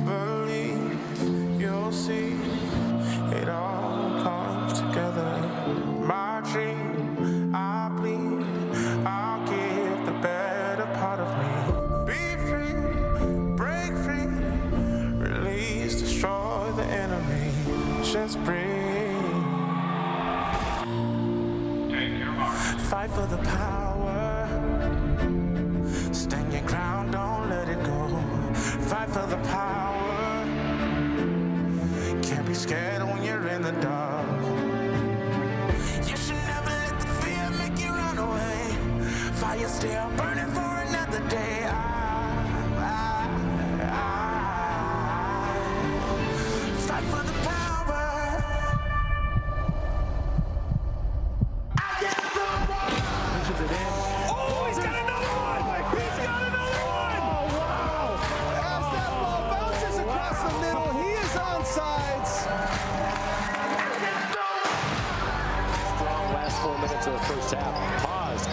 Believe you'll see it all comes together. My dream, I bleed, I'll give the better part of me. Be free, break free, release, destroy the enemy. Just breathe. Fight for the power. Stand your ground, don't let it go. Fight for the power. Can't be scared when you're in the dark. You should never let the fear make you run away. Fire still burning for another day. Fight for the power. I get the one. Pushes it in. Oh, he's got another one! He's got another one! Oh, wow! As that ball bounces across the middle, he is onside. Strong last 4 minutes of the first half. Pause.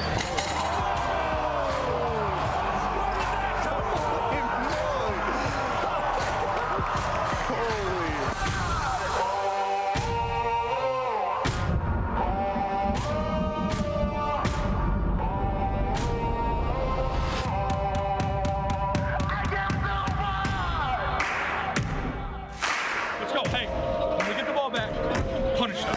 Let's go. Hey, when we get the ball back, punish them.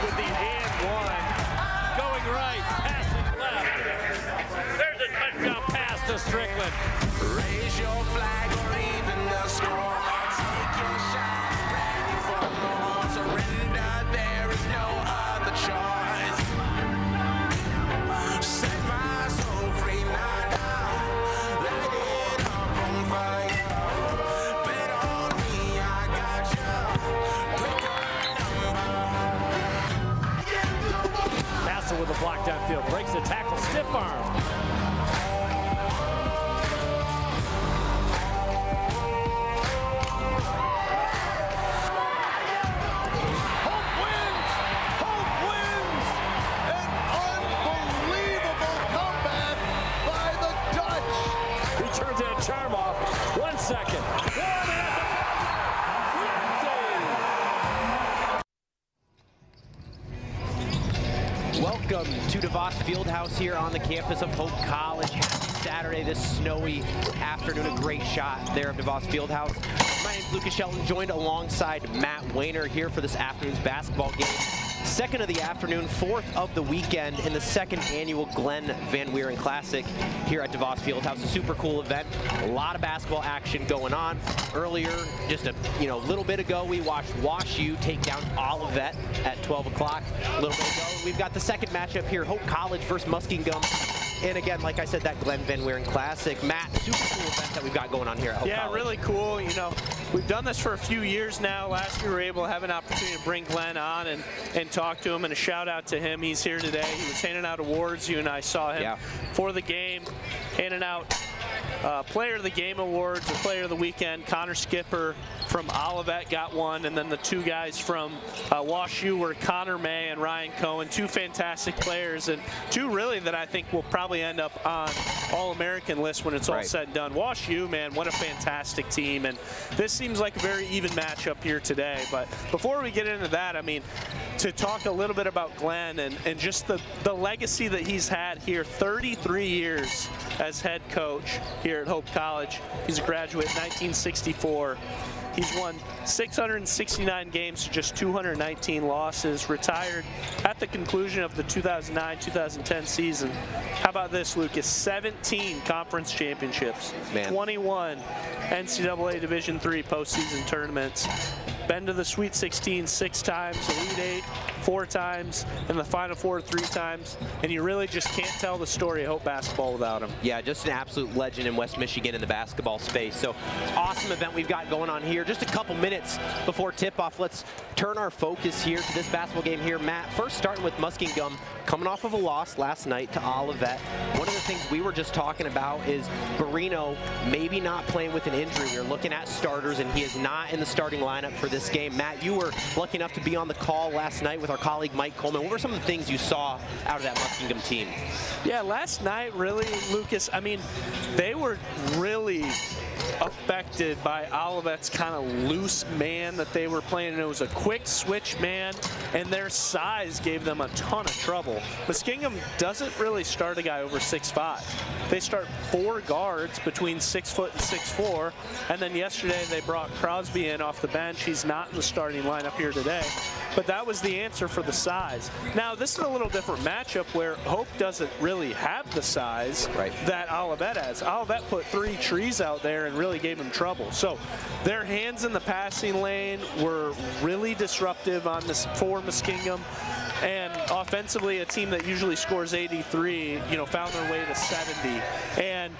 With the and one, going right, passing left. There's a touchdown pass to Strickland. Raise your flag or even the score. Take your shot, ready for more. Surrender, there is no other choice. Set my soul free now. Light it up on fire. Bet on me, I got you. Pick a number. Castle with a block downfield, breaks the tackle, stiff arm. Hope wins! An unbelievable comeback by the Dutch. He turns in a charm off. 1 second. Welcome to DeVos Fieldhouse here on the campus of Hope College. Happy Saturday, this snowy afternoon. A great shot there of DeVos Fieldhouse. My name's Lucas Shelton, joined alongside Matt Wayner here for this afternoon's basketball game. Second of the afternoon, fourth of the weekend in the second annual Glenn Van Wieren Classic here at DeVos Fieldhouse. A super cool event. A lot of basketball action going on. Earlier, just a little bit ago, we watched Wash U take down Olivet at 12 o'clock. A little bit ago, we've got the second matchup here, Hope College versus Muskingum. And again, like I said, that Glenn Van Wieren Classic. Matt, super cool event that we've got going on here at Hope College. Yeah, really cool. We've done this for a few years now. Last year we were able to have an opportunity to bring Glenn on and talk to him, and a shout out to him. He's here today. He was handing out awards. You and I saw him for the game, handing out Player of the Game awards or Player of the Weekend. Connor Skipper from Olivet got one, and then the two guys from Wash U were Connor May and Ryan Cohen. Two fantastic players, and two really that I think will probably end up on All-American list when it's all said and done. Wash U, man, what a fantastic team, and this seems like a very even matchup here today. But before we get into that, I mean, to talk a little bit about Glenn and just the legacy that he's had here, 33 years as head coach here at Hope College. He's a graduate in 1964. He's won 669 games to just 219 losses, retired at the conclusion of the 2009-2010 season. How about this, Lucas? 17 conference championships, 21 NCAA Division III postseason tournaments, been to the Sweet 16 6 times, Elite 8 4 times, and the Final Four 3 times, and you really just can't tell the story of Hope basketball without him. Yeah, just an absolute legend in West Michigan in the basketball space. So, awesome event we've got going on here. Just a couple minutes before tip-off, let's turn our focus here to this basketball game here. Matt, first starting with Muskingum, coming off of a loss last night to Olivet. One of the things we were just talking about is Barino maybe not playing with an injury. We were looking at starters, and he is not in the starting lineup for this game. Matt, you were lucky enough to be on the call last night with our colleague Mike Coleman. What were some of the things you saw out of that Muskingum team? Yeah, last night, really, Lucas, I mean, they were really affected by Olivet's kind of loose man that they were playing, and it was a quick switch man, and their size gave them a ton of trouble. Muskingum doesn't really start a guy over 6'5". They start 4 guards between 6 foot and 6'4", and then yesterday they brought Crosby in off the bench. He's not in the starting lineup here today, but that was the answer for the size. Now, this is a little different matchup where Hope doesn't really have the size that Olivet has. Olivet put 3 trees out there and really gave him trouble. So their hands in the passing lane were really disruptive on this for Muskingum. And offensively, a team that usually scores 83, found their way to 70. And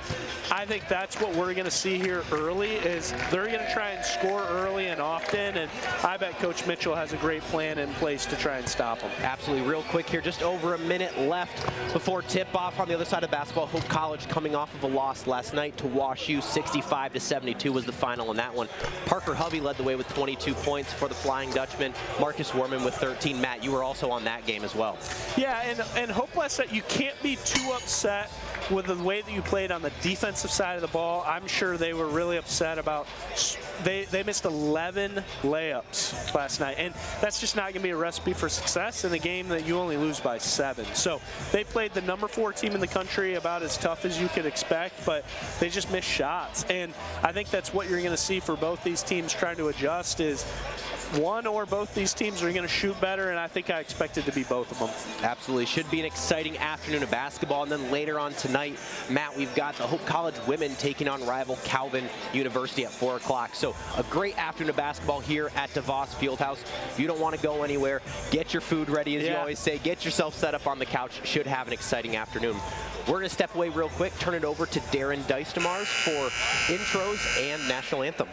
I think that's what we're going to see here early, is they're going to try and score early and often, and I bet Coach Mitchell has a great plan in place to try and stop them. Absolutely. Real quick here, just over a minute left before tip-off. On the other side of basketball, Hope College coming off of a loss last night to Wash U. 65-72 was the final in that one. Parker Hovey led the way with 22 points for the Flying Dutchman. Marcus Warman with 13. Matt, you were also on that game as well. Yeah, and Hope last night, you can't be too upset with the way that you played on the defensive side of the ball. I'm sure they were really upset about they missed 11 layups last night, and that's just not going to be a recipe for success in a game that you only lose by 7. So they played the number 4 team in the country about as tough as you could expect, but they just missed shots. And I think that's what you're going to see for both these teams trying to adjust, is one or both these teams are going to shoot better, and I think I expect it to be both of them. Absolutely. Should be an exciting afternoon of basketball. And then later on tonight, Matt, we've got the Hope College women taking on rival Calvin University at 4 o'clock. So a great afternoon of basketball here at DeVos Fieldhouse. You don't want to go anywhere. Get your food ready, as you always say. Get yourself set up on the couch. Should have an exciting afternoon. We're going to step away real quick, turn it over to Darren Dystemars for intros and national anthem.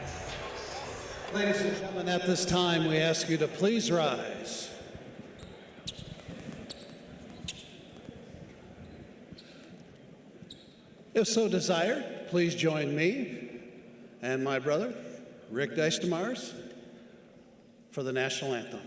Ladies and gentlemen, at this time, we ask you to please rise. If so desired, please join me and my brother, Rick Dystemars, for the national anthem.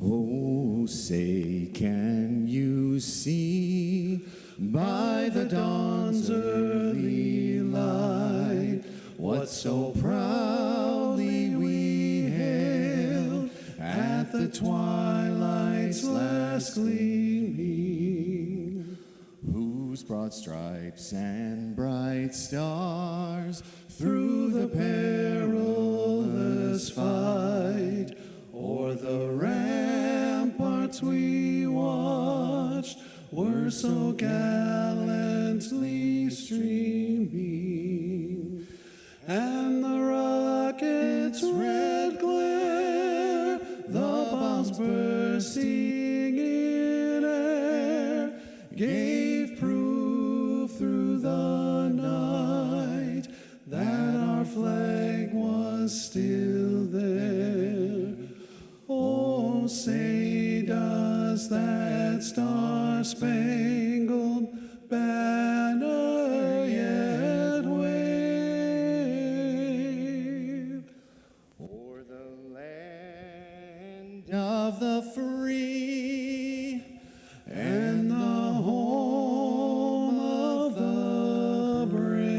Oh, say, can you see by the dawn's early light what so proudly we hailed at the twilight's last gleaming, whose broad stripes and bright stars through the perilous fight o'er the ramparts we watched were so gallantly streaming, and the rocket's red glare, the bombs bursting in air, gave proof through the night that our flag was still there. Oh, say, does that star-spangled banner yet wave o'er the land of the free and the home of the brave?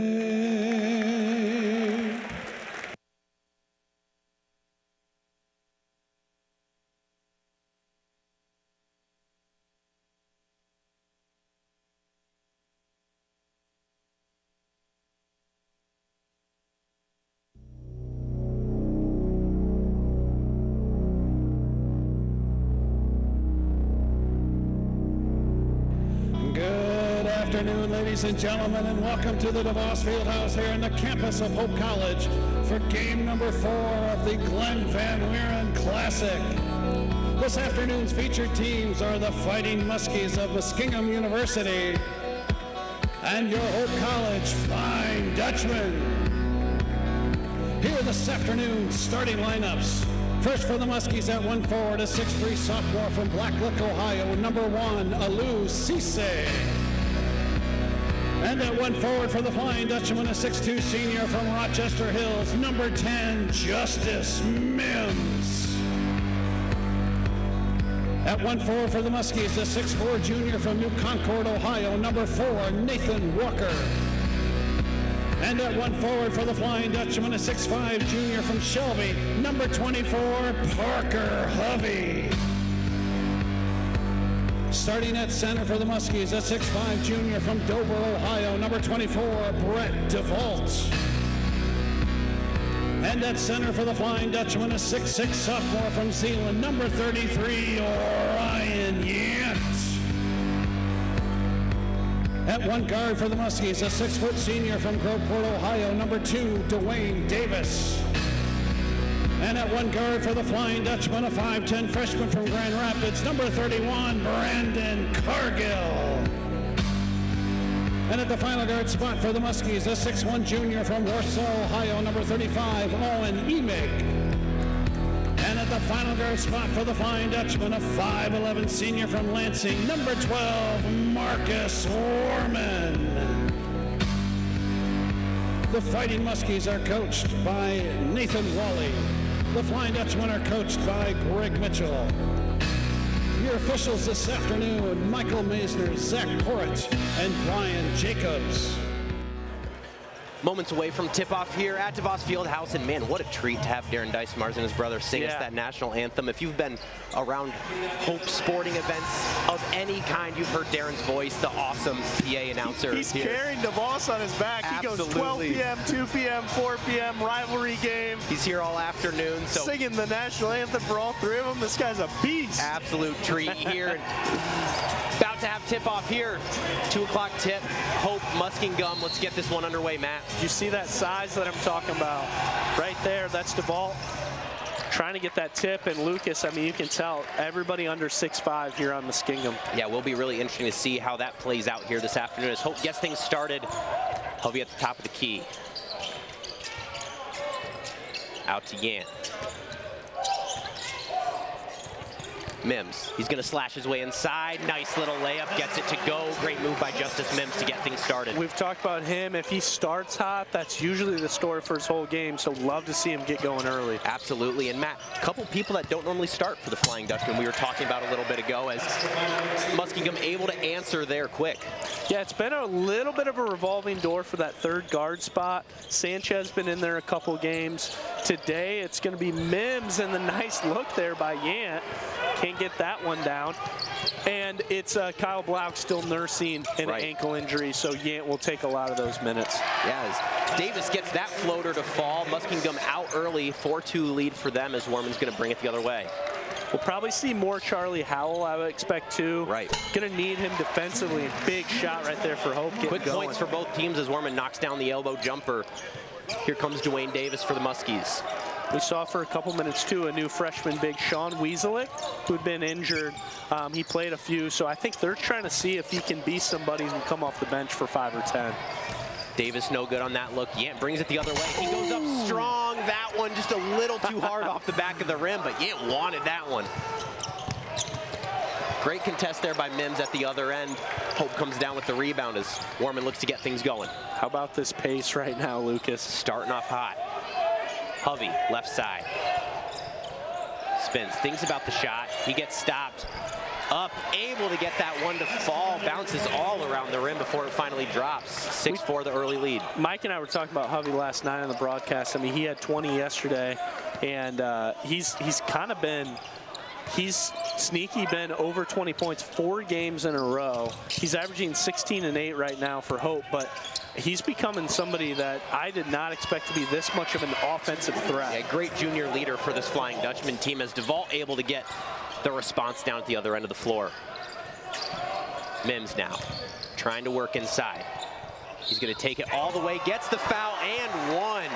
Good afternoon, ladies and gentlemen, and welcome to the DeVos Fieldhouse here in the campus of Hope College for game number 4 of the Glenn Van Wieren Classic. This afternoon's featured teams are the Fighting Muskies of Muskingum University and your Hope College Flying Dutchman. Here this afternoon's starting lineups. First for the Muskies at 1 forward, a 6'3" sophomore from Blacklick, Ohio, number 1, Alu Cisse. And at 1 forward for the Flying Dutchman, a 6'2" senior from Rochester Hills, number 10, Justice Mims. At 1 forward for the Muskies, a 6'4" junior from New Concord, Ohio, number 4, Nathan Walker. And at 1 forward for the Flying Dutchman, a 6'5" junior from Shelby, number 24, Parker Hovey. Starting at center for the Muskies, a 6'5" junior from Dover, Ohio, number 24, Brett DeVault. And at center for the Flying Dutchman, a 6'6" sophomore from Zeeland, number 33, Orion Yant. At 1 guard for the Muskies, a 6' senior from Groveport, Ohio, number 2, Dwayne Davis. And at 1 guard for the Flying Dutchman, a 5'10" freshman from Grand Rapids, number 31, Brandon Cargill. And at the final guard spot for the Muskies, a 6'1" junior from Warsaw, Ohio, number 35, Owen Emig. And at the final guard spot for the Flying Dutchman, a 5'11" senior from Lansing, number 12, Marcus Warman. The Fighting Muskies are coached by Nathan Wally. The Flying Dutchmen are coached by Greg Mitchell. Your officials this afternoon, Michael Maisner, Zach Porritt, and Brian Jacobs. Moments away from tip-off here at DeVos Fieldhouse, and man, what a treat to have Darren Dicemars and his brother sing us that national anthem. If you've been around Hope sporting events of any kind, you've heard Darren's voice, the awesome PA announcer. He's here. carrying DeVos on his back. Absolutely. He goes 12 p.m., 2 p.m., 4 p.m., rivalry game. He's here all afternoon. So singing the national anthem for all three of them. This guy's a beast. Absolute treat here. About to have tip-off here. 2 o'clock tip, Hope, Muskingum. Let's get this one underway, Matt. You see that size that I'm talking about? Right there, that's DeVault. Trying to get that tip, and Lucas, I mean, you can tell everybody under 6'5" here on Muskingum. Yeah, will be really interesting to see how that plays out here this afternoon as Hope gets things started. Hovey at the top of the key. Out to Yant. Mims, he's going to slash his way inside. Nice little layup, gets it to go. Great move by Justice Mims to get things started. We've talked about him. If he starts hot, that's usually the story for his whole game, so love to see him get going early. Absolutely, and Matt, a couple people that don't normally start for the Flying Dutchman we were talking about a little bit ago as Muskingum able to answer there quick. Yeah, it's been a little bit of a revolving door for that third guard spot. Sanchez been in there a couple games. Today, it's going to be Mims, and the nice look there by Yant. Can't get that one down. And it's Kyle Blouch still nursing an ankle injury, so Yant will take a lot of those minutes. Yeah, as Davis gets that floater to fall. Muskingum out early, 4-2 lead for them as Warman's going to bring it the other way. We'll probably see more Charlie Howell, I would expect, too. Right. Going to need him defensively. Big shot right there for Hope. Quick points for both teams as Warman knocks down the elbow jumper. Here comes Dwayne Davis for the Muskies. We saw for a couple minutes, too, a new freshman big, Sean Wieselick, who'd been injured. He played a few, so I think they're trying to see if he can be somebody who can come off the bench for 5 or 10. Davis no good on that look. Yant brings it the other way. He goes up strong. That one just a little too hard off the back of the rim, but Yant wanted that one. Great contest there by Mims at the other end. Hope comes down with the rebound as Warman looks to get things going. How about this pace right now, Lucas? Starting off hot. Hovey, left side. Spins, thinks about the shot. He gets stopped. Up, able to get that one to fall. Bounces all around the rim before it finally drops. 6-4, the early lead. Mike and I were talking about Hovey last night on the broadcast. I mean, he had 20 yesterday, and he's kind of been... He's sneaky, been over 20 points 4 games in a row. He's averaging 16 and 8 right now for Hope, but he's becoming somebody that I did not expect to be this much of an offensive threat. Yeah, great junior leader for this Flying Dutchman team as DeVault able to get the response down at the other end of the floor. Mims now trying to work inside. He's going to take it all the way, gets the foul, and one.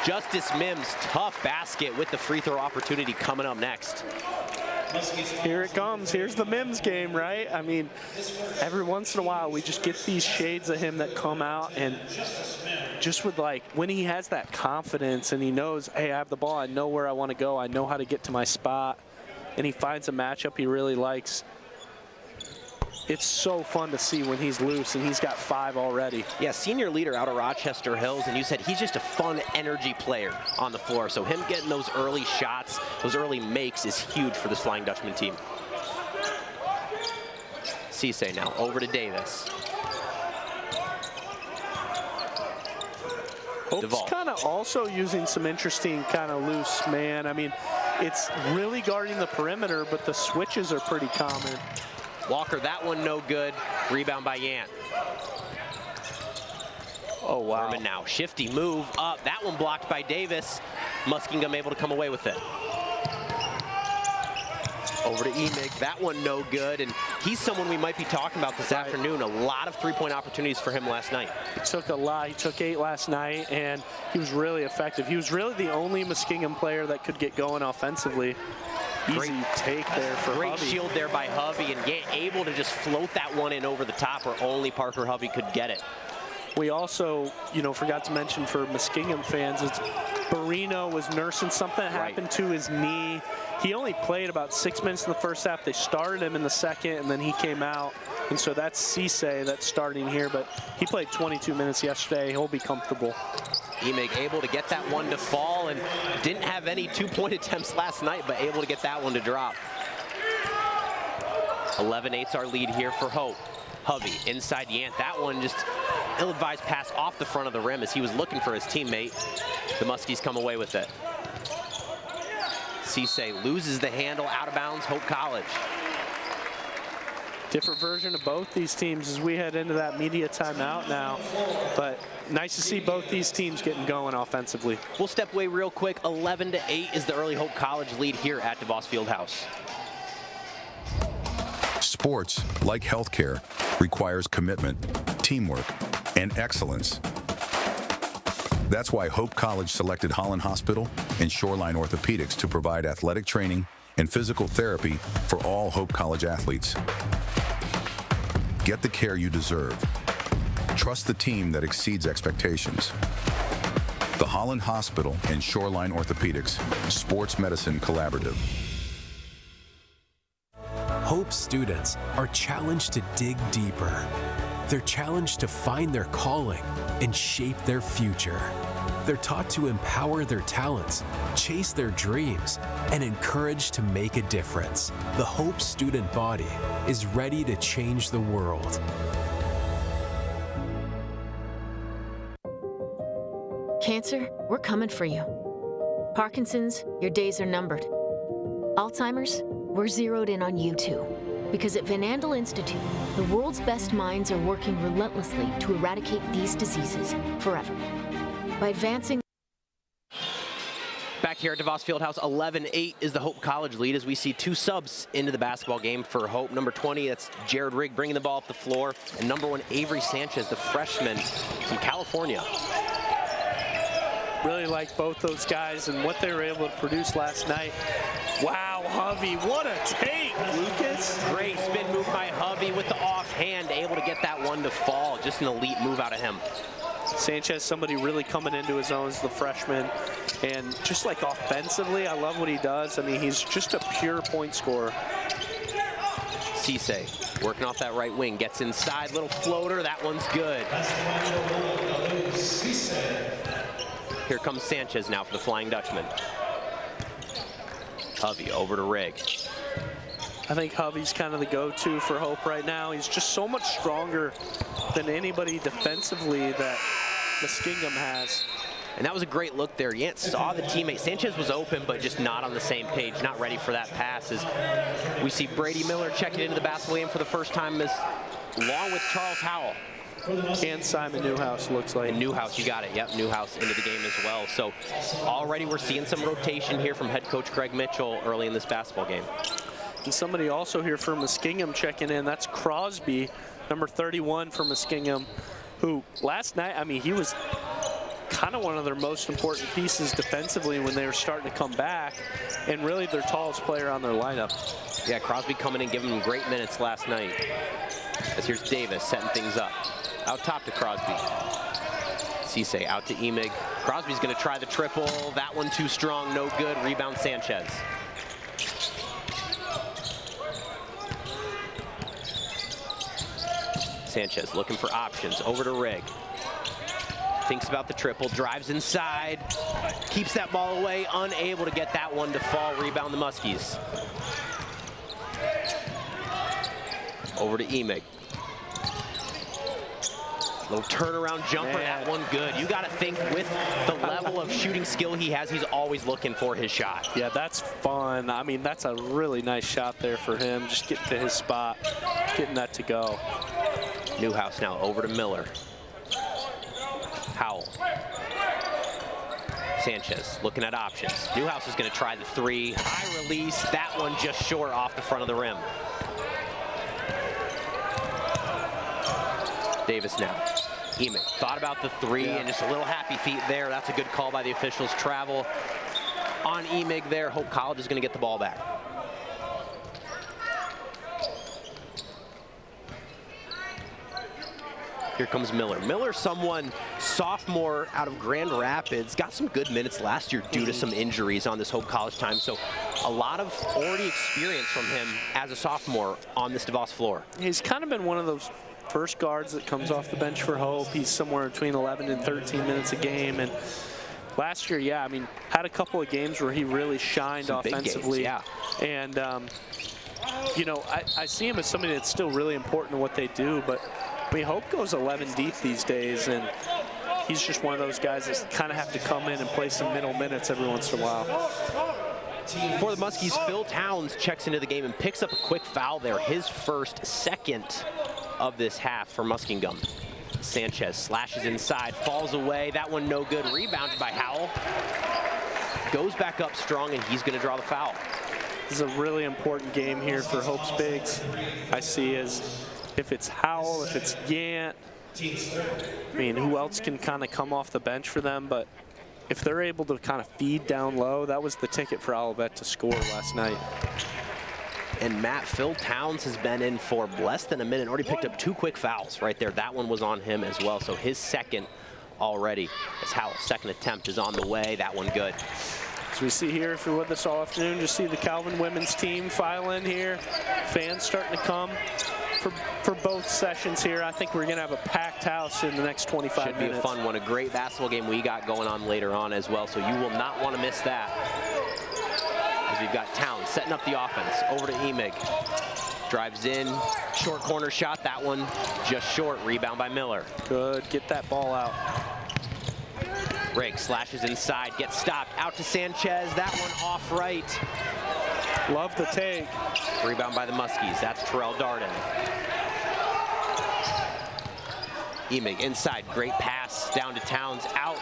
Justice Mims, tough basket with the free throw opportunity coming up next. Here it comes. Here's the Mims game, right? I mean, every once in a while, we just get these shades of him that come out, and just with, like, when he has that confidence and he knows, hey, I have the ball, I know where I want to go, I know how to get to my spot, and he finds a matchup he really likes. It's so fun to see when he's loose, and he's got 5 already. Yeah, senior leader out of Rochester Hills, and you said he's just a fun energy player on the floor. So him getting those early shots, those early makes is huge for this Flying Dutchman team. Cisse now over to Davis. Hope's kind of also using some interesting kind of loose man. I mean, it's really guarding the perimeter, but the switches are pretty common. Walker, that one no good. Rebound by Yant. Oh, wow. Herman now, shifty move up. That one blocked by Davis. Muskingum able to come away with it. Over to Emig, that one no good, and he's someone we might be talking about this afternoon. A lot of three-point opportunities for him last night. He took a lot. He took 8 last night, and he was really effective. He was really the only Muskingum player that could get going offensively. Easy take there for Great Hovey. Shield there by Hovey, and able to just float that one in over the top where only Parker Hovey could get it. We also, you know, forgot to mention for Muskingum fans, it's Barino was nursing something that happened to his knee. He only played about 6 minutes in the first half. They started him in the second, and then he came out. And so that's Cisse that's starting here, but he played 22 minutes yesterday. He'll be comfortable. Emig able to get that one to fall, and didn't have any two-point attempts last night, but able to get that one to drop. 11-8's our lead here for Hope. Hovey inside Yant. That one just ill-advised pass off the front of the rim as he was looking for his teammate. The Muskies come away with it. Cisse loses the handle, out of bounds, Hope College. Different version of both these teams as we head into that media timeout now. But nice to see both these teams getting going offensively. We'll step away real quick. 11-8 is the early Hope College lead here at DeVos Fieldhouse. Sports, like healthcare, requires commitment, teamwork, and excellence. That's why Hope College selected Holland Hospital and Shoreline Orthopedics to provide athletic training and physical therapy for all Hope College athletes. Get the care you deserve. Trust the team that exceeds expectations. The Holland Hospital and Shoreline Orthopedics Sports Medicine Collaborative. Hope students are challenged to dig deeper. They're challenged to find their calling and shape their future. They're taught to empower their talents, chase their dreams, and encouraged to make a difference. The Hope student body is ready to change the world. Cancer, we're coming for you. Parkinson's, your days are numbered. Alzheimer's, we're zeroed in on you too. Because at Van Andel Institute, the world's best minds are working relentlessly to eradicate these diseases forever. By advancing... Back here at DeVos Fieldhouse, 11-8 is the Hope College lead as we see 2 subs into the basketball game for Hope. Number 20, that's Jared Rigg bringing the ball up the floor. And number 1, Avery Sanchez, the freshman from California. Really like both those guys and what they were able to produce last night. Wow, Hovey, what a take, Lucas. Great spin move by Hovey with the offhand, able to get that one to fall. Just an elite move out of him. Sanchez, somebody really coming into his own as the freshman. And just like offensively, I love what he does. I mean, he's just a pure point scorer. Cisse working off that right wing, gets inside, little floater, that one's good. Here comes Sanchez now for the Flying Dutchman. Hovey over to Rigg. I think Hovey's kind of the go-to for Hope right now. He's just so much stronger than anybody defensively that Muskingum has. And that was a great look there. Yant saw the teammate. Sanchez was open, but just not on the same page, not ready for that pass. As we see Brady Miller checking into the basketball game for the first time, along with Charles Howell. And Simon Newhouse looks like. And Newhouse, you got it. Yep, Newhouse into the game as well. So already we're seeing some rotation here from head coach Greg Mitchell early in this basketball game. And somebody also here for Muskingum checking in. That's Crosby, number 31 for Muskingum, who last night, I mean, he was kind of one of their most important pieces defensively when they were starting to come back, and really their tallest player on their lineup. Yeah, Crosby coming in, giving them great minutes last night. As here's Davis setting things up. Out top to Crosby. Cisse out to Emig. Crosby's going to try the triple. That one too strong, no good. Rebound Sanchez. Sanchez looking for options. Over to Rigg. Thinks about the triple, drives inside, keeps that ball away, unable to get that one to fall. Rebound the Muskies. Over to Emig. Little turnaround jumper, that one good. You got to think with the level of shooting skill he has, he's always looking for his shot. Yeah, that's fun. I mean, that's a really nice shot there for him. Just getting to his spot, getting that to go. Newhouse now over to Miller. Howell. Sanchez looking at options. Newhouse is going to try the three. High release. That one just short off the front of the rim. Davis now. Emig thought about the three and just a little happy feet there. That's a good call by the officials. Travel on Emig there. Hope College is going to get the ball back. Here comes Miller. Miller, someone sophomore out of Grand Rapids, got some good minutes last year due to some injuries on this Hope College time. So a lot of already experience from him as a sophomore on this DeVos floor. He's kind of been one of those first guards that comes off the bench for Hope. He's somewhere between 11 and 13 minutes a game. And last year, yeah, I mean, had a couple of games where he really shined offensively. Games, yeah. And, you know, I see him as somebody that's still really important to what they do. But, I mean, Hope goes 11 deep these days. And he's just one of those guys that kind of have to come in and play some middle minutes every once in a while. For the Muskies, Phil Towns checks into the game and picks up a quick foul there. His second of this half for Muskingum. Sanchez slashes inside, falls away. That one no good. Rebounded by Howell. Goes back up strong, and he's going to draw the foul. This is a really important game here for Hope's bigs. I see as if it's Howell, if it's Yant. I mean, who else can kind of come off the bench for them? But if they're able to kind of feed down low, that was the ticket for Olivet to score last night. And Matt, Phil Towns has been in for less than a minute. Already picked up 2 quick fouls right there. That one was on him as well. So his second already. As Howell's second attempt is on the way. That one good. As we see here, if you're with us all afternoon, just see the Calvin women's team file in here. Fans starting to come for both sessions here. I think we're going to have a packed house in the next 25 minutes. Should be a fun one. A great basketball game we got going on later on as well. So you will not want to miss that. As we've got Towns setting up the offense. Over to Emig. Drives in. Short corner shot. That one just short. Rebound by Miller. Good. Get that ball out. Rigg slashes inside. Gets stopped. Out to Sanchez. That one off right. Love the take. Rebound by the Muskies. That's Terrell Darden. Emig inside. Great pass down to Towns. Out.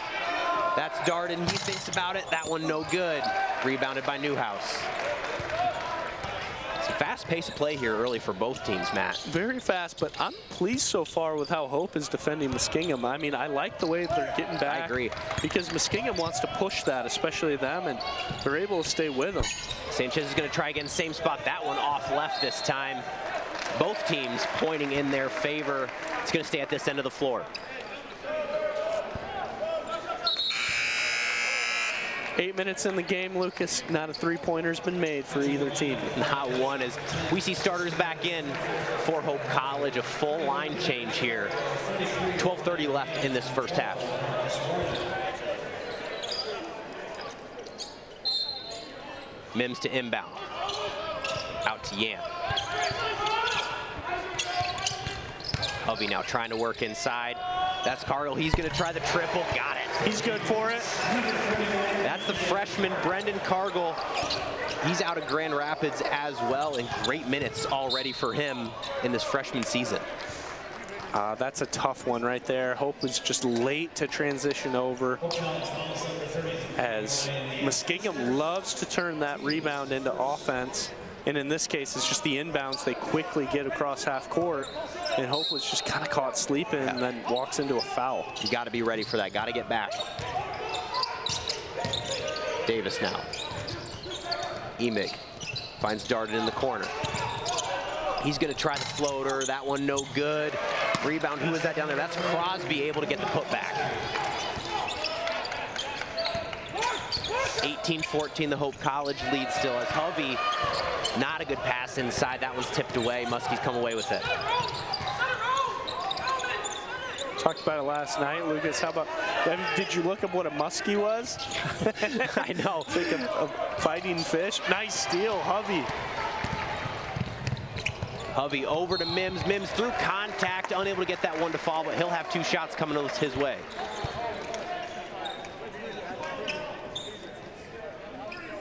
That's Darden. He thinks about it. That one no good. Rebounded by Newhouse. It's a fast pace of play here early for both teams, Matt. Very fast, but I'm pleased so far with how Hope is defending Muskingum. I mean, I like the way they're getting back. I agree. Because Muskingum wants to push that, especially them, and they're able to stay with them. Sanchez is going to try again, same spot. That one off left this time. Both teams pointing in their favor. It's going to stay at this end of the floor. 8 minutes in the game, Lucas. Not a three-pointer's been made for either team. Not one. As we see starters back in for Hope College. A full line change here. 12:30 left in this first half. Mims to inbound. Out to Yam. Hovey now trying to work inside. That's Cargill. He's going to try the triple. Got it. He's good for it. That's the freshman, Brendan Cargill. He's out of Grand Rapids as well, and great minutes already for him in this freshman season. That's a tough one right there. Hope was just late to transition over, as Muskingum loves to turn that rebound into offense. And in this case, it's just the inbounds. They quickly get across half court, and Hope was just kind of caught sleeping and then walks into a foul. You got to be ready for that. Got to get back. Davis now. Emig finds Darden in the corner. He's going to try the floater. That one no good. Rebound. Who is that down there? That's Crosby able to get the putback. 18-14, the Hope College lead still as Hovey. Not a good pass inside. That one's tipped away. Muskies come away with it. Talked about it last night, Lucas. How about, did you look up what a muskie was? I know. It's like a fighting fish. Nice steal, Hovey. Hovey over to Mims. Mims through contact, unable to get that one to fall, but he'll have 2 shots coming his way.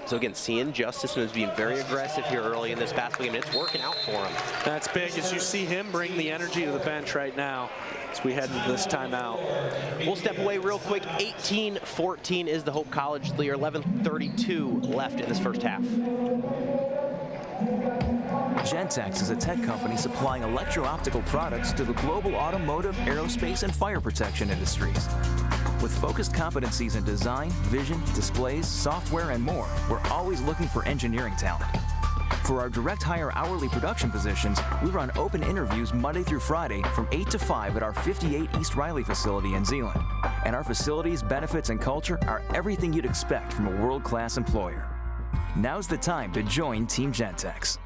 So again, seeing Justice was being very aggressive here early in this basketball game, and it's working out for him. That's big as you see him bring the energy to the bench right now as we head into this timeout. We'll step away real quick. 18-14 is the Hope College lead. 11:32 left in this first half. Gentex is a tech company supplying electro-optical products to the global automotive, aerospace, and fire protection industries. With focused competencies in design, vision, displays, software, and more, we're always looking for engineering talent. For our direct hire hourly production positions, we run open interviews Monday through Friday from 8 to 5 at our 58 East Riley facility in Zeeland. And our facilities, benefits, and culture are everything you'd expect from a world-class employer. Now's the time to join Team Gentex.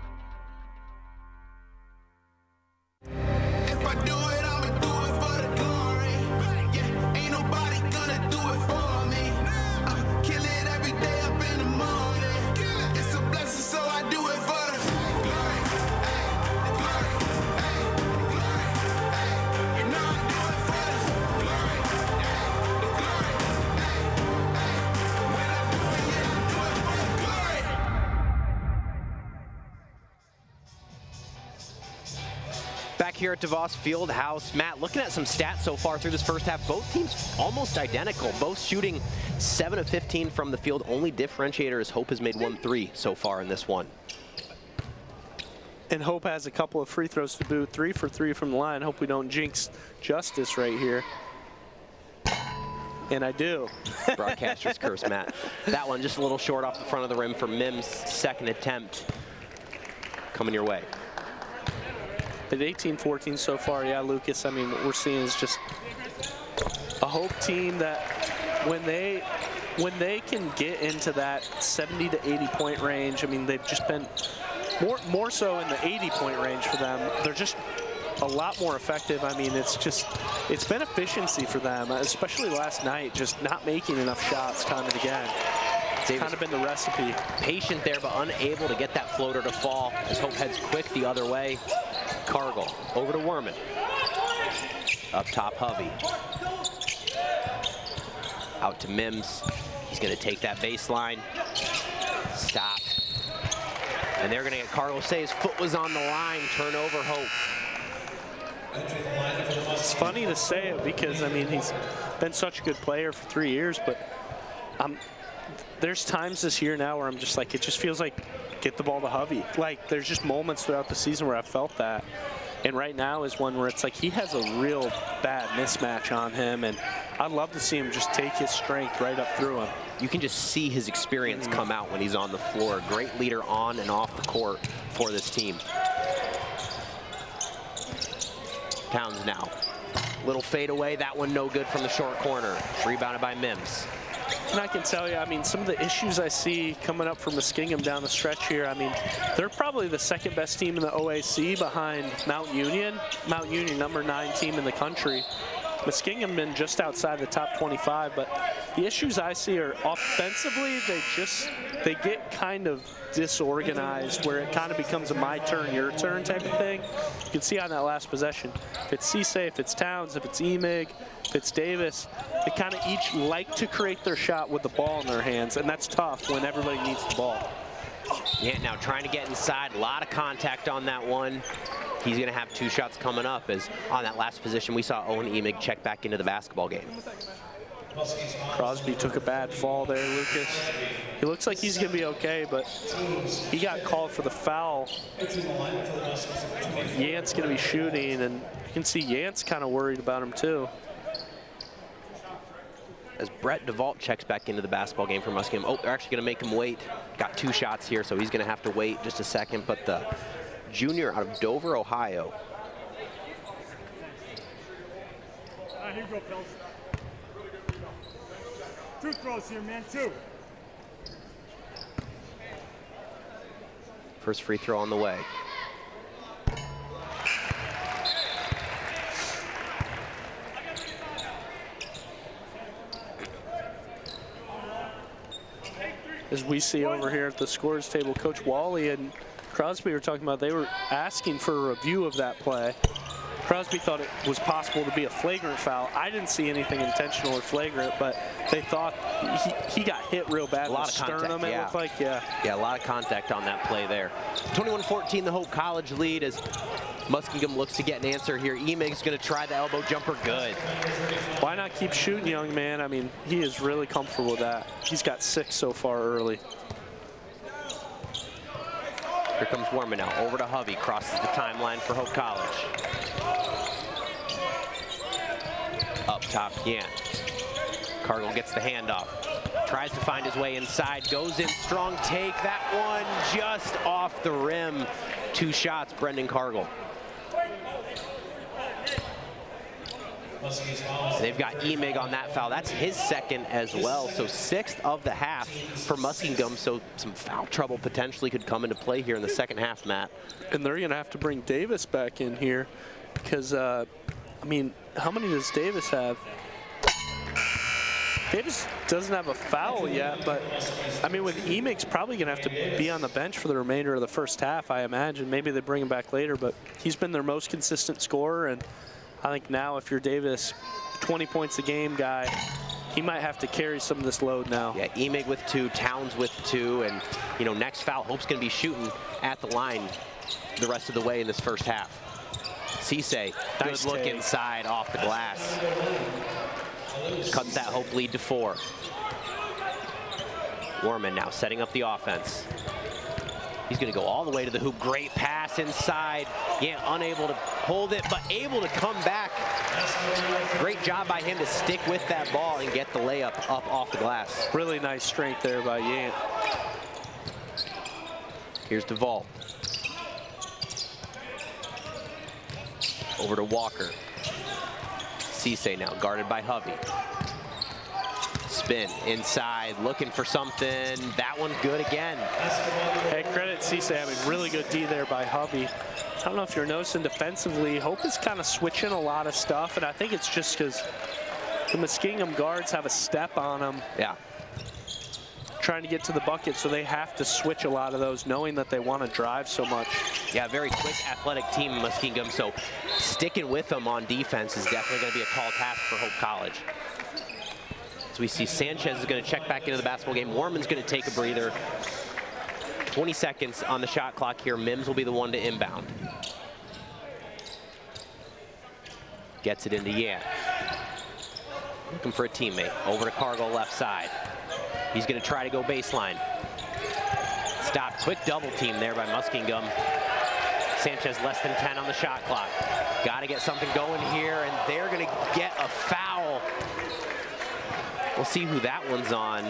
Back here at DeVos Fieldhouse, Matt, looking at some stats so far through this first half, both teams almost identical, both shooting 7 of 15 from the field. Only differentiator is Hope has made 1 3 so far in this one. And Hope has a couple of free throws to boot, 3 for 3 from the line. Hope we don't jinx Justice right here. And I do. Broadcaster's curse, Matt. That one just a little short off the front of the rim for Mims' second attempt. Coming your way. At 18-14 so far, yeah, Lucas, I mean, what we're seeing is just a Hope team that when they can get into that 70 to 80 point range, I mean, they've just been more so in the 80 point range for them. They're just a lot more effective. I mean, it's been efficiency for them, especially last night, just not making enough shots time and again. It's kind of been the recipe. Patient there, but unable to get that floater to fall as Hope heads quick the other way. Cargill over to Werman. Up top, Hovey. Out to Mims. He's going to take that baseline. Stop. And they're going to get Cargill say his foot was on the line. Turnover, Hope. It's funny to say it because, I mean, he's been such a good player for 3 years, but there's times this year now where I'm just like, it just feels like get the ball to Hovey. Like, there's just moments throughout the season where I've felt that. And right now is one where it's like he has a real bad mismatch on him, and I'd love to see him just take his strength right up through him. You can just see his experience come out when he's on the floor. Great leader on and off the court for this team. Towns now. Little fade away. That one no good from the short corner. Rebounded by Mims. And I can tell you, I mean, some of the issues I see coming up for Muskingum down the stretch here, I mean, they're probably the second best team in the OAC behind Mount Union. Mount Union, number 9 team in the country. Muskingum been just outside the top 25, but the issues I see are offensively, they get kind of disorganized where it kind of becomes a my turn, your turn type of thing. You can see on that last possession, if it's Cisse, if it's Towns, if it's Emig, if it's Davis, they kind of each like to create their shot with the ball in their hands, and that's tough when everybody needs the ball. Yeah, now trying to get inside, a lot of contact on that one. He's going to have 2 shots coming up as on that last position we saw Owen Emig check back into the basketball game. Crosby took a bad fall there, Lucas. He looks like he's going to be okay, but he got called for the foul. Yant's going to be shooting, and you can see Yant's kind of worried about him too. As Brett DeVault checks back into the basketball game for Muskingum. Oh, they're actually going to make him wait. Got 2 shots here, so he's going to have to wait just a second. But the junior out of Dover, Ohio. Here you go, Pels. 2 throws here, man, 2. First free throw on the way. As we see over here at the scores table, Coach Wally and Crosby were talking about, they were asking for a review of that play. Crosby thought it was possible to be a flagrant foul. I didn't see anything intentional or flagrant, but they thought he got hit real bad. A lot of sternum, contact, it looked like, yeah. Yeah, a lot of contact on that play there. 21-14, the Hope College lead as Muskingum looks to get an answer here. Emig's going to try the elbow jumper, good. Why not keep shooting, young man? I mean, he is really comfortable with that. He's got 6 so far early. Here comes Wieren now, over to Hovey, crosses the timeline for Hope College. Up top, Yant. Cargill gets the handoff. Tries to find his way inside, goes in, strong take. That one just off the rim. 2 shots, Brendan Cargill. They've got Emig on that foul. That's his 2nd as well. So 6th of the half for Muskingum. So some foul trouble potentially could come into play here in the 2nd half, Matt. And they're going to have to bring Davis back in here because, I mean, how many does Davis have? Davis doesn't have a foul yet, but I mean, with Emig's probably going to have to be on the bench for the remainder of the first half, I imagine. Maybe they bring him back later, but he's been their most consistent scorer, and I think now if you're Davis, 20 points a game guy, he might have to carry some of this load now. Yeah, Emig with 2, Towns with 2, and you know, next foul, Hope's going to be shooting at the line the rest of the way in this first half. Cisse, nice good look inside off the glass. Cuts that Hope lead to 4. Wieren now setting up the offense. He's going to go all the way to the hoop. Great pass inside. Yeah, unable to hold it, but able to come back. Great job by him to stick with that ball and get the layup up off the glass. Really nice strength there by Yant. Here's DeVault. Over to Walker. Cisse now guarded by Hovey. Spin inside, looking for something. That one good again. Hey, credit Cisse having really good D there by Hovey. I don't know if you're noticing defensively, Hope is kind of switching a lot of stuff, and I think it's just because the Muskingum guards have a step on them. Yeah. Trying to get to the bucket, so they have to switch a lot of those, knowing that they want to drive so much. Yeah, very quick, athletic team, Muskingum, so sticking with them on defense is definitely going to be a tall task for Hope College. So we see Sanchez is going to check back into the basketball game. Warman's going to take a breather. 20 seconds on the shot clock here. Mims will be the one to inbound. Gets it into Yant. Looking for a teammate. Over to Cargill, left side. He's going to try to go baseline. Stop. Quick double team there by Muskingum. Sanchez less than 10 on the shot clock. Got to get something going here, and they're going to get a foul. We'll see who that one's on.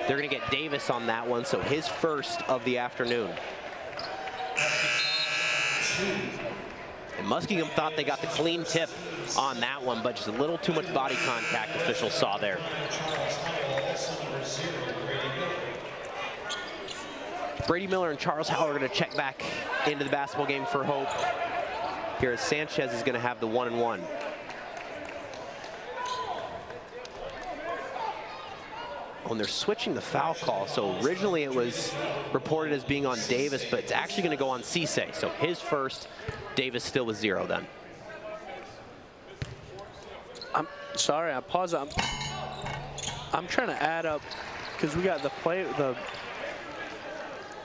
They're going to get Davis on that one, so his first of the afternoon. And Muskingum thought they got the clean tip on that one, but just a little too much body contact officials saw there. Brady Miller and Charles Howell are going to check back into the basketball game for Hope. Here as Sanchez is going to have the 1-and-1. Oh, and they're switching the foul call. So originally it was reported as being on Davis, but it's actually going to go on Cisse. So his first, Davis still with 0 then. I'm sorry, I paused. I'm trying to add up because we got the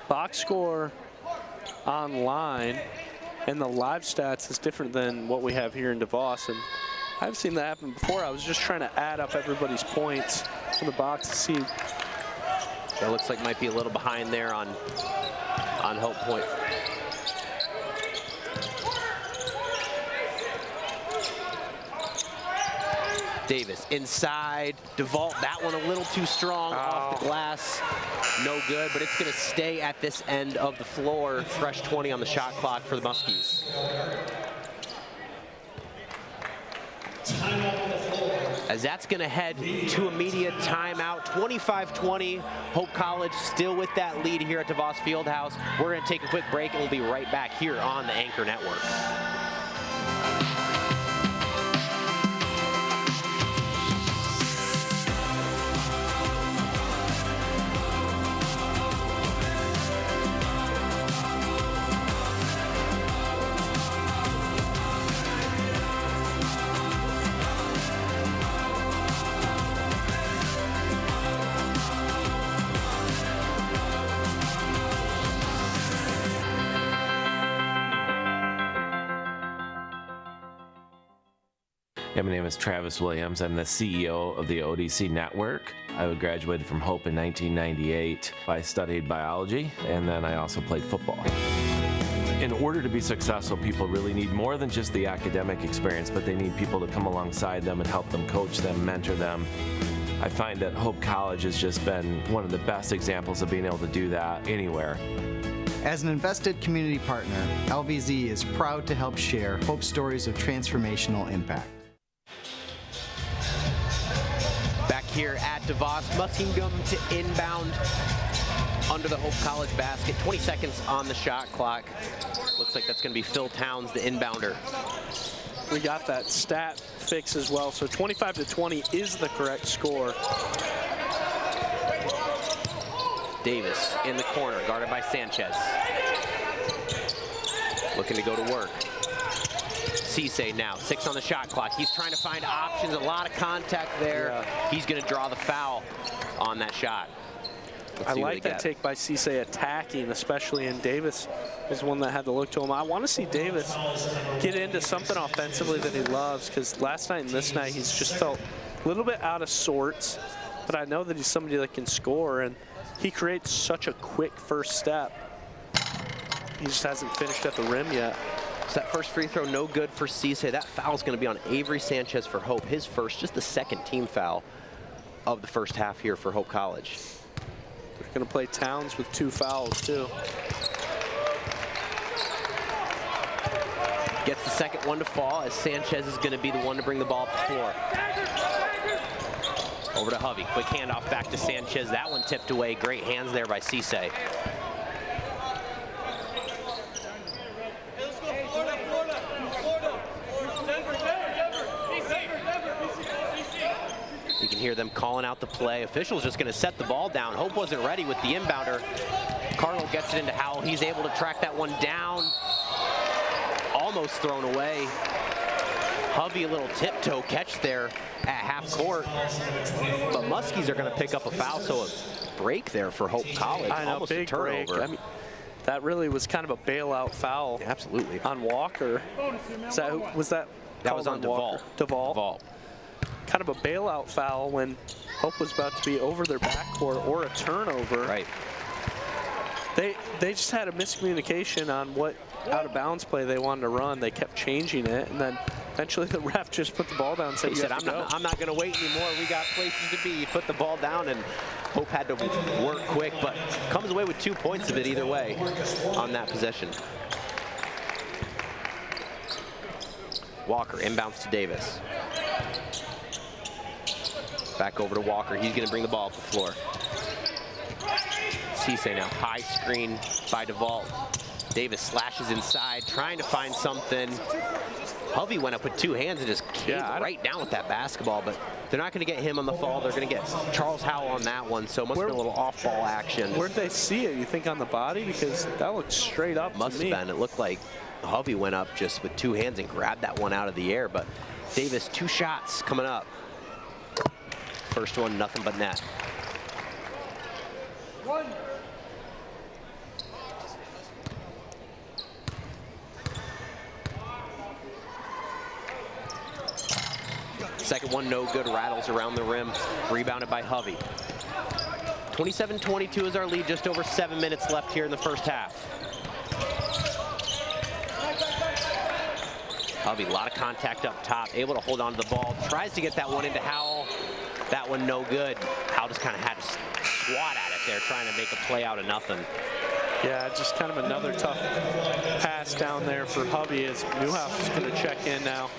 box score online, and the live stats is different than what we have here in DeVos. And I've seen that happen before. I was just trying to add up everybody's points in the box to see. That looks like might be a little behind there on Hope point. Davis inside, DeVault, that one a little too strong off the glass. No good, but it's gonna stay at this end of the floor. Fresh 20 on the shot clock for the Muskies. As that's gonna head to immediate timeout, 25-20. Hope College still with that lead here at DeVos Fieldhouse. We're gonna take a quick break and we'll be right back here on the Anchor Network. Yeah, my name is Travis Williams. I'm the CEO of the ODC Network. I graduated from Hope in 1998. I studied biology, and then I also played football. In order to be successful, people really need more than just the academic experience, but they need people to come alongside them and help them, coach them, mentor them. I find that Hope College has just been one of the best examples of being able to do that anywhere. As an invested community partner, LVZ is proud to help share Hope stories of transformational impact. Back here at DeVos, Muskingum to inbound under the Hope College basket. 20 seconds on the shot clock. Looks like that's going to be Phil Towns, the inbounder. We got that stat fix as well. So 25-20 is the correct score. Davis in the corner, guarded by Sanchez. Looking to go to work. Cisse now, 6 on the shot clock. He's trying to find options, a lot of contact there. Yeah. He's going to draw the foul on that shot. I like that take by Cisse attacking, especially, and Davis was one that had to look to him. I want to see Davis get into something offensively that he loves, because last night and this night he's just felt a little bit out of sorts, but I know that he's somebody that can score, and he creates such a quick first step. He just hasn't finished at the rim yet. So that first free throw, no good for Cisse. That foul's going to be on Avery Sanchez for Hope. His first, just the second team foul of the first half here for Hope College. They're going to play Towns with 2 fouls, too. Gets the second one to fall, as Sanchez is going to be the one to bring the ball up the floor. Over to Hovey. Quick handoff back to Sanchez. That one tipped away. Great hands there by Cisse. You can hear them calling out the play. Officials just going to set the ball down. Hope wasn't ready with the inbounder. Carlo gets it into Howell. He's able to track that one down. Almost thrown away. Hovey, a little tiptoe catch there at half court. But Muskies are going to pick up a foul, so a break there for Hope College. I know, almost big a turnover. break. I mean, that really was kind of a bailout foul. Absolutely. On Walker. Was that was on DeVault. DeVault. Kind of a bailout foul when Hope was about to be over their backcourt or a turnover. Right. They just had a miscommunication on what out of bounds play they wanted to run. They kept changing it, and then eventually the ref just put the ball down and said, he said, I'm not going to wait anymore. We got places to be. He put the ball down, and Hope had to work quick, but comes away with 2 points of it either way on that possession. Walker inbounds to Davis. Back over to Walker. He's going to bring the ball up the floor. Cisse now, high screen by DeVault. Davis slashes inside, trying to find something. Hovey went up with 2 hands and just came right down with that basketball, but they're not going to get him on the fall. They're going to get Charles Howell on that one, so it must have been a little off-ball action. Where'd they see it? You think on the body? Because that looked straight up Must to me. have been. It looked like Hovey went up just with 2 hands and grabbed that one out of the air, but Davis, 2 shots coming up. First one, nothing but net. Second one, no good, rattles around the rim, rebounded by Hovey. 27-22 is our lead, just over 7 minutes left here in the first half. Hovey, a lot of contact up top, able to hold on to the ball, tries to get that one into Howell. That one no good. Howell just kind of had to swat at it there, trying to make a play out of nothing. Yeah, just kind of another tough pass down there for Hovey as Newhouse is going to check in now.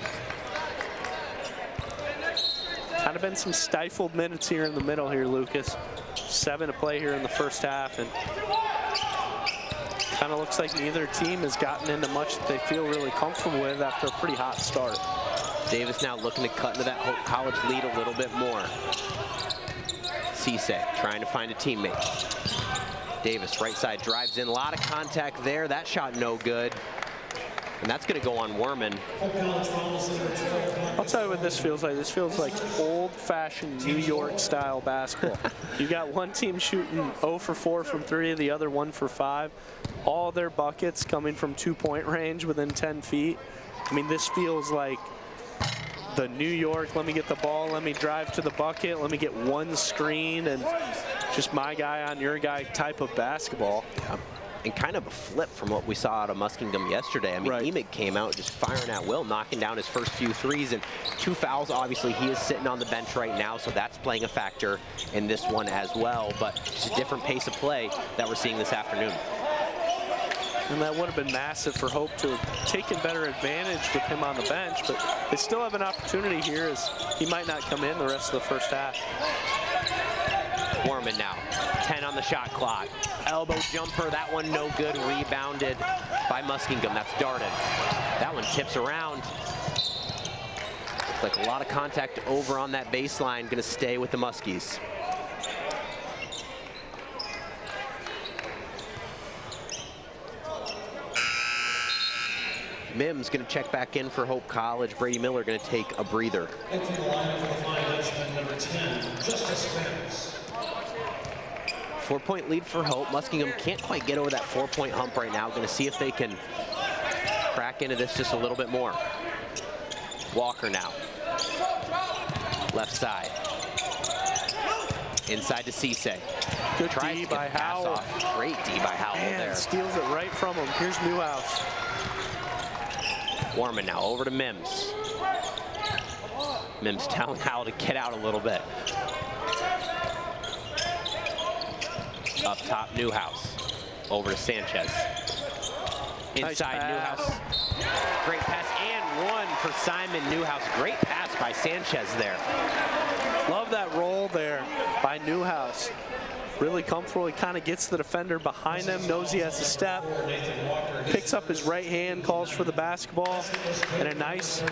Kind of been some stifled minutes here in the middle here, Lucas. 7 to play here in the first half, and kind of looks like neither team has gotten into much that they feel really comfortable with after a pretty hot start. Davis now looking to cut into that Hope College lead a little bit more. Cisse trying to find a teammate. Davis, right side, drives in. A lot of contact there. That shot no good. And that's going to go on Werman. I'll tell you what this feels like. This feels like old-fashioned New York-style basketball. You got one team shooting 0 for 4 from 3, the other 1 for 5. All their buckets coming from 2-point range within 10 feet. I mean, this feels like the New York, let me get the ball, let me drive to the bucket, let me get one screen, and just my guy on your guy type of basketball. Yeah. And kind of a flip from what we saw out of Muskingum yesterday. I mean, Emig came out just firing at will, knocking down his first few threes, and 2 fouls. Obviously, he is sitting on the bench right now, so that's playing a factor in this one as well. But just a different pace of play that we're seeing this afternoon. And that would have been massive for Hope to have taken better advantage with him on the bench, but they still have an opportunity here as he might not come in the rest of the first half. Werman now, 10 on the shot clock. Elbow jumper, that one no good, rebounded by Muskingum. That's Darden. That one tips around. Looks like a lot of contact over on that baseline, gonna stay with the Muskies. Mims gonna check back in for Hope College. Brady Miller gonna take a breather. Entering the lineup for the Flying Dutchman, number 10, Justice Mims. 4-point lead for Hope. Muskingum can't quite get over that 4-point hump right now. Gonna see if they can crack into this just a little bit more. Walker now. Left side. Inside to Cisse. Good D by Howell. Great D by Howell there. Steals it right from him. Here's Newhouse. Werman now over to Mims. Mims telling Howell to get out a little bit. Up top, Newhouse. Over to Sanchez. Inside, nice Newhouse. Great pass and one for Simon Newhouse. Great pass by Sanchez there. Love that roll there by Newhouse. Really comfortable. He kind of gets the defender behind him, knows he has a step, picks up his right hand, calls for the basketball, and a nice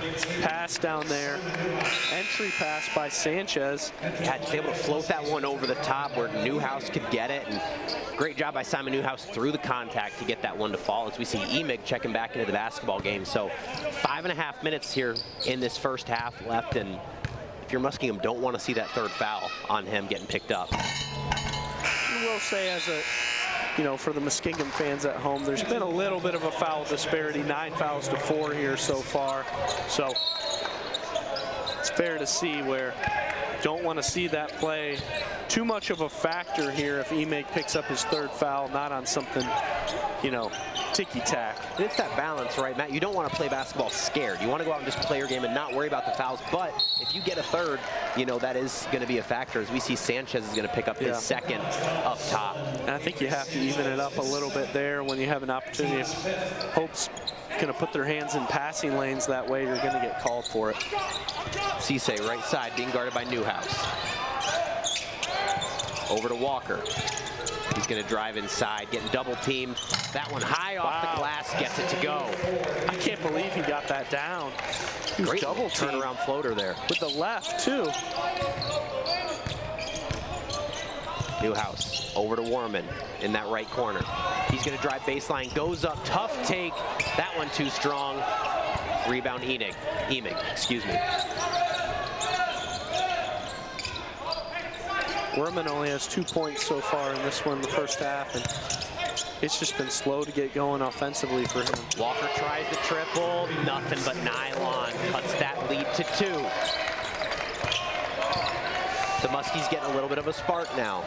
pass down there. Entry pass by Sanchez. Yeah, just able to float that one over the top where Newhouse could get it. And great job by Simon Newhouse through the contact to get that one to fall, as we see Emig checking back into the basketball game. So 5.5 minutes here in this first half left, and if you're Muskingum, don't want to see that third foul on him getting picked up. I will say, as a, you know, for the Muskingum fans at home, there's been a little bit of a foul disparity, 9 fouls to 4 here so far. So it's fair to see where don't want to see that play too much of a factor here if Emig picks up his third foul, not on something, you know, ticky-tack. It's that balance, right, Matt? You don't want to play basketball scared. You want to go out and just play your game and not worry about the fouls. But if you get a third, you know, that is going to be a factor, as we see Sanchez is going to pick up his second up top. And I think you have to even it up a little bit there when you have an opportunity. If Hope's going to put their hands in passing lanes that way, you're going to get called for it. Cisse, right side, being guarded by Newhouse. Over to Walker. He's going to drive inside, getting double teamed. That one high off the glass, gets it to go. I can't believe he got that down. Great double turnaround floater there. With the left, too. Newhouse over to Werman in that right corner. He's going to drive baseline, goes up, tough take. That one too strong. Rebound Emig, excuse me. Werman only has 2 points so far in this one, the first half, and it's just been slow to get going offensively for him. Walker tries the triple, nothing but nylon, cuts that lead to 2. The Muskies getting a little bit of a spark now.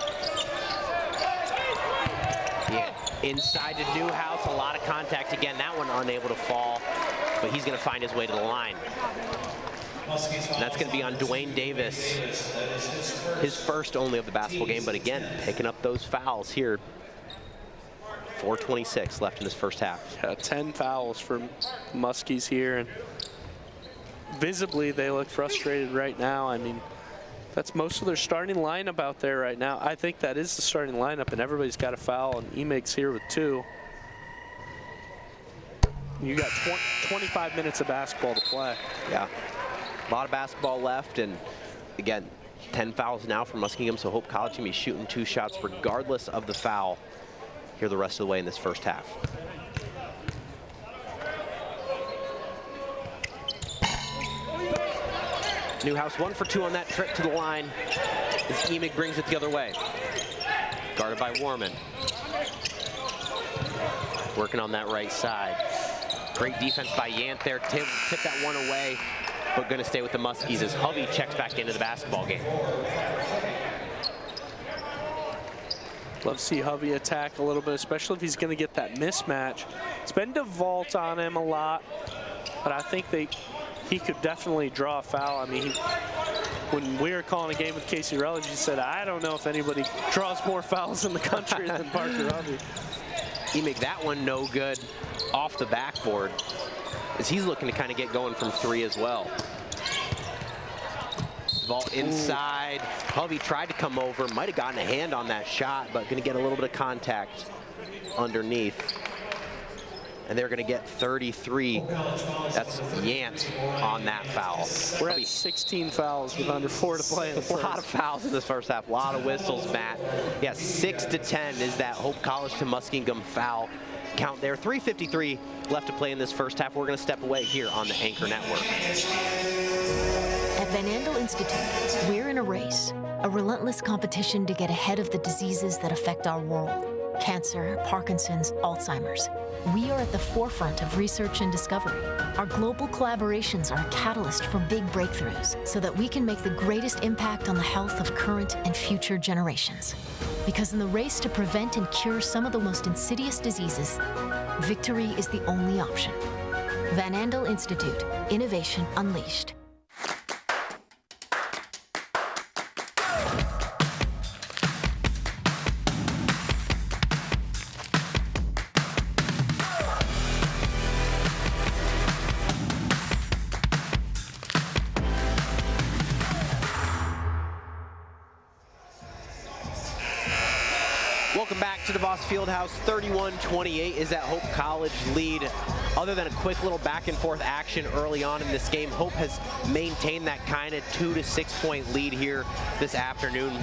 Yeah, inside to Newhouse, a lot of contact again. That one unable to fall, but he's going to find his way to the line. And that's going to be on Dwayne Davis, his first only of the basketball game, but again, picking up those fouls here. 4:26 left in this first half. Yeah, 10 fouls for Muskies here, and visibly they look frustrated right now. I mean, that's most of their starting lineup out there right now. I think that is the starting lineup, and everybody's got a foul, and Emig's here with 2. You got 25 minutes of basketball to play. Yeah, a lot of basketball left, and again, 10 fouls now for Muskingum, so Hope College can be shooting 2 shots regardless of the foul here the rest of the way in this first half. Newhouse 1 for 2 on that trip to the line as Emig brings it the other way. Guarded by Warman. Working on that right side. Great defense by Yant there. Tip that one away, but going to stay with the Muskies as Hovey checks back into the basketball game. Love to see Hovey attack a little bit, especially if he's going to get that mismatch. It's been DeVault on him a lot, but I think he could definitely draw a foul. I mean, when we were calling a game with Casey Rutledge, he said, I don't know if anybody draws more fouls in the country than Parker Hovey. Emig, that one no good off the backboard as he's looking to kind of get going from 3 as well. Ball inside. Hovey tried to come over, might have gotten a hand on that shot, but going to get a little bit of contact underneath. And they're going to get 33. That's Yant on that foul. We're at 16 fouls with under 4 to play in the first. A lot of fouls in this first half. A lot of whistles, Matt. Yeah, 6-10 is that Hope College to Muskingum foul count there. 3:53 left to play in this first half. We're going to step away here on the Anchor Network. At Van Andel Institute, we're in a race, a relentless competition to get ahead of the diseases that affect our world. Cancer, Parkinson's, Alzheimer's. We are at the forefront of research and discovery. Our global collaborations are a catalyst for big breakthroughs so that we can make the greatest impact on the health of current and future generations. Because in the race to prevent and cure some of the most insidious diseases, victory is the only option. Van Andel Institute, Innovation Unleashed. Welcome back to DeVos Fieldhouse. 31-28 is that Hope College lead. Other than a quick little back and forth action early on in this game, Hope has maintained that kind of 2 to 6 point lead here this afternoon.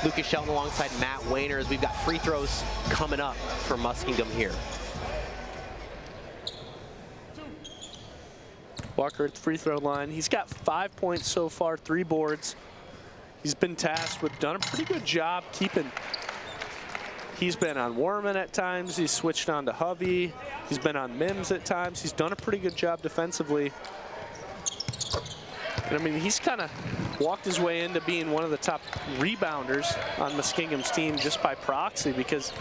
Lucas Shelton alongside Matt Wayner as we've got free throws coming up for Muskingum here. Walker at the free throw line. He's got 5 points so far, 3 boards. He's been tasked with, done a pretty good job keeping. He's been on Warman at times. He's switched on to Hovey. He's been on Mims at times. He's done a pretty good job defensively. And I mean, he's kind of walked his way into being one of the top rebounders on Muskingum's team just by proxy because,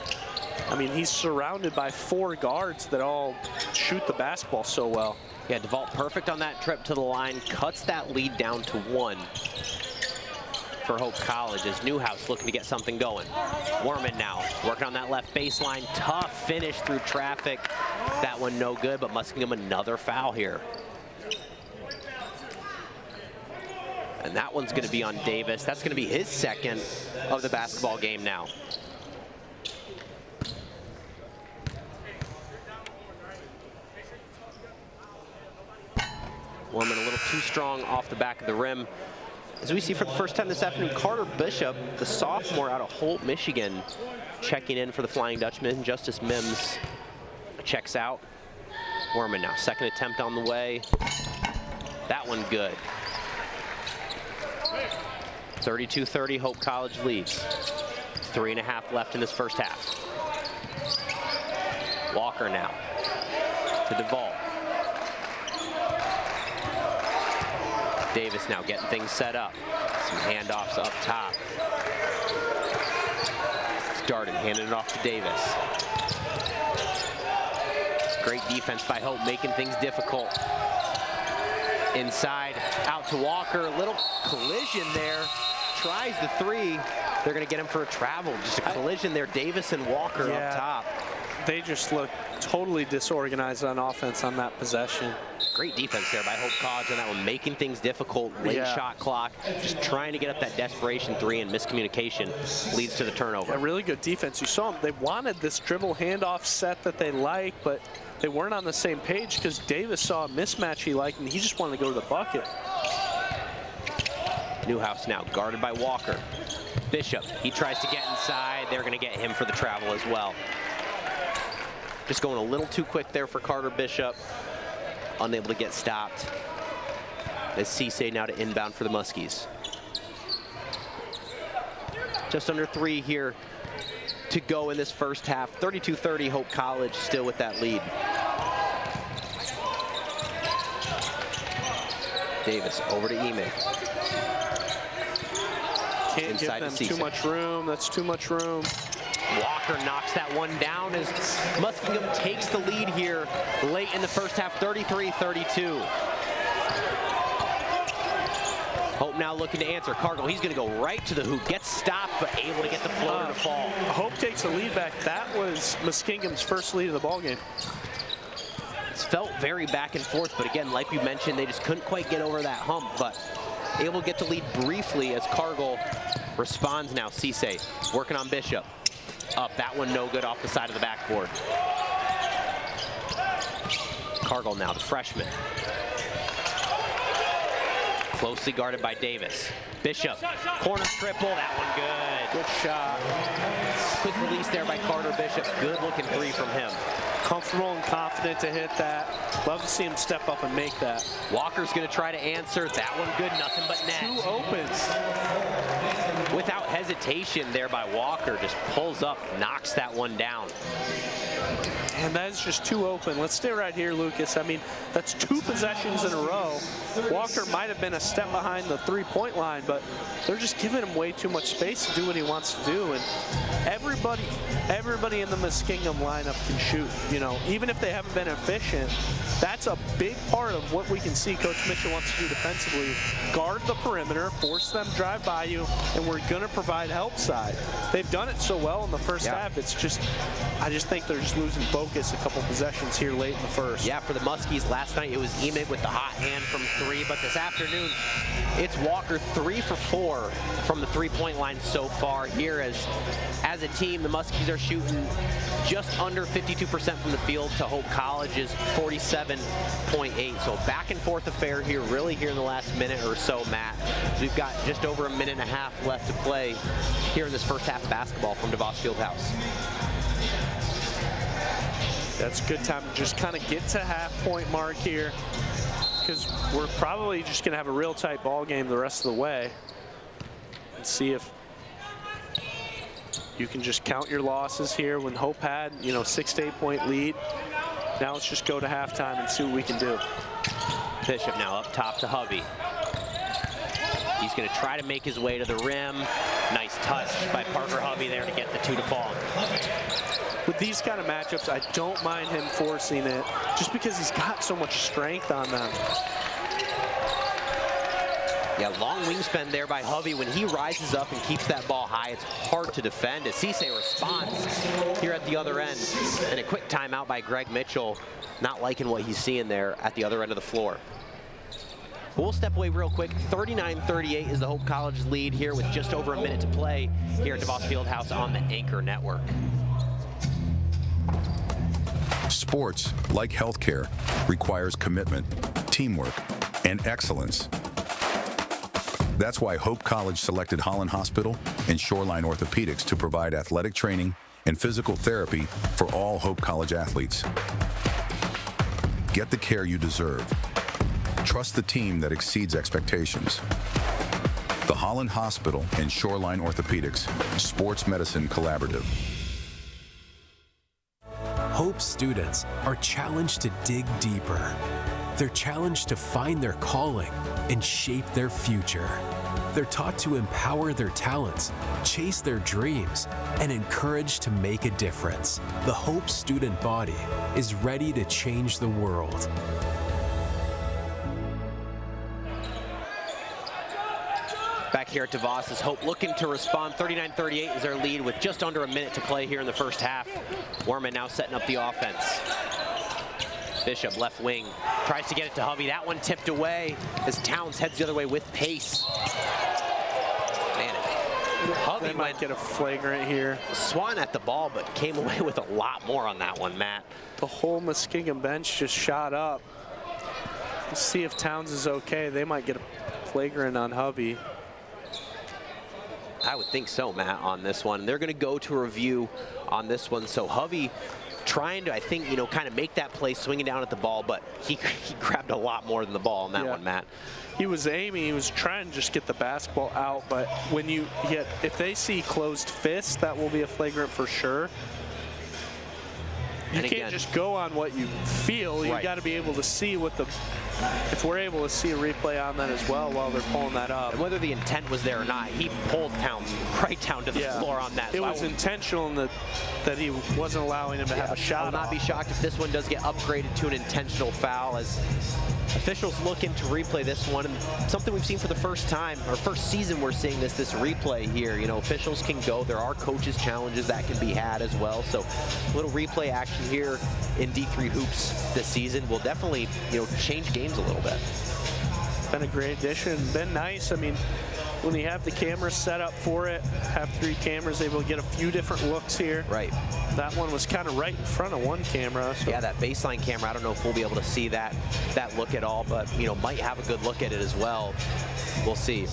I mean, he's surrounded by 4 guards that all shoot the basketball so well. Yeah, DeVault perfect on that trip to the line, cuts that lead down to 1. For Hope College as Newhouse looking to get something going. Warman now working on that left baseline. Tough finish through traffic. That one no good, but Muskingum another foul here. And that one's going to be on Davis. That's going to be his second of the basketball game now. Warman a little too strong off the back of the rim. As we see for the first time this afternoon, Carter Bishop, the sophomore out of Holt, Michigan, checking in for the Flying Dutchman. Justice Mims checks out. Warman now, second attempt on the way. That one good. 32-30, Hope College leads. 3.5 left in this first half. Walker now to DeVault. Davis now getting things set up. Some handoffs up top. Darden handing it off to Davis. Great defense by Hope, making things difficult. Inside, out to Walker. Little collision there. Tries the three. They're going to get him for a travel. Just a collision there. Davis and Walker up top. They just look totally disorganized on offense on that possession. Great defense there by Hope College on that one, making things difficult. Late shot clock, just trying to get up that desperation three, and miscommunication leads to the turnover. A really good defense. You saw them. They wanted this dribble handoff set that they like, but they weren't on the same page because Davis saw a mismatch he liked, and he just wanted to go to the bucket. Newhouse now guarded by Walker. Bishop, he tries to get inside. They're going to get him for the travel as well. Just going a little too quick there for Carter Bishop. Unable to get stopped. As Cisse now to inbound for the Muskies. Just under 3 here to go in this first half. 32-30, Hope College still with that lead. Davis over to Ime. Can't Inside give them to too much room. That's too much room. Walker knocks that one down as Muskingum takes the lead here late in the first half, 33-32. Hope now looking to answer. Cargill, he's going to go right to the hoop, gets stopped, but able to get the floater to fall. Hope takes the lead back. That was Muskingum's first lead of the ballgame. It's felt very back and forth, but again, like we mentioned, they just couldn't quite get over that hump, but able to get the lead briefly as Cargill responds now. Cisse working on Bishop. Up, that one no good off the side of the backboard. Cargill now, the freshman. Closely guarded by Davis. Bishop, corner triple, that one good. Good shot. Quick release there by Carter Bishop. Good looking three from him. Comfortable and confident to hit that. Love to see him step up and make that. Walker's gonna try to answer. That one good, nothing but net. 2 opens. Without hesitation there by Walker, just pulls up, knocks that one down. And that is just 2 open. Let's stay right here, Lucas. I mean, that's 2 possessions in a row. Walker might have been a step behind the 3-point line, but they're just giving him way too much space to do what he wants to do. And everybody in the Muskingum lineup can shoot. You know, even if they haven't been efficient, that's a big part of what we can see Coach Mitchell wants to do defensively. Guard the perimeter, force them to drive by you, and we're going to provide help side. They've done it so well in the first half. It's just, I just think they're just losing focus a couple possessions here late in the first. Yeah, for the Muskies last night, it was Ime with the hot hand from 3, but this afternoon, it's Walker 3 for 4 from the 3-point line so far here. As a team, the Muskies are shooting just under 52% from the field to Hope College's 47.8. So back and forth affair here, really here in the last minute or so, Matt. We've got just over a minute and a half left to play here in this first half of basketball from DeVos Fieldhouse. That's a good time to just kind of get to half-point mark here, because we're probably just going to have a real tight ball game the rest of the way. And see if you can just count your losses here. When Hope had, 6 to 8 point lead. Now let's just go to halftime and see what we can do. Bishop now up top to Hovey. He's going to try to make his way to the rim. Nice touch by Parker Hovey there to get the 2 to fall. With these kind of matchups, I don't mind him forcing it, just because he's got so much strength on them. Yeah, long wingspan there by Hovey. When he rises up and keeps that ball high, it's hard to defend as Cisse responds here at the other end. And a quick timeout by Greg Mitchell, not liking what he's seeing there at the other end of the floor. We'll step away real quick. 39-38 is the Hope College lead here with just over a minute to play here at DeVos Fieldhouse on the Anchor Network. Sports, like healthcare, requires commitment, teamwork, and excellence. That's why Hope College selected Holland Hospital and Shoreline Orthopedics to provide athletic training and physical therapy for all Hope College athletes. Get the care you deserve. Trust the team that exceeds expectations. The Holland Hospital and Shoreline Orthopedics Sports Medicine Collaborative. Hope students are challenged to dig deeper. They're challenged to find their calling and shape their future. They're taught to empower their talents, chase their dreams, and encouraged to make a difference. The Hope student body is ready to change the world. Back here at DeVos is Hope looking to respond. 39-38 is their lead with just under a minute to play here in the first half. Werman now setting up the offense. Bishop, left wing, tries to get it to Hovey. That one tipped away as Towns heads the other way with pace. Man, Hovey might get a flagrant here. Swung at the ball, but came away with a lot more on that one, Matt. The whole Muskingum bench just shot up. Let's see if Towns is okay. They might get a flagrant on Hovey. I would think so, Matt, on this one. They're going to go to a review on this one. So Hovey trying to, I think, you know, kind of make that play, swinging down at the ball, but he grabbed a lot more than the ball on that one, Matt. He was aiming, he was trying to just get the basketball out, but when you hit, if they see closed fist, that will be a flagrant for sure. You can't just go on what you feel. You got to be able to see what the, if we're able to see a replay on that as well while they're pulling that up. And whether the intent was there or not, he pulled Towns right down to the floor on that. It was intentional in that he wasn't allowing him to have a shot. I will not be shocked if this one does get upgraded to an intentional foul, as officials looking to replay this one. And something we've seen for the first time, or first season we're seeing this replay here. You know, officials can go. There are coaches challenges that can be had as well. So a little replay action here in D3 hoops this season will definitely, you know, change games a little bit. Been a great addition. Been nice. I mean, when you have the cameras set up for it, have 3 cameras, able to get a few different looks here. Right. That one was kind of right in front of one camera. So. Yeah, that baseline camera, I don't know if we'll be able to see that look at all, but, you know, might have a good look at it as well. We'll see.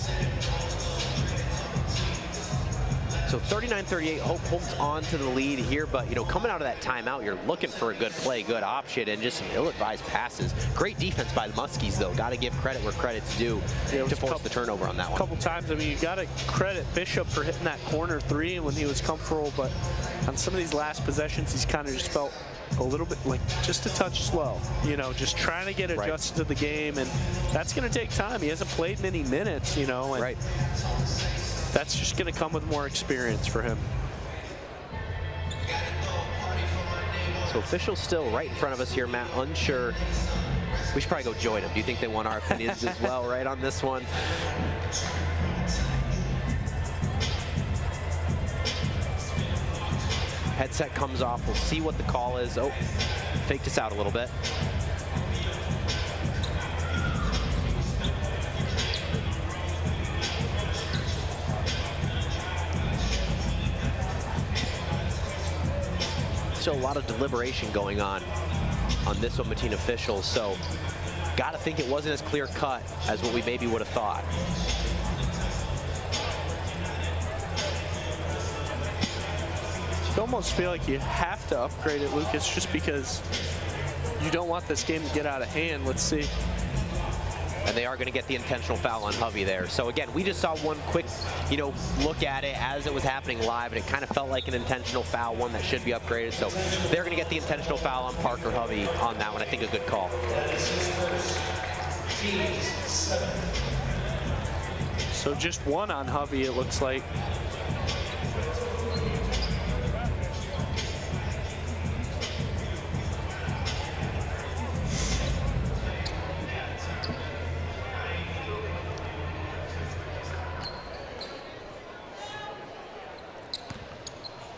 So 39-38, Hope holds on to the lead here, but, you know, coming out of that timeout, you're looking for a good play, good option, and just some ill-advised passes. Great defense by the Muskies, though. Got to give credit where credit's due to force the turnover on that one. A couple times, I mean, you got to credit Bishop for hitting that corner 3 when he was comfortable, but on some of these last possessions, he's kind of just felt a little bit like just a touch slow, you know, just trying to get adjusted to the game, and that's going to take time. He hasn't played many minutes, you know, and that's just going to come with more experience for him. So officials still right in front of us here, Matt, unsure. We should probably go join them. Do you think they want our opinions as well, right, on this one? Headset comes off. We'll see what the call is. Oh, faked us out a little bit. Still a lot of deliberation going on this one between officials, so got to think it wasn't as clear cut as what we maybe would have thought. You almost feel like you have to upgrade it, Lucas, just because you don't want this game to get out of hand. Let's see. And they are going to get the intentional foul on Hovey there. So again, we just saw one quick, you know, look at it as it was happening live, and it kind of felt like an intentional foul, one that should be upgraded. So they're going to get the intentional foul on Parker Hovey on that one. I think a good call. So just one on Hovey, it looks like.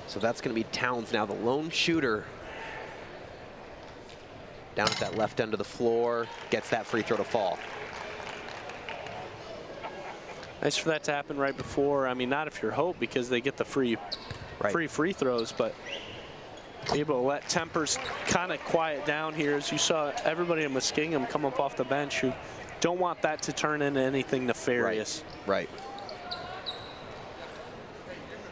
So that's going to be Towns now, the lone shooter. Down at that left end of the floor, gets that free throw to fall. Nice for that to happen right before. I mean, not if you're Hope, because they get the free free throws, but able to let tempers kind of quiet down here, as you saw everybody in Muskingum come up off the bench who don't want that to turn into anything nefarious. Right.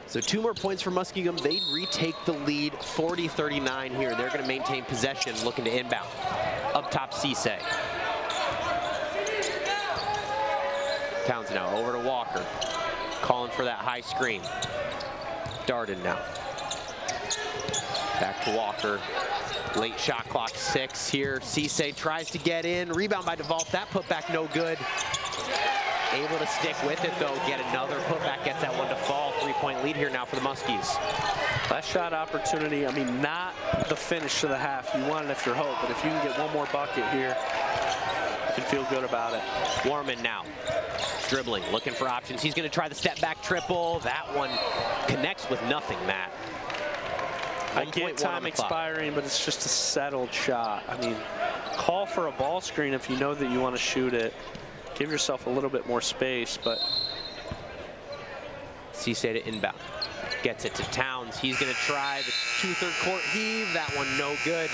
So 2 more points for Muskingum. They retake the lead 40-39 here. They're going to maintain possession, looking to inbound. Up top, Cisse. Towns now over to Walker. Calling for that high screen. Darden now. Back to Walker. Late shot clock, 6 here. Cisse tries to get in. Rebound by DeVault. That put back no good. Able to stick with it, though. Get another putback, gets that one to fall. 3-point lead here now for the Muskies. Last shot opportunity, I mean, not the finish to the half. You want it if you're Hope, but if you can get one more bucket here, you can feel good about it. Warman now, dribbling, looking for options. He's going to try the step-back triple. That one connects with nothing, Matt. I get time expiring, but it's just a settled shot. I mean, call for a ball screen if you know that you want to shoot it. Give yourself a little bit more space, but... Cisse to inbound. Gets it to Towns. He's going to try the 2/3 court heave. That one no good.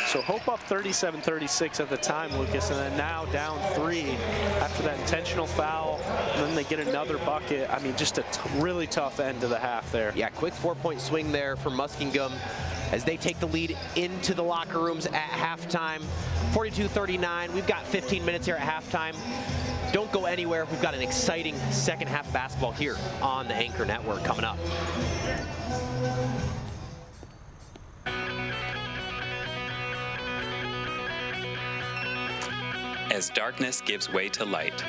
So Hope up 37-36 at the time, Lucas, and then now down 3 after that intentional foul. And then they get another bucket. I mean, just a really tough end to the half there. Yeah, quick 4-point swing there for Muskingum as they take the lead into the locker rooms at halftime. 42-39. We've got 15 minutes here at halftime. Don't go anywhere. We've got an exciting second half basketball here on the Anchor Network coming up. As darkness gives way to light,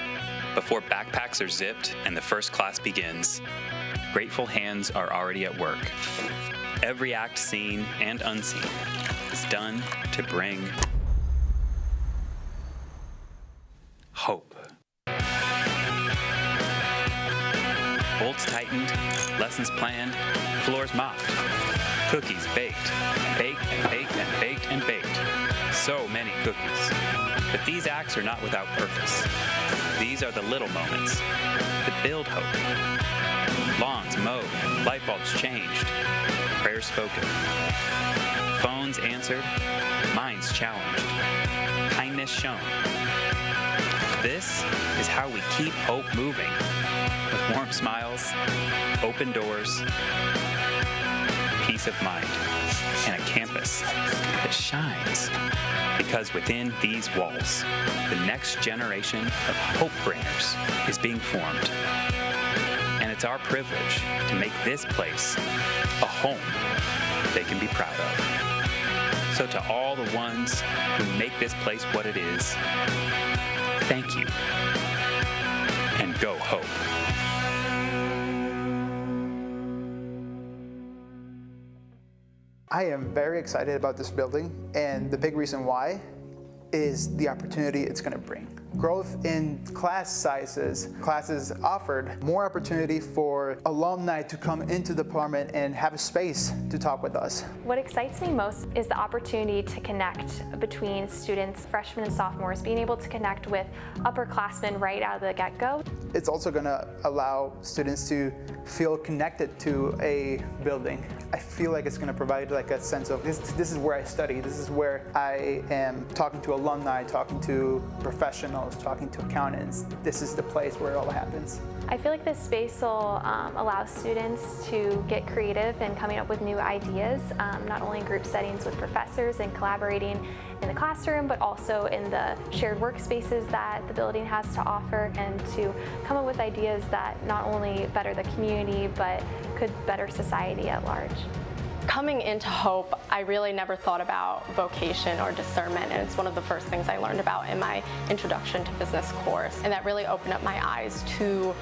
before backpacks are zipped and the first class begins, grateful hands are already at work. Every act seen and unseen is done to bring hope. Bolts tightened, lessons planned, floors mopped, cookies baked, baked and baked and baked and baked. So many cookies. But these acts are not without purpose. These are the little moments that build hope. Lawns mowed, light bulbs changed, prayers spoken, phones answered, minds challenged, kindness shown. This is how we keep hope moving, with warm smiles, open doors, peace of mind, and a campus that shines. Because within these walls, the next generation of hope bringers is being formed. And it's our privilege to make this place a home they can be proud of. So to all the ones who make this place what it is, thank you. And go Hope. I am very excited about this building, and the big reason why is the opportunity it's going to bring. Growth in class sizes, classes offered, more opportunity for alumni to come into the department and have a space to talk with us. What excites me most is the opportunity to connect between students, freshmen and sophomores, being able to connect with upperclassmen right out of the get-go. It's also going to allow students to feel connected to a building. I feel like it's going to provide like a sense of this is where I study, this is where I am talking to alumni, talking to professionals, talking to accountants. This is the place where it all happens. I feel like this space will allow students to get creative and coming up with new ideas, not only in group settings with professors and collaborating in the classroom, but also in the shared workspaces that the building has to offer, and to come up with ideas that not only better the community, but could better society at large. Coming into Hope, I really never thought about vocation or discernment, and it's one of the first things I learned about in my Introduction to Business course, and that really opened up my eyes to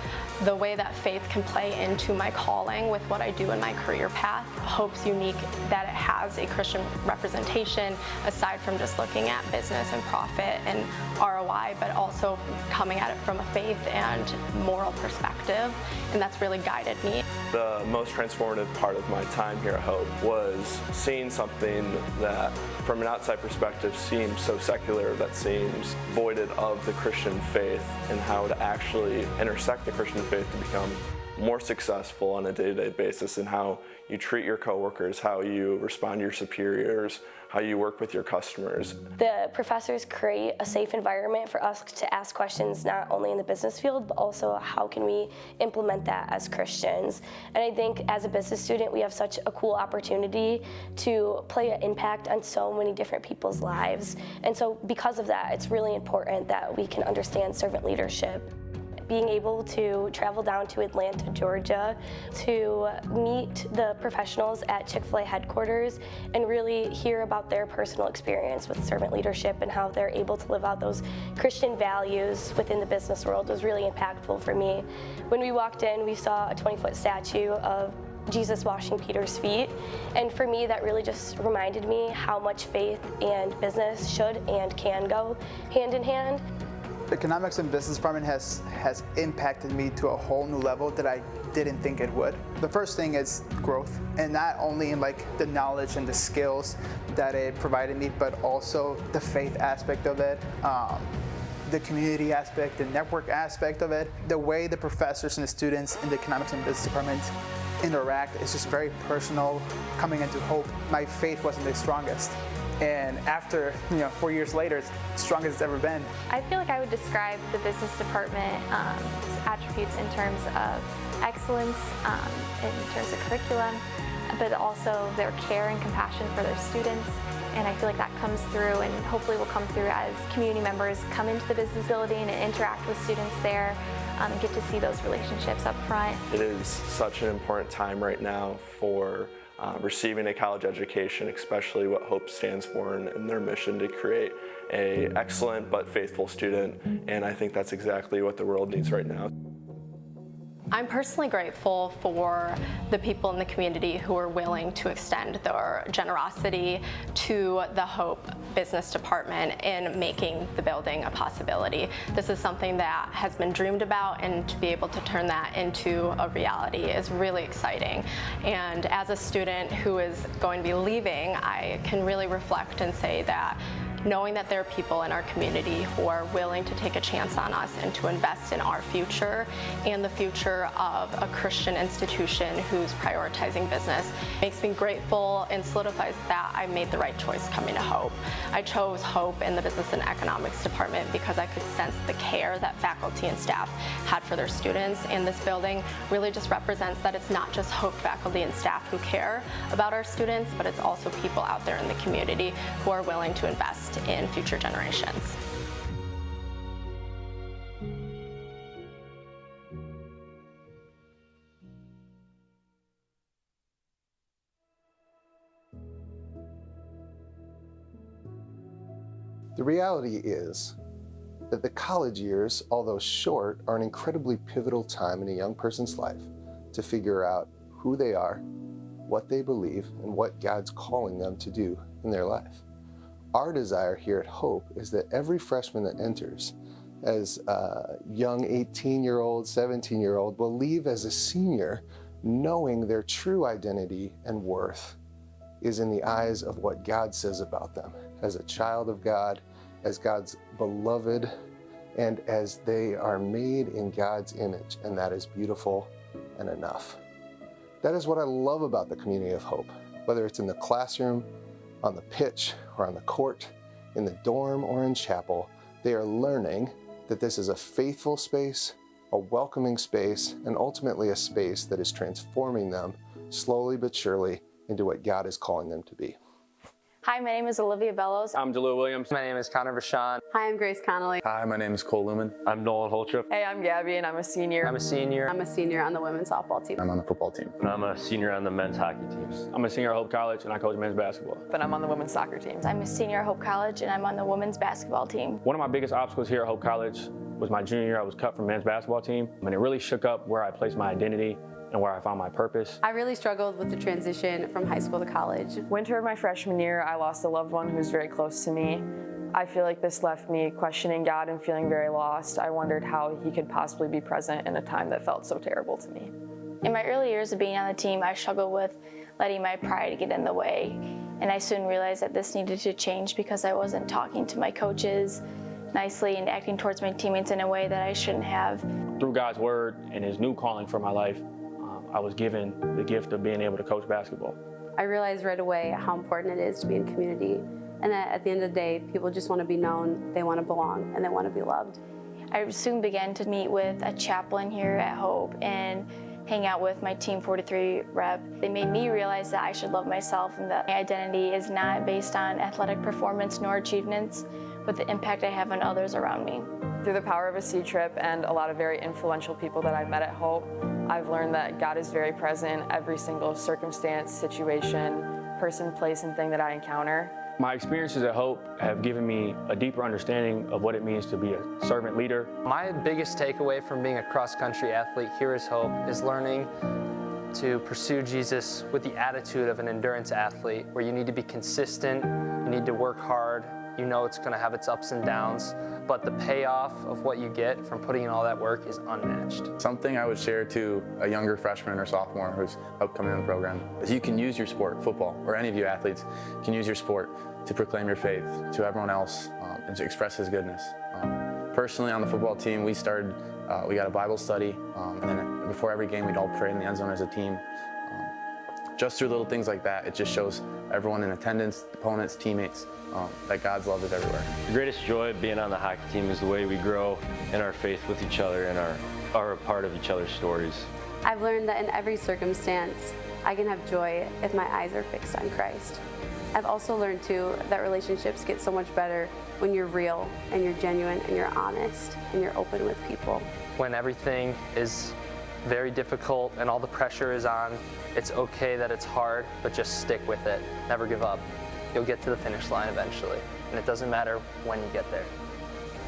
the way that faith can play into my calling with what I do in my career path. Hope's unique that it has a Christian representation, aside from just looking at business and profit and ROI, but also coming at it from a faith and moral perspective, and that's really guided me. The most transformative part of my time here at Hope was seeing something that, from an outside perspective, seems so secular, that seems voided of the Christian faith, and how to actually intersect the Christian faith to become more successful on a day-to-day basis in how you treat your coworkers, how you respond to your superiors, how you work with your customers. The professors create a safe environment for us to ask questions, not only in the business field, but also how can we implement that as Christians. And I think as a business student, we have such a cool opportunity to play an impact on so many different people's lives. And so because of that, it's really important that we can understand servant leadership. being able to travel down to Atlanta, Georgia to meet the professionals at Chick-fil-A headquarters and really hear about their personal experience with servant leadership and how they're able to live out those Christian values within the business world was really impactful for me. When we walked in, we saw a 20-foot statue of Jesus washing Peter's feet, and for me that really just reminded me how much faith and business should and can go hand in hand. The economics and business department has impacted me to a whole new level that I didn't think it would. The first thing is growth, and not only in like the knowledge and the skills that it provided me, but also the faith aspect of it, the community aspect, the network aspect of it. The way the professors and the students in the economics and business department interact is just very personal. Coming into Hope, my faith wasn't the strongest. And after, 4 years later, it's the strongest it's ever been. I feel like I would describe the business department attributes in terms of excellence, in terms of curriculum, but also their care and compassion for their students. And I feel like that comes through and hopefully will come through as community members come into the business building and interact with students there and get to see those relationships up front. It is such an important time right now for receiving a college education, especially what Hope stands for and their mission to create an excellent but faithful student. And I think that's exactly what the world needs right now. I'm personally grateful for the people in the community who are willing to extend their generosity to the Hope Business Department in making the building a possibility. This is something that has been dreamed about, and to be able to turn that into a reality is really exciting. And as a student who is going to be leaving, I can really reflect and say that knowing that there are people in our community who are willing to take a chance on us and to invest in our future and the future of a Christian institution who's prioritizing business makes me grateful and solidifies that I made the right choice coming to Hope. I chose Hope in the Business and Economics Department because I could sense the care that faculty and staff had for their students, and this building really just represents that it's not just Hope faculty and staff who care about our students, but it's also people out there in the community who are willing to invest in future generations. The reality is that the college years, although short, are an incredibly pivotal time in a young person's life to figure out who they are, what they believe, and what God's calling them to do in their life. Our desire here at Hope is that every freshman that enters as a young 18-year-old, 17-year-old will leave as a senior knowing their true identity and worth is in the eyes of what God says about them as a child of God, as God's beloved, and as they are made in God's image, and that is beautiful and enough. That is what I love about the community of Hope, whether it's in the classroom, on the pitch, or on the court, in the dorm, or in chapel. They are learning that this is a faithful space, a welcoming space, and ultimately a space that is transforming them slowly but surely into what God is calling them to be. Hi, my name is Olivia Bellows. I'm Jalil Williams. My name is Connor Vachon. Hi, I'm Grace Connolly. Hi, my name is Cole Lumen. I'm Nolan Holtrip. Hey, I'm Gabby, and I'm a senior. I'm a senior. I'm a senior on the women's softball team. I'm on the football team. And I'm a senior on the men's hockey teams. I'm a senior at Hope College, and I coach men's basketball. But I'm on the women's soccer team. I'm a senior at Hope College, and I'm on the women's basketball team. One of my biggest obstacles here at Hope College was my junior year. I was cut from men's basketball team, and it really shook up where I placed my identity and where I found my purpose. I really struggled with the transition from high school to college. Winter of my freshman year, I lost a loved one who was very close to me. I feel like this left me questioning God and feeling very lost. I wondered how he could possibly be present in a time that felt so terrible to me. In my early years of being on the team, I struggled with letting my pride get in the way. And I soon realized that this needed to change because I wasn't talking to my coaches nicely and acting towards my teammates in a way that I shouldn't have. Through God's word and his new calling for my life, I was given the gift of being able to coach basketball. I realized right away how important it is to be in community, and that at the end of the day, people just want to be known, they want to belong, and they want to be loved. I soon began to meet with a chaplain here at Hope and hang out with my Team 43 rep. They made me realize that I should love myself and that my identity is not based on athletic performance nor achievements, but the impact I have on others around me. Through the power of a sea trip and a lot of very influential people that I met at Hope, I've learned that God is very present in every single circumstance, situation, person, place, and thing that I encounter. My experiences at Hope have given me a deeper understanding of what it means to be a servant leader. My biggest takeaway from being a cross-country athlete here at Hope is learning to pursue Jesus with the attitude of an endurance athlete, where you need to be consistent, you need to work hard, you know it's going to have its ups and downs, but the payoff of what you get from putting in all that work is unmatched. Something I would share to a younger freshman or sophomore who's upcoming in the program is you can use your sport, football, or any of you athletes can use your sport to proclaim your faith to everyone else and to express His goodness. Personally, on the football team, we got a Bible study, and then before every game, we'd all pray in the end zone as a team. Just through little things like that, it just shows everyone in attendance, opponents, teammates, that God's love is everywhere. The greatest joy of being on the hockey team is the way we grow in our faith with each other and are a part of each other's stories. I've learned that in every circumstance, I can have joy if my eyes are fixed on Christ. I've also learned too that relationships get so much better when you're real and you're genuine and you're honest and you're open with people. When everything is very difficult and all the pressure is on, it's okay that it's hard, but just stick with it. Never give up. You'll get to the finish line eventually, and it doesn't matter when you get there.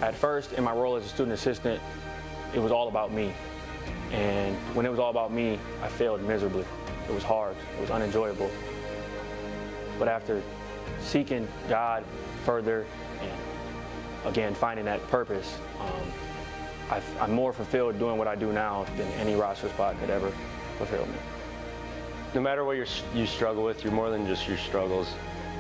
At first, in my role as a student assistant, it was all about me. And when it was all about me, I failed miserably. It was hard, it was unenjoyable. But after seeking God further and again finding that purpose, I'm more fulfilled doing what I do now than any roster spot could ever fulfill me. No matter what you struggle with, you're more than just your struggles.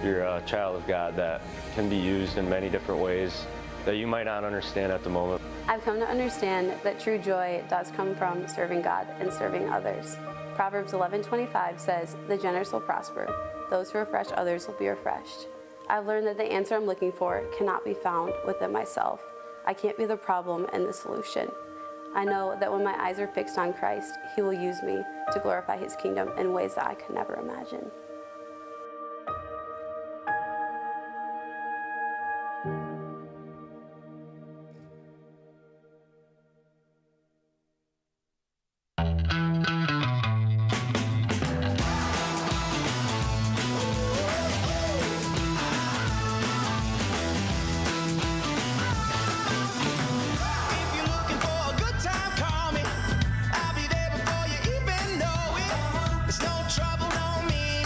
You're a child of God that can be used in many different ways that you might not understand at the moment. I've come to understand that true joy does come from serving God and serving others. Proverbs 11:25 says, "The generous will prosper. Those who refresh others will be refreshed." I've learned that the answer I'm looking for cannot be found within myself. I can't be the problem and the solution. I know that when my eyes are fixed on Christ, He will use me to glorify His kingdom in ways that I could never imagine. Trouble, no mean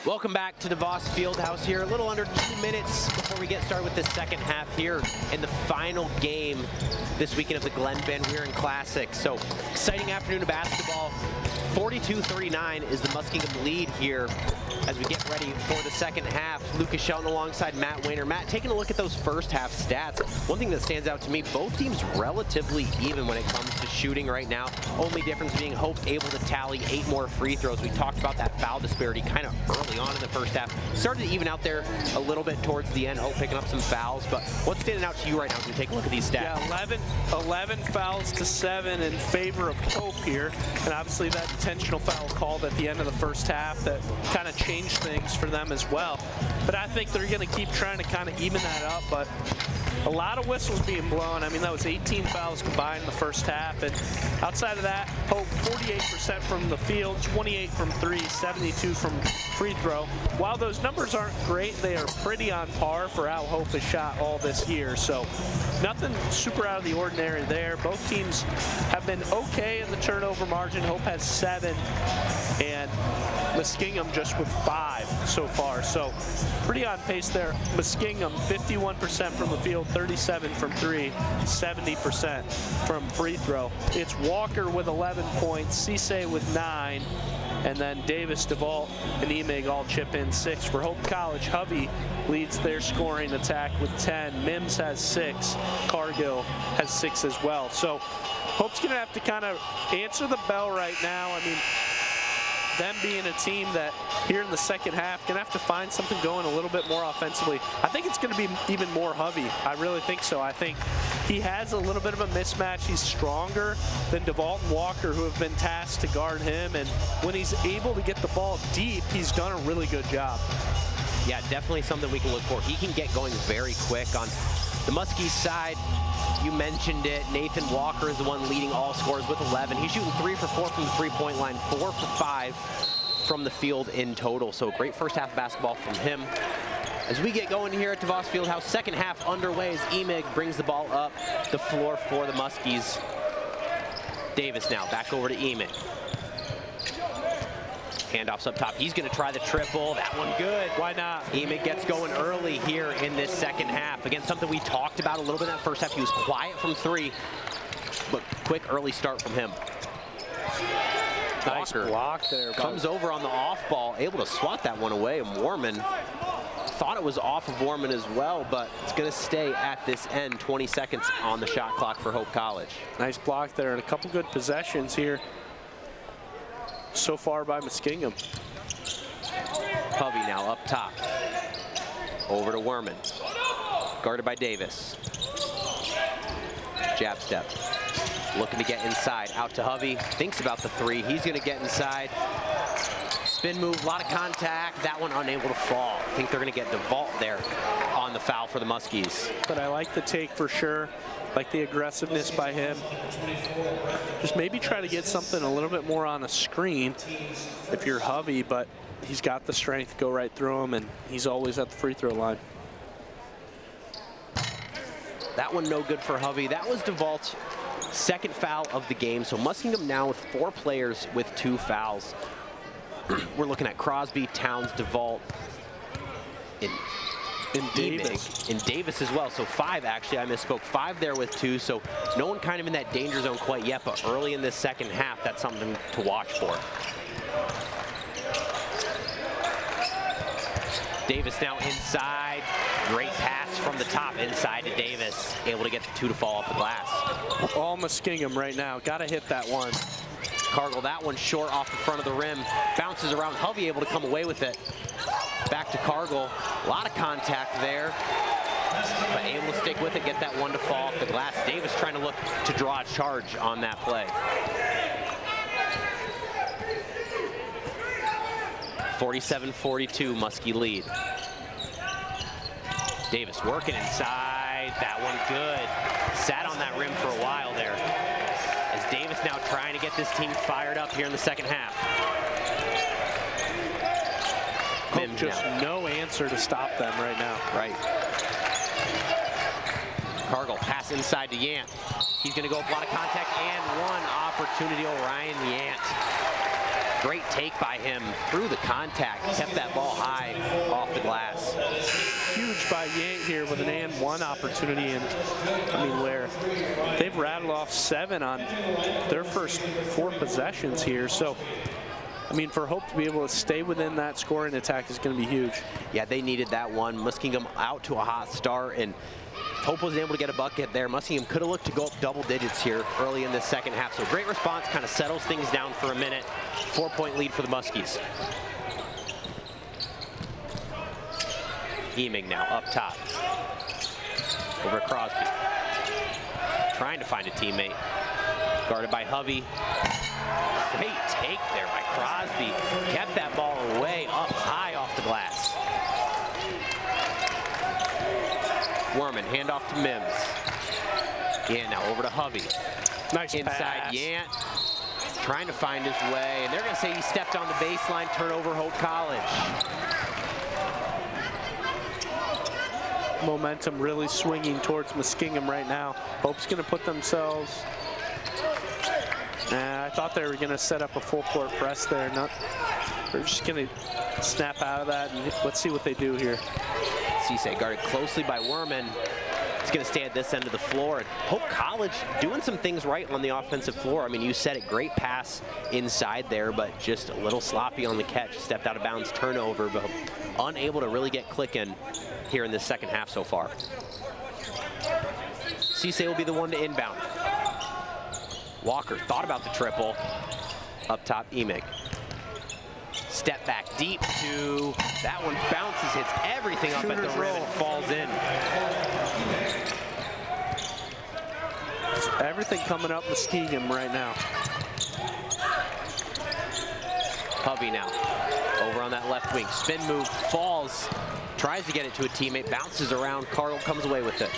Welcome back to DeVos Fieldhouse here. A little under 2 minutes before we get started with the second half here in the final game this weekend of the Glen Van Wieren Classic. So exciting afternoon of basketball. 42-39 is the Muskingum lead here as we get ready for the second half. Lucas Shelton alongside Matt Wayner. Matt, taking a look at those first half stats, one thing that stands out to me, both teams relatively even when it comes to shooting right now. Only difference being Hope able to tally 8 more free throws. We talked about that foul disparity kind of early on in the first half. Started to even out there a little bit towards the end. Hope picking up some fouls, but what's standing out to you right now as we take a look at these stats? Yeah, 11 fouls to 7 in favor of Hope here, and obviously that intentional foul called at the end of the first half that kind of changed things for them as well. But I think they're going to keep trying to kind of even that up, but a lot of whistles being blown. I mean, that was 18 fouls combined in the first half, and outside of that, Hope 48% from the field, 28 from 3, 72 from free throw. While those numbers aren't great, they are pretty on par for how Hope has shot all this year, so nothing super out of the ordinary there. Both teams have been okay in the turnover margin. Hope has 7, and Muskingum just with 5 so far, so pretty on pace there. Muskingum 51% from the field, 37 from 3, 70% from free throw. It's Walker with 11 points, Cisse with 9, and then Davis, DeVault, and Emig all chip in 6. For Hope College, Hovey leads their scoring attack with 10. Mims has 6. Cargill has 6 as well. So Hope's going to have to kind of answer the bell right now. I mean, them being a team that here in the second half going to have to find something going a little bit more offensively. I think it's going to be even more Hovey. I really think so. I think he has a little bit of a mismatch. He's stronger than DeVault and Walker, who have been tasked to guard him, and when he's able to get the ball deep, he's done a really good job. Yeah, definitely something we can look for. He can get going very quick. On the Muskies side, you mentioned it, Nathan Walker is the one leading all scorers with 11. He's shooting 3 for 4 from the three-point line, 4 for 5 from the field in total. So great first half of basketball from him. As we get going here at DeVos Fieldhouse, second half underway as Emig brings the ball up the floor for the Muskies. Davis now back over to Emig. Handoffs up top. He's going to try the triple. That one good. Why not? Emig gets going early here in this second half. Again, something we talked about a little bit in that first half. He was quiet from 3, but quick early start from him. Nice Walker block there. Comes over on the off ball, able to swat that one away, and Warman thought it was off of Warman as well, but it's going to stay at this end. 20 seconds on the shot clock for Hope College. Nice block there, and a couple good possessions here so far by Muskingum. Hovey now up top. Over to Werman. Guarded by Davis. Jab step. Looking to get inside. Out to Hovey. Thinks about the 3. He's going to get inside. Spin move, a lot of contact. That one unable to fall. I think they're going to get DeVault there on the foul for the Muskies. But I like the take for sure. Like the aggressiveness by him. Just maybe try to get something a little bit more on a screen if you're Hovey, but he's got the strength to go right through him, and he's always at the free throw line. That one no good for Hovey. That was DeVault's second foul of the game. So Muskingum now with 4 players with 2 fouls. We're looking at Crosby, Towns, DeVault, and Davis. And Davis as well. So 5 actually, I misspoke. 5 there with 2. So no one kind of in that danger zone quite yet, but early in this second half, that's something to watch for. Davis now inside. Great pass from the top inside to Davis. Able to get the 2 to fall off the glass. All Muskingum right now. Got to hit that one. Cargill, that one short off the front of the rim. Bounces around. Hovey able to come away with it. Back to Cargill. A lot of contact there. But able to stick with it, get that one to fall off the glass. Davis trying to look to draw a charge on that play. 47-42, Muskie lead. Davis working inside. That one good. Sat on that rim for a while there. As Davis now trying to get this team fired up here in the second half. Just no answer to stop them right now. Right. Cargill pass inside to Yant. He's going to go up, a lot of contact and one opportunity. Orion Yant Great take by him through the contact, kept that ball high off the glass. Huge by Yant here with an and one opportunity, and I mean, where they've rattled off 7 on their first 4 possessions here. So, I mean, for Hope to be able to stay within that scoring attack is going to be huge. Yeah, they needed that one. Muskingum out to a hot start, and Hope was able to get a bucket there. Muskingum could have looked to go up double digits here early in the second half. So great response, kind of settles things down for a minute. 4-point lead for the Muskies. Emig now up top. Over to Crosby. Trying to find a teammate. Guarded by Hovey. Great take there by Crosby. Kept that ball away up high off the glass. Werman, handoff to Mims. Yant now over to Hovey. Nice inside pass. Yant, trying to find his way, and they're going to say he stepped on the baseline. Turnover, Hope College. Momentum really swinging towards Muskingum right now. Hope's going to put themselves. I thought they were going to set up a full court press there. They're just going to snap out of that, and let's see what they do here. Cisse guarded closely by Werman. He's going to stay at this end of the floor. And Hope College doing some things right on the offensive floor. I mean, you said it, great pass inside there, but just a little sloppy on the catch. Stepped out of bounds, turnover, but unable to really get clicking here in this second half so far. Cisse will be the one to inbound. Walker thought about the triple. Up top, Emig. Step back deep to, that one bounces, hits everything up at the rim and falls in. Everything coming up Muskingum right now. Hovey now, over on that left wing. Spin move, falls, tries to get it to a teammate, bounces around, Cardle comes away with it.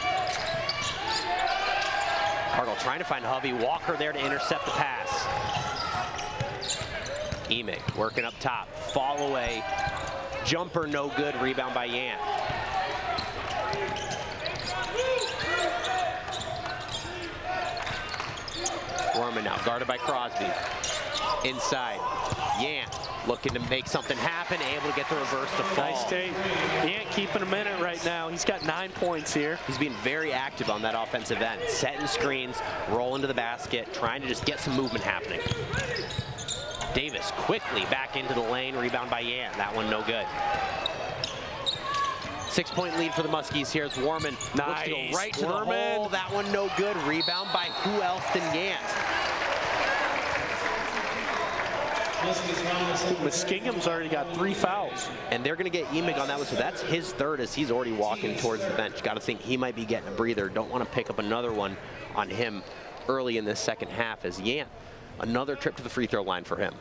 Cardle trying to find Hovey, Walker there to intercept the pass. Emig working up top, fall away, jumper no good, rebound by Yant. Werman now, guarded by Crosby. Inside, Yant looking to make something happen, able to get the reverse to fall. Nice take. Yant keeping him in it right now. He's got 9 points here. He's being very active on that offensive end, setting screens, rolling to the basket, trying to just get some movement happening. Davis quickly back into the lane, rebound by Yant. That one no good. 6-point lead for the Muskies here. It's Werman. Nice. Looks to go right to the hole. That one no good. Rebound by who else than Yant? Muskingum's already got 3 fouls. And they're going to get Emig on that one, so that's his third as he's already walking towards the bench. Got to think he might be getting a breather. Don't want to pick up another one on him early in this second half as Yant, another trip to the free throw line for him.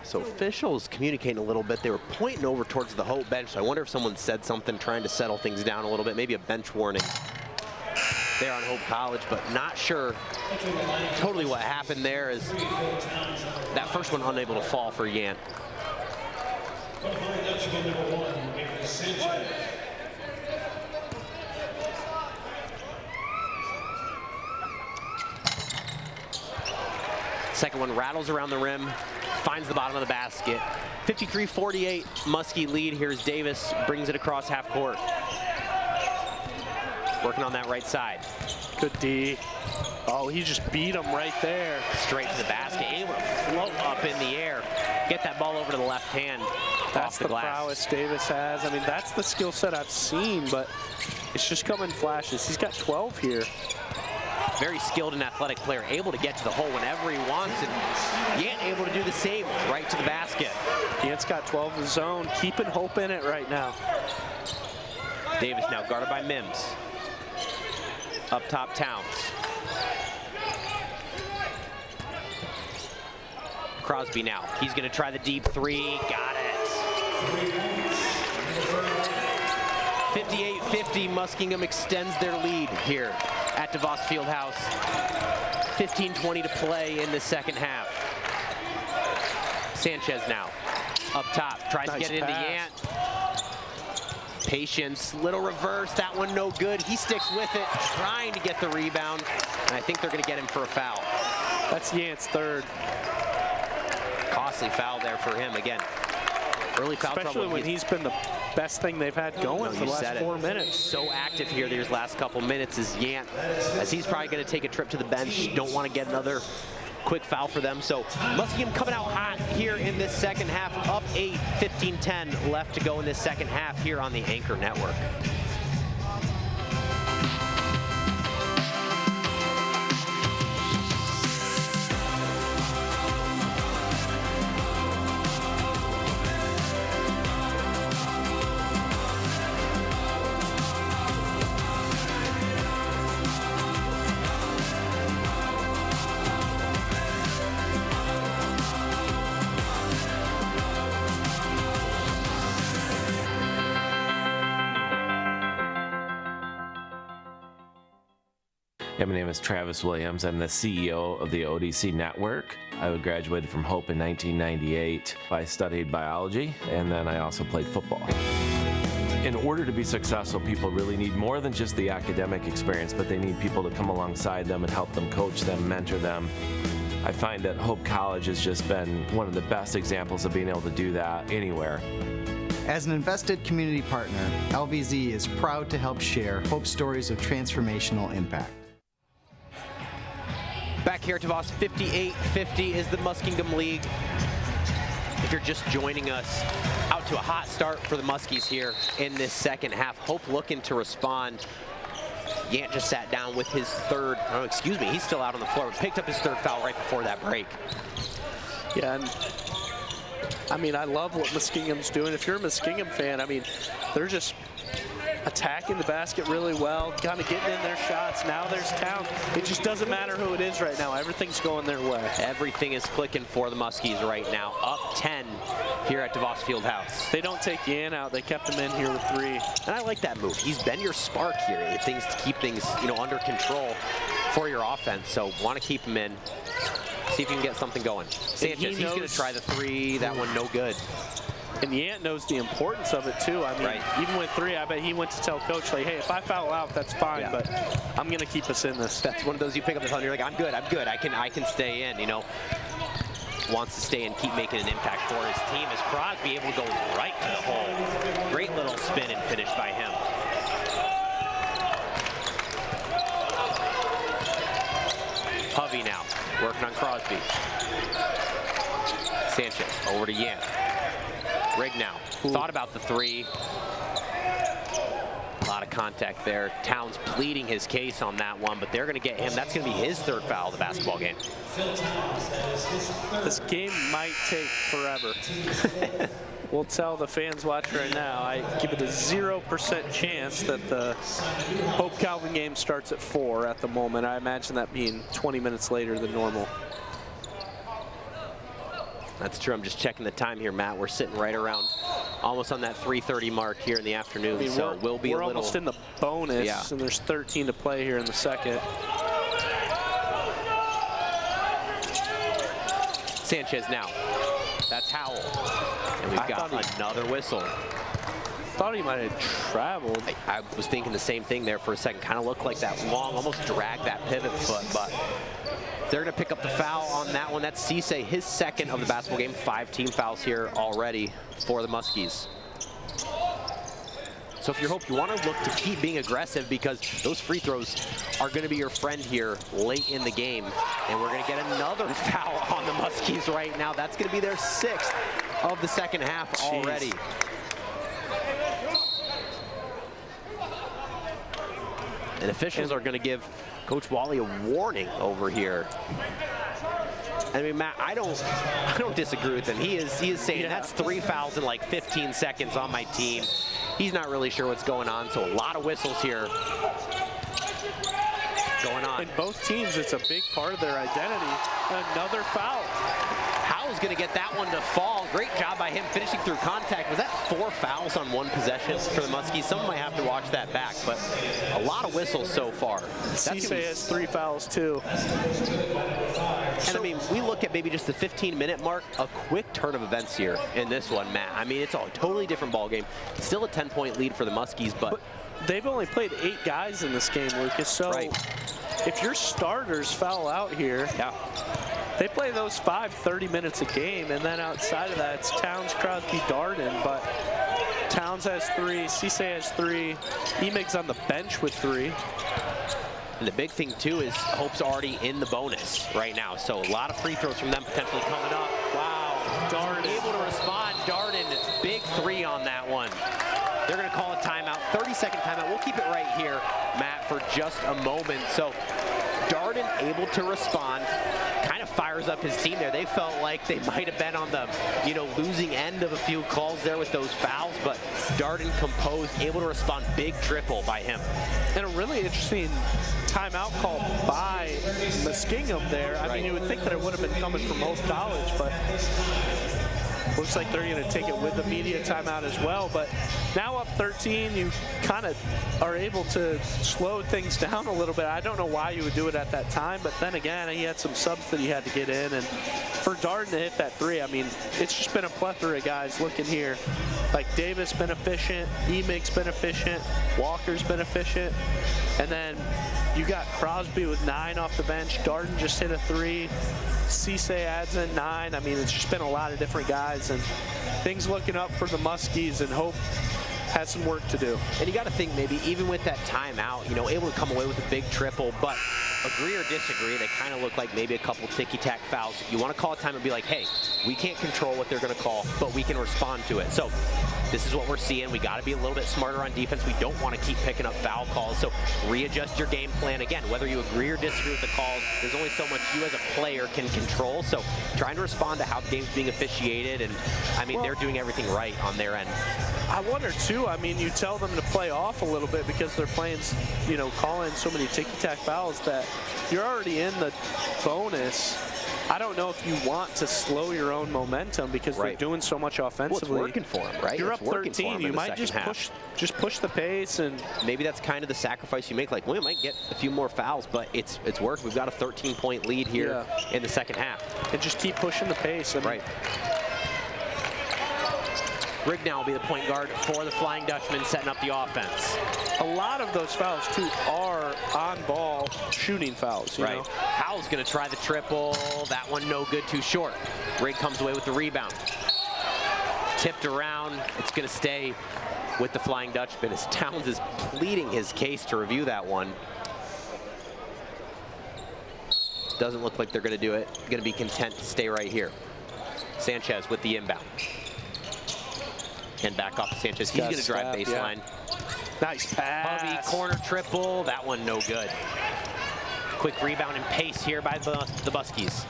So officials communicating a little bit. They were pointing over towards the Hope bench. So I wonder if someone said something trying to settle things down a little bit. Maybe a bench warning there on Hope College, but not sure totally what happened there is that first one unable to fall for Yant. Second one rattles around the rim, finds the bottom of the basket. 53-48 Muskie lead. Here's Davis, brings it across half court. Working on that right side. Good D. Oh, he just beat him right there. Straight to the basket, able to float up in the air. Get that ball over to the left hand. That's the prowess Davis has. I mean, that's the skill set I've seen, but it's just come in flashes. He's got 12 here. Very skilled and athletic player, able to get to the hole whenever he wants, and Yant able to do the same, right to the basket. Yant's got 12 of his own, keeping Hope in it right now. Davis now guarded by Mims. Up top, Towns. Crosby now, he's gonna try the deep three, got it. 58-50, Muskingum extends their lead here at DeVos Fieldhouse. 15:20 to play in the second half. Sanchez now up top, tries to get it into Yant. Patience, little reverse, that one no good. He sticks with it, trying to get the rebound, and I think they're gonna get him for a foul. That's Yant's third. Costly foul there for him again. Early foul trouble. Especially when he's been the best thing they've had going for the last 4 minutes. So active here these last couple minutes is Yant, as he's probably gonna take a trip to the bench. Don't wanna get another quick foul for them. So Muskingum coming out hot here in this second half, up 8, 15-10 left to go in this second half here on the Anchor Network. Yeah, my name is Travis Williams. I'm the CEO of the ODC Network. I graduated from Hope in 1998. I studied biology, and then I also played football. In order to be successful, people really need more than just the academic experience, but they need people to come alongside them and help them, coach them, mentor them. I find that Hope College has just been one of the best examples of being able to do that anywhere. As an invested community partner, LVZ is proud to help share Hope stories of transformational impact. Back here at DeVos, 58-50 is the Muskingum League. If you're just joining us, out to a hot start for the Muskies here in this second half. Hope looking to respond. Yant just sat down with his third, oh, excuse me, he's still out on the floor, but picked up his third foul right before that break. Yeah, and I mean, I love what Muskingum's doing. If you're a Muskingum fan, I mean, they're just attacking the basket really well, kind of getting in their shots. Now there's talent. It just doesn't matter who it is right now. Everything's going their way. Everything is clicking for the Muskies right now. Up 10 here at DeVos Fieldhouse. They don't take Yan out. They kept him in here with 3. And I like that move. He's been your spark here. Things to keep things, under control for your offense. So want to keep him in. See if you can get something going. Sanchez, he's going to try the 3. That one no good. And Yant knows the importance of it too. I mean, even with 3, I bet he went to tell coach, like, hey, if I foul out, that's fine, but I'm going to keep us in this. That's one of those you pick up the phone, you're like, I'm good. I can stay in, Wants to stay and keep making an impact for his team as Crosby able to go right to the hole. Great little spin and finish by him. Hovey now, working on Crosby. Sanchez over to Yant. Rig now. Thought about the 3. A lot of contact there. Towns pleading his case on that one, but they're going to get him. That's going to be his third foul of the basketball game. This game might take forever. We'll tell the fans watching right now, I give it a 0% chance that the Hope Calvin game starts at 4 at the moment. I imagine that being 20 minutes later than normal. That's true. I'm just checking the time here, Matt. We're sitting right around almost on that 3:30 mark here in the afternoon. I mean, so we'll be we're almost in the bonus, and there's 13 to play here in the second. Sanchez now. That's Howell. And we've got another whistle. Thought he might have traveled. I was thinking the same thing there for a second. Kind of looked like that long, almost dragged that pivot foot, but they're going to pick up the foul on that one. That's Cisse, his second of the basketball game. 5 team fouls here already for the Muskies. So if you're Hope, you want to look to keep being aggressive because those free throws are going to be your friend here late in the game. And we're going to get another foul on the Muskies right now. That's going to be their 6th of the second half already. And officials are going to give Coach Wally a warning over here. I mean, Matt, I don't disagree with him. He is saying that's 3 fouls in like 15 seconds on my team. He's not really sure what's going on, so a lot of whistles here. going on. And both teams, it's a big part of their identity. Another foul. Howell's going to get that one to fall. Great job by him finishing through contact. Was that 4 fouls on one possession for the Muskies? Someone might have to watch that back, but a lot of whistles so far. Cisse has 3 fouls too. And I mean, we look at maybe just the 15-minute mark, a quick turn of events here in this one, Matt. I mean, it's a totally different ball game. Still a 10-point lead for the Muskies, but they've only played 8 guys in this game, Lucas. So if your starters foul out here, they play those 30 minutes a game, and then outside of that, it's Towns, Crosby, Darden. But Towns has 3, Cisse has 3, Emig's on the bench with 3. And the big thing, too, is Hope's already in the bonus right now. So a lot of free throws from them potentially coming up. Wow, Darden able to respond. Darden, big 3 on that one. They're going to call a timeout, 30-second timeout. We'll keep it right here, Matt, for just a moment. So Darden able to respond, kind of fires up his team there. They felt like they might have been on the, losing end of a few calls there with those fouls, but Darden composed, able to respond. Big triple by him. And a really interesting timeout call by Muskingum there. I mean, you would think that it would have been coming from Hope College, but looks like they're going to take it with the media timeout as well. But now up 13, you kind of are able to slow things down a little bit. I don't know why you would do it at that time, but then again, he had some subs that he had to get in. And for Darden to hit that 3, I mean, it's just been a plethora of guys looking here. Like Davis been efficient, Emig's been efficient, Walker's been efficient. And then you got Crosby with 9 off the bench. Darden just hit a 3. Cisse adds in 9. I mean, it's just been a lot of different guys, and things looking up for the Muskies, and Hope has some work to do. And you got to think maybe even with that timeout, able to come away with a big triple, but agree or disagree, they kind of look like maybe a couple ticky-tack fouls. You want to call a time and be like, hey, we can't control what they're going to call, but we can respond to it. So this is what we're seeing. We got to be a little bit smarter on defense. We don't want to keep picking up foul calls. So readjust your game plan. Again, whether you agree or disagree with the calls, there's only so much you as a player can control. So trying to respond to how the game's being officiated. And I mean, they're doing everything right on their end. I wonder too, I mean, you tell them to play off a little bit because they're playing, calling so many ticky-tack fouls that you're already in the bonus. I don't know if you want to slow your own momentum because they're doing so much offensively. Well, it's working for them, right? You're it's up 13. You might just push the pace, and maybe that's kind of the sacrifice you make. Like, we might get a few more fouls, but it's worked. We've got a 13-point lead here in the second half, and just keep pushing the pace. I mean, Rignall will be the point guard for the Flying Dutchman, setting up the offense. A lot of those fouls, too, are on-ball shooting fouls. You know? Howell's going to try the triple. That one no good, too short. Rig comes away with the rebound. Tipped around. It's going to stay with the Flying Dutchman as Towns is pleading his case to review that one. Doesn't look like they're going to do it. Going to be content to stay right here. Sanchez with the inbound. And back off to Sanchez. He's going to drive baseline. Nice pass. Hovey, corner triple. That one no good. Quick rebound and pace here by the Muskies.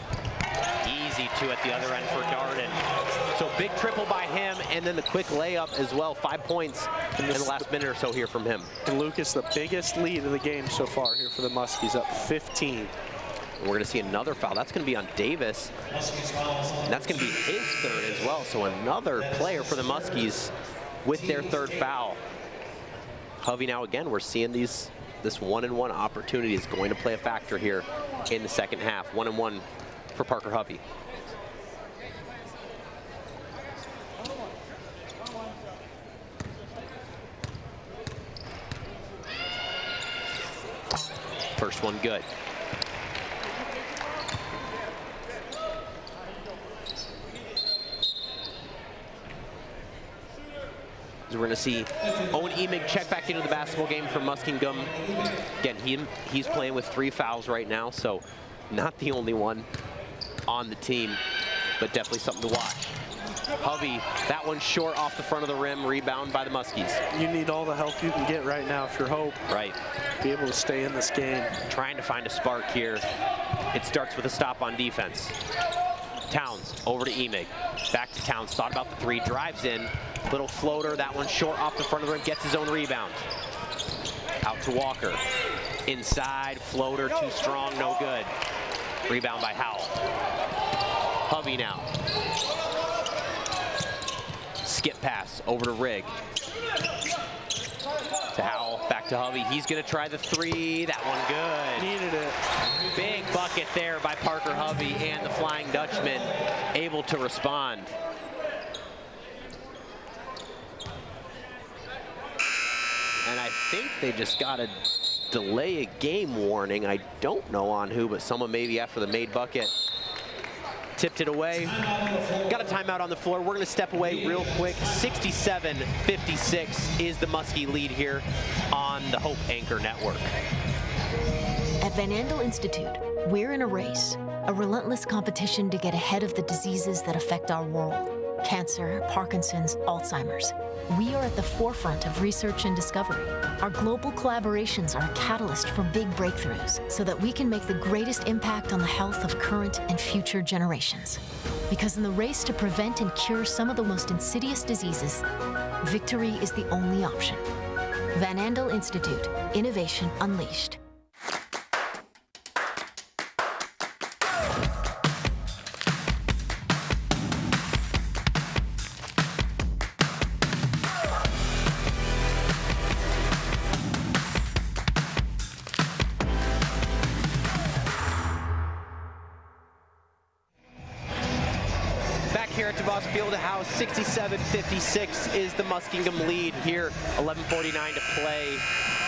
Easy 2 at the other end for Darden. So big triple by him, and then the quick layup as well. 5 points in the last minute or so here from him. And Lucas, the biggest lead of the game so far here for the Muskies, up 15. We're going to see another foul. That's going to be on Davis. And that's going to be his 3rd as well. So another player for the Muskies with their 3rd foul. Hovey now again, we're seeing this 1-and-1 opportunity is going to play a factor here in the second half. 1-and-1 for Parker Hovey. First one good. So we're going to see Owen Emig check back into the basketball game for Muskingum. Again, he's playing with 3 fouls right now, so not the only one on the team, but definitely something to watch. Hovey, that one short off the front of the rim, rebound by the Muskies. You need all the help you can get right now if you're Hope. Right. Be able to stay in this game. Trying to find a spark here. It starts with a stop on defense. Towns over to Emig. Back to Towns, thought about the 3, drives in. Little floater, that one short off the front of the rim, gets his own rebound. Out to Walker. Inside, floater, too strong, no good. Rebound by Howell. Hovey now. Skip pass over to Rigg. To Howell, back to Hovey. He's gonna try the three. That one good. Needed it. Big bucket there by Parker Hovey, and the Flying Dutchman able to respond. And I think they just got a delay a game warning. I don't know on who, but someone maybe after the made bucket tipped it away. Got a timeout on the floor. We're going to step away real quick. 67-56 is the Muskie lead here on the Hope Anchor Network. At Van Andel Institute, we're in a race, a relentless competition to get ahead of the diseases that affect our world. Cancer, Parkinson's, Alzheimer's. We are at the forefront of research and discovery. Our global collaborations are a catalyst for big breakthroughs so that we can make the greatest impact on the health of current and future generations. Because in the race to prevent and cure some of the most insidious diseases, victory is the only option. Van Andel Institute, Innovation Unleashed. Fieldhouse, 67-56 is the Muskingum lead here. 11:49 to play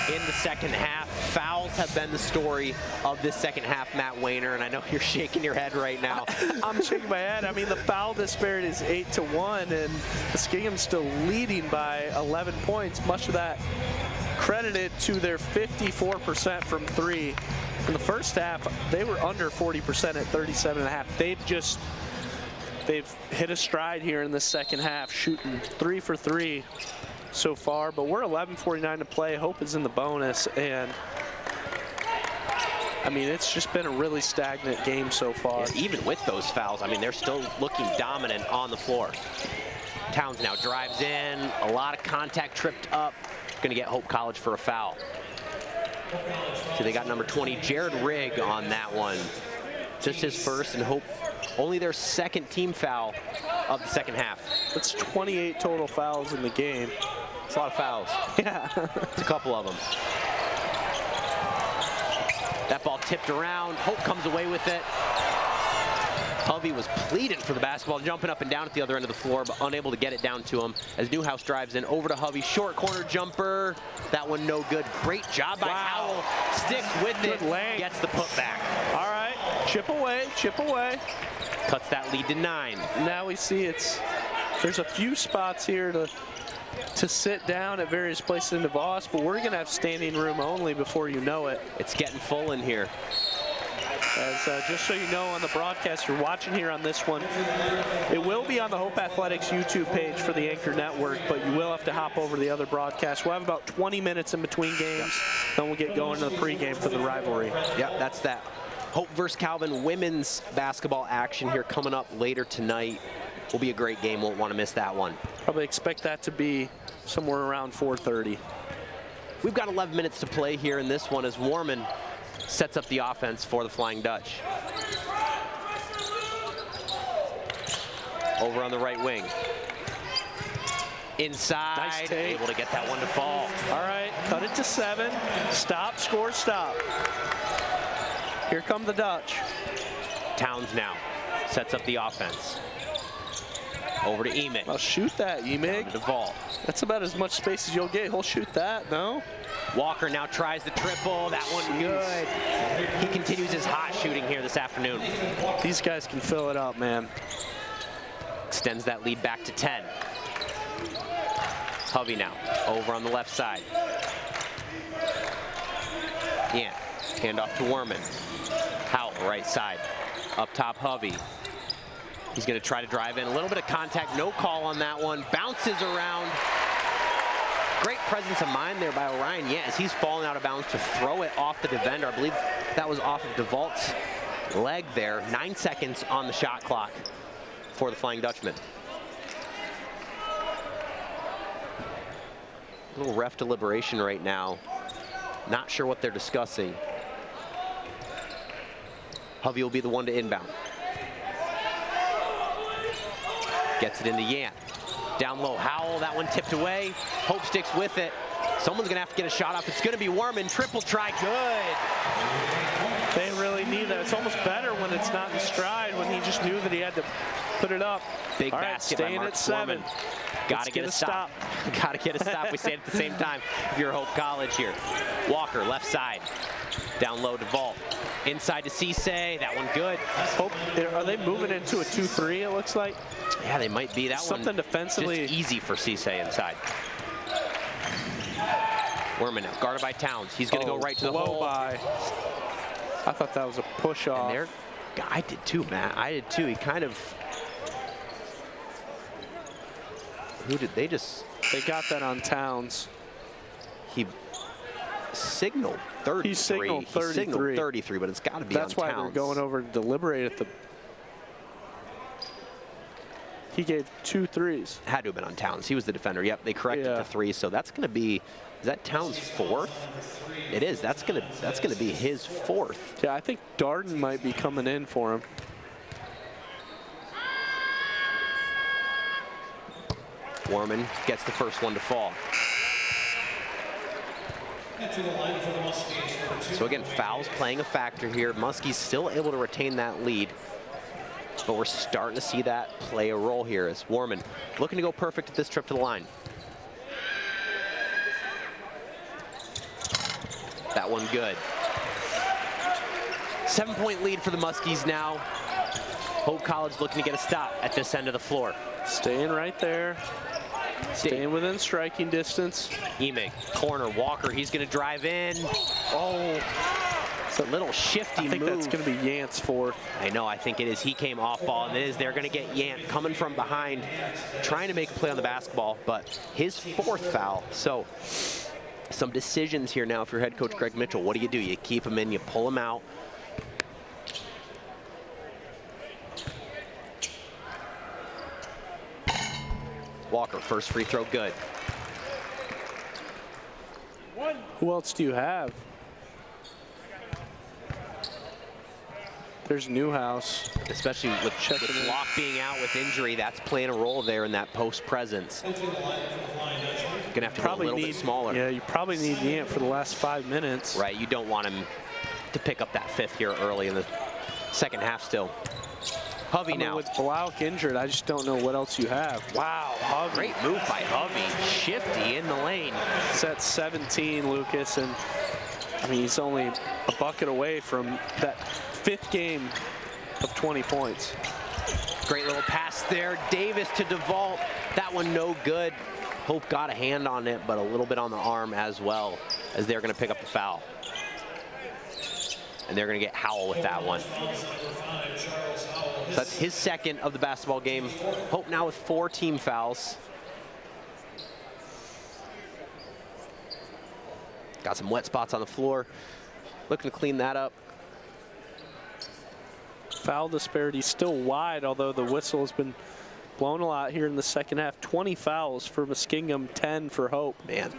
in the second half. Fouls have been the story of this second half, Matt Wayner, and I know you're shaking your head right now. I'm shaking my head. I mean, the foul disparity is 8-1, and Muskingum's still leading by 11 points. Much of that credited to their 54% from three. In the first half, they were under 40% at 37.5. They've hit a stride here in the second half, shooting 3 for 3 so far, but we're 11:49 to play. Hope is in the bonus, and I mean, it's just been a really stagnant game so far. Yeah, even with those fouls, I mean, they're still looking dominant on the floor. Towns now drives in, a lot of contact, tripped up, gonna get Hope College for a foul. So they got number 20, Jared Rigg, on that one. Just his first, and Hope only their second team foul of the second half. That's 28 total fouls in the game. It's a lot of fouls. Yeah. It's a couple of them. That ball tipped around. Hope comes away with it. Hovey was pleading for the basketball, jumping up and down at the other end of the floor, but unable to get it down to him as Newhouse drives in. Over to Hovey, short corner jumper. That one no good. Great job by Howell. Sticks with it, gets the putback. All right, chip away, chip away. Cuts that lead to 9. Now we see there's a few spots here to sit down at various places in DeVos, but we're gonna have standing room only before you know it. It's getting full in here. As just so you know, on the broadcast you're watching here on this one, it will be on the Hope Athletics YouTube page for the Anchor Network, but you will have to hop over to the other broadcast. We'll have about 20 minutes in between games, then we'll get going to the pregame for the rivalry. Yep, that's that. Hope versus Calvin women's basketball action here coming up later tonight. Will be a great game, won't want to miss that one. Probably expect that to be somewhere around 4:30. We've got 11 minutes to play here in this one as Warman sets up the offense for the Flying Dutch. Over on the right wing. Inside, nice take. Able to get that one to fall. All right, cut it to 7. Stop, score, stop. Here come the Dutch. Towns now sets up the offense. Over to Emig. I'll shoot that, Emig. To Vault. That's about as much space as you'll get. He'll shoot that, no? Walker now tries the triple. That one good. He continues his hot shooting here this afternoon. These guys can fill it up, man. Extends that lead back to 10. Hovey now over on the left side. Yeah, handoff to Werman. Howell, right side. Up top, Hovey. He's going to try to drive in. A little bit of contact, no call on that one. Bounces around. Great presence of mind there by Orion. Yeah, as he's falling out of bounds to throw it off the defender. I believe that was off of DeVault's leg there. 9 seconds on the shot clock for the Flying Dutchman. A little ref deliberation right now Not sure what they're discussing. Hovey will be the one to inbound. Gets it into Yant. Down low, Howell, that one tipped away. Hope sticks with it. Someone's gonna have to get a shot off. It's gonna be Wieren, triple try, good. They really need that. It's almost better when it's not in stride, when he just knew that he had to put it up. Big All right, basket by staying Mark at 7. Gotta get a stop. Gotta get a stop. We say it at the same time if you're Hope College here. Walker, left side. Down low to Vault. Inside to Cisse, that one good. Hope, are they moving into a 2-3, it looks like? Yeah, they might be. That Something one defensively. just easy for Cisse inside. Wieren now, guarded by Towns. He's gonna go right to the hole. By. I thought that was a push off. And there, I did too, Matt. I did too. He kind of. Who did they just? They got that on Towns. He signaled 33. He signaled 33. He signaled 33, but it's got to be That's on why Towns. they're going over to deliberate at the. He gave 2 threes. Had to have been on Towns. He was the defender. Yep, they corrected to 3. So that's going to be. Is that Towns' 4th? It is. That's gonna be his 4th. Yeah, I think Darden might be coming in for him. Wieren gets the first one to fall. So again, fouls playing a factor here. Muskie's still able to retain that lead, but we're starting to see that play a role here as Wieren looking to go perfect at this trip to the line. That one good. 7-point lead for the Muskies now. Hope College looking to get a stop at this end of the floor. Staying right there. Staying within striking distance. Emig, corner, Walker, he's gonna drive in. Oh, it's a little shifty move. I think that's gonna be Yant's 4th. I know, I think it is. He came off ball, and it is. They're gonna get Yant coming from behind, trying to make a play on the basketball, but his 4th foul. So some decisions here now if you're head coach Greg Mitchell. What do? You keep him in, you pull him out. Walker, first free throw, good. Who else do you have? There's Newhouse. Especially with Locke being out with injury, that's playing a role there in that post presence. Gonna have to go a little bit smaller. Yeah, you probably need Yant for the last 5 minutes. Right, you don't want him to pick up that 5th here early in the second half still. Hovey now. With Blauk injured, I just don't know what else you have. Wow, Hovey. Great move by Hovey. Shifty in the lane. He's at 17, Lucas, and I mean, he's only a bucket away from that 5th game of 20 points. Great little pass there. Davis to DeVault. That one no good. Hope got a hand on it, but a little bit on the arm as well, as they're going to pick up the foul. And they're going to get Howell with that one. So that's his 2nd of the basketball game. Hope now with 4 team fouls. Got some wet spots on the floor. Looking to clean that up. Foul disparity still wide, although the whistle has been blown a lot here in the second half. 20 fouls for Muskingum, 10 for Hope. Man.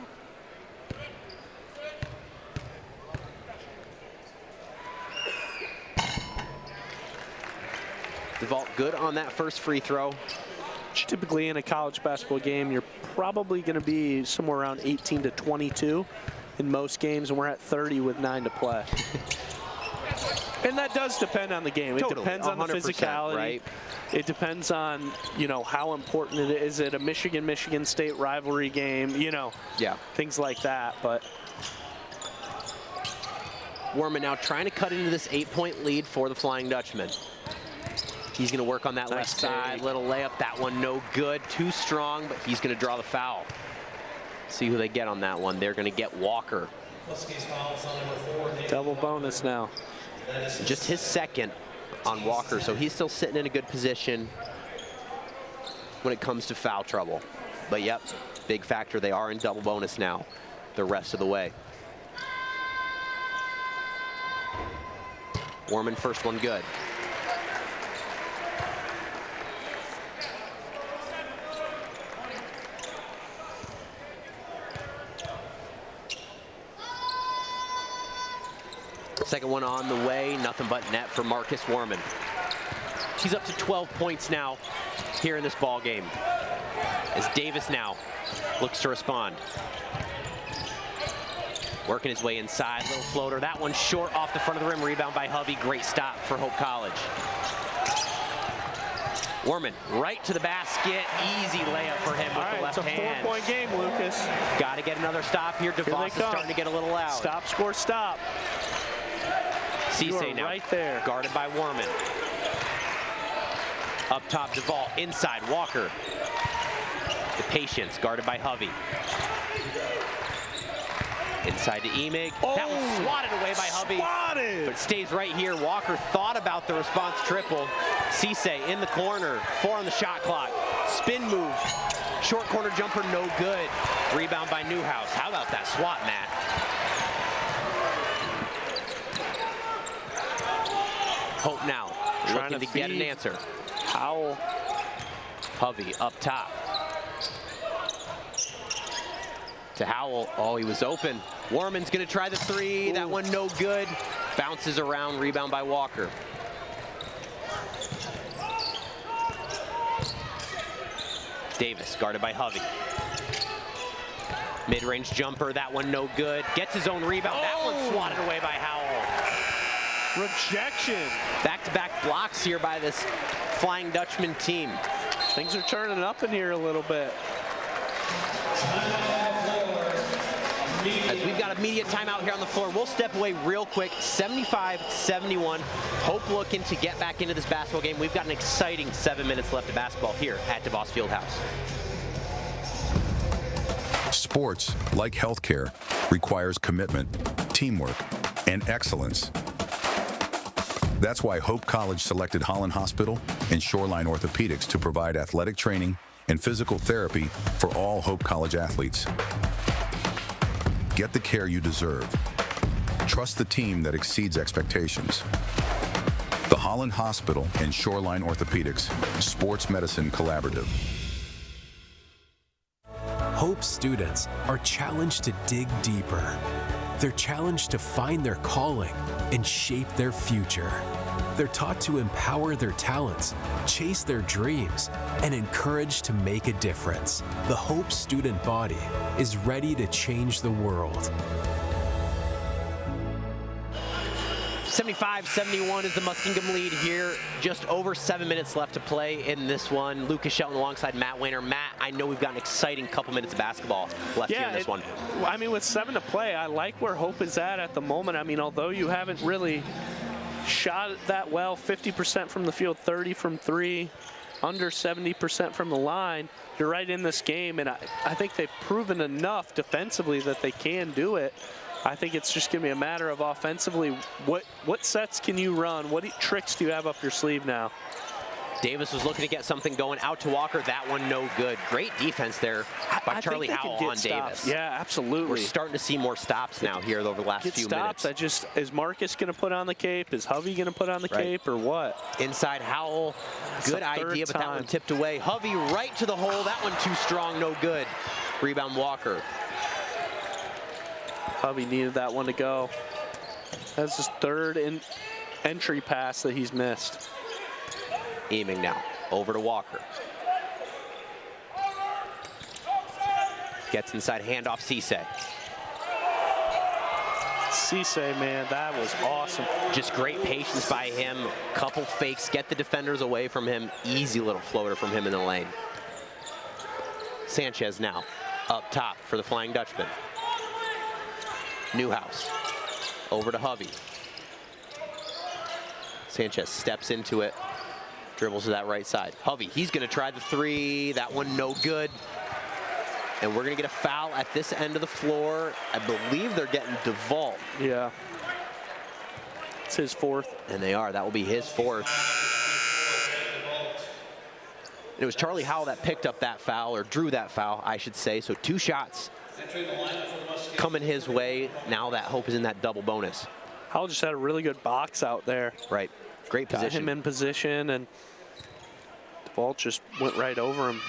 DeVault good on that first free throw. Typically in a college basketball game, you're probably going to be somewhere around 18 to 22 in most games, and we're at 30 with 9 to play. And that does depend on the game. It depends on the physicality. Right? It depends on, you know, how important it is. Is it a Michigan State rivalry game? You know, things like that. But Wieren now trying to cut into this 8-point lead for the Flying Dutchman. He's going to work on that left side, little layup. That one no good, too strong, but he's going to draw the foul. See who they get on that one. They're going to get Walker. Double bonus now. Just his 2nd on Walker, so he's still sitting in a good position when it comes to foul trouble. But yep, big factor. They are in double bonus now the rest of the way. Wieren, first one good. Second one on the way, nothing but net for Marcus Warman. He's up to 12 points now here in this ball game. As Davis now looks to respond. Working his way inside, little floater. That one short off the front of the rim, rebound by Hovey. Great stop for Hope College. Warman right to the basket, easy layup for him with the left hand. It's a 4-point game, Lucas. Got to get another stop here. DeVos is starting to get a little loud. Stop, score, stop. Cisse now right there, guarded by Warman. Up top, Duvall, inside, Walker. The patience, guarded by Hovey. Inside to Emig. That was swatted away by Hovey. But stays right here. Walker thought about the response triple. Cisse in the corner. 4 on the shot clock. Spin move. Short corner jumper, no good. Rebound by Newhouse. How about that swat, Matt? Hope now. Looking to get an answer. Howell. Hovey up top. To Howell. Oh, he was open. Warman's going to try the 3. That one no good. Bounces around. Rebound by Walker. Davis guarded by Hovey. Mid-range jumper. That one no good. Gets his own rebound. That one swatted away by Howell. Rejection. Back-to-back blocks here by this Flying Dutchman team. Things are turning up in here a little bit. As we've got immediate timeout here on the floor, we'll step away real quick. 75-71. Hope looking to get back into this basketball game. We've got an exciting 7 minutes left of basketball here at DeVos Fieldhouse. Sports, like healthcare, requires commitment, teamwork, and excellence. That's why Hope College selected Holland Hospital and Shoreline Orthopedics to provide athletic training and physical therapy for all Hope College athletes. Get the care you deserve. Trust the team that exceeds expectations. The Holland Hospital and Shoreline Orthopedics Sports Medicine Collaborative. Hope students are challenged to dig deeper. They're challenged to find their calling and shape their future. They're taught to empower their talents, chase their dreams, and encouraged to make a difference. The Hope student body is ready to change the world. 75-71 is the Muskingum lead here. Just over 7 minutes left to play in this one. Lucas Shelton alongside Matt Weiner. Matt, I know we've got an exciting couple minutes of basketball left here in this one. I mean, with 7 to play, I like where Hope is at the moment. I mean, although you haven't really shot it that well, 50% from the field, 30 from 3, under 70% from the line, you're right in this game, and I think they've proven enough defensively that they can do it. I think it's just going to be a matter of offensively, what sets can you run? What tricks do you have up your sleeve now? Davis was looking to get something going out to Walker. That one no good. Great defense there by Charlie Howell on Davis. Yeah, absolutely. We're starting to see more stops now here over the last few minutes. Is Marcus going to put on the cape? Is Hovey going to put on the cape or what? Inside Howell. Good idea, but that one tipped away. Hovey right to the hole. That one too strong, no good. Rebound Walker. Hovey needed that one to go. That's his third entry pass that he's missed. Emig now, over to Walker. Gets inside, handoff Cisse. Cisse, man, that was awesome. Just great patience by him. Couple fakes, get the defenders away from him. Easy little floater from him in the lane. Sanchez now, up top for the Flying Dutchman. Newhouse, over to Hovey. Sanchez steps into it. Dribbles to that right side. Hovey, he's going to try the 3. That one no good. And we're going to get a foul at this end of the floor. I believe they're getting DeVault. Yeah. It's his 4th. And they are. That will be his 4th. It was Charlie Howell that picked up that foul, or drew that foul, I should say. So 2 shots coming his way now that Hope is in that double bonus. Howell just had a really good box out there. Right. Great position. Got him in position, and DeVault just went right over him.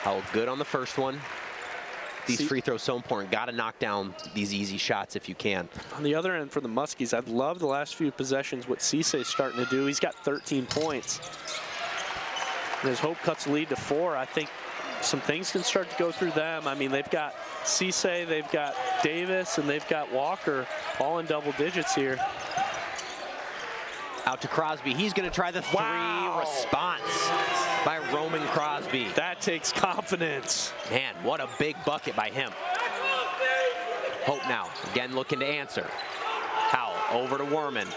Howell good on the first one. These free throws so important. Got to knock down these easy shots if you can. On the other end for the Muskies, I've loved the last few possessions what Cissay's starting to do. He's got 13 points. And as Hope cuts the lead to 4, I think some things can start to go through them. I mean, they've got Cissay, they've got Davis, and they've got Walker all in double digits here. Out to Crosby. He's going to try the 3. Wow. Response by Roman Crosby. That takes confidence. Man, what a big bucket by him. Hope now, again looking to answer. Howell over to Werman.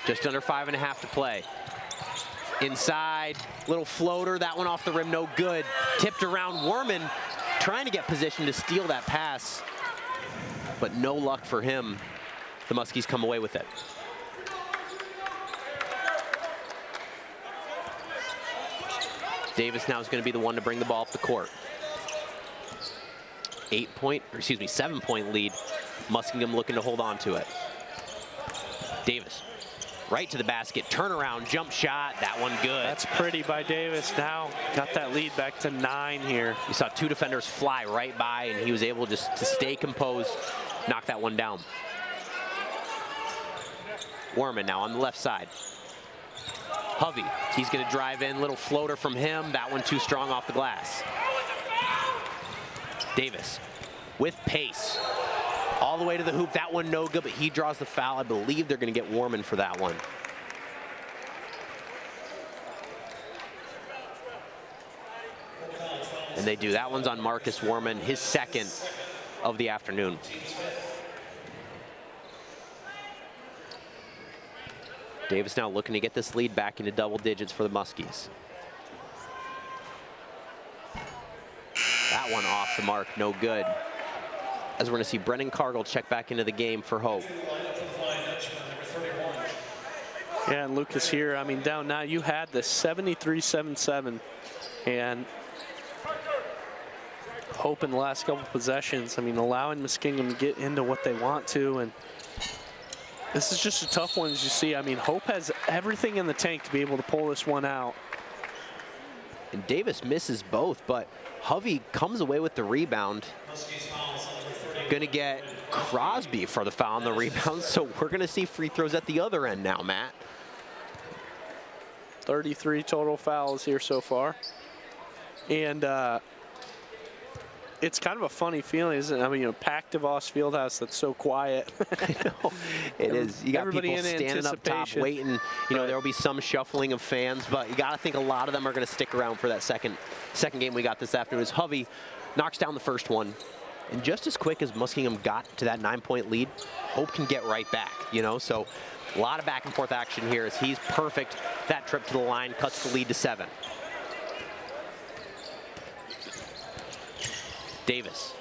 Just under 5.5 to play. Inside, little floater, that one off the rim, no good. Tipped around, Werman trying to get position to steal that pass, but no luck for him. The Muskies come away with it. Davis now is going to be the one to bring the ball up the court. 7-point lead. Muskingum looking to hold on to it. Davis, right to the basket, turnaround, jump shot, that one good. That's pretty by Davis. Now got that lead back to 9 here. You saw 2 defenders fly right by, and he was able just to stay composed, knock that one down. Werman now on the left side. Hovey, he's going to drive in, little floater from him, that one too strong off the glass. Davis with pace, all the way to the hoop, that one no good, but he draws the foul. I believe they're going to get Werman for that one. And they do. That one's on Marcus Werman, his 2nd of the afternoon. Davis now looking to get this lead back into double digits for the Muskies. That one off the mark, no good. As we're going to see Brennan Cargill check back into the game for Hope. Yeah, and Lucas here, I mean, down now, you had the 73-77, and Hope in the last couple possessions, I mean, allowing Muskingum to get into what they want to, and this is just a tough one, as you see. I mean, Hope has everything in the tank to be able to pull this one out. And Davis misses both, but Hovey comes away with the rebound. Going to get Crosby for the foul on the rebound, so we're going to see free throws at the other end now, Matt. 33 total fouls here so far. And it's kind of a funny feeling, isn't it? I mean, packed DeVos Fieldhouse that's so quiet. I know, it is. You got Everybody people standing up top waiting. You know, there will be some shuffling of fans, but you got to think a lot of them are going to stick around for that second game we got this afternoon. As Hovey knocks down the first one. And just as quick as Muskingum got to that 9-point lead, Hope can get right back, you know? So a lot of back and forth action here as he's perfect. That trip to the line cuts the lead to 7. Davis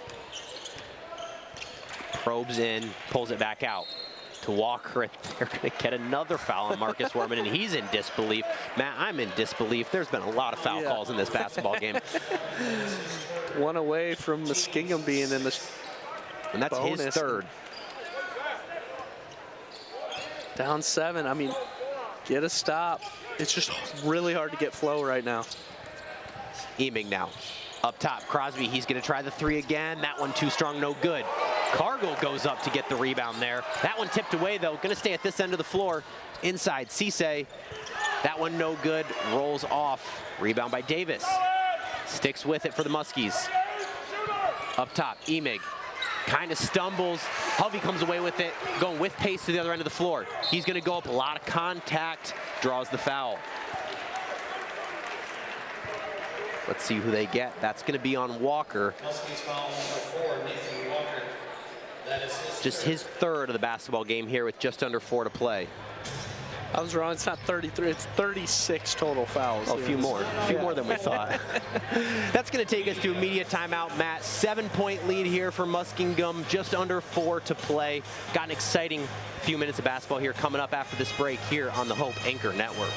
probes in, pulls it back out to Walker, and they're going to get another foul on Marcus Werman, and he's in disbelief. Matt, I'm in disbelief. There's been a lot of foul calls in this basketball game. One away from Muskingum being in this. And that's his 3rd. Down 7. I mean, get a stop. It's just really hard to get flow right now. Eming now. Up top, Crosby, he's going to try the 3 again. That one too strong, no good. Cargill goes up to get the rebound there. That one tipped away, though. Going to stay at this end of the floor. Inside, Cissay. That one no good, rolls off. Rebound by Davis. Sticks with it for the Muskies. Up top, Emig kind of stumbles. Hovey comes away with it, going with pace to the other end of the floor. He's going to go up, a lot of contact, draws the foul. Let's see who they get. That's going to be on Walker. Just his 3rd of the basketball game here with just under 4 to play. I was wrong. It's not 33. It's 36 total fouls. Oh, a few more. A few more than we thought. That's going to take us to immediate timeout, Matt. 7-point lead here for Muskingum. Just under 4 to play. Got an exciting few minutes of basketball here coming up after this break here on the Hope Anchor Network.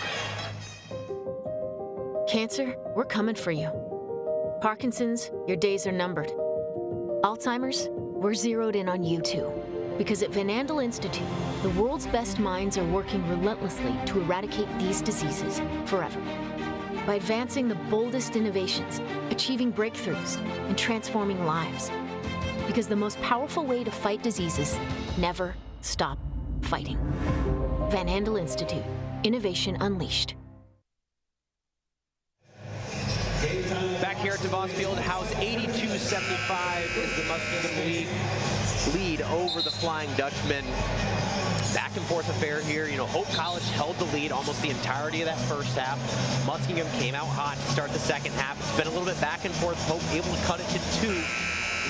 Cancer, we're coming for you. Parkinson's, your days are numbered. Alzheimer's, we're zeroed in on you too. Because at Van Andel Institute, the world's best minds are working relentlessly to eradicate these diseases forever. by advancing the boldest innovations, achieving breakthroughs, and transforming lives. Because the most powerful way to fight diseases, never stop fighting. Van Andel Institute, Innovation Unleashed. Back here at DeVos Fieldhouse, 82-75 is the Muskingum lead over the Flying Dutchman. Back and forth affair here. You know, Hope College held the lead almost the entirety of that first half. Muskingum came out hot to start the second half. It's been a little bit back and forth. Hope able to cut it to 2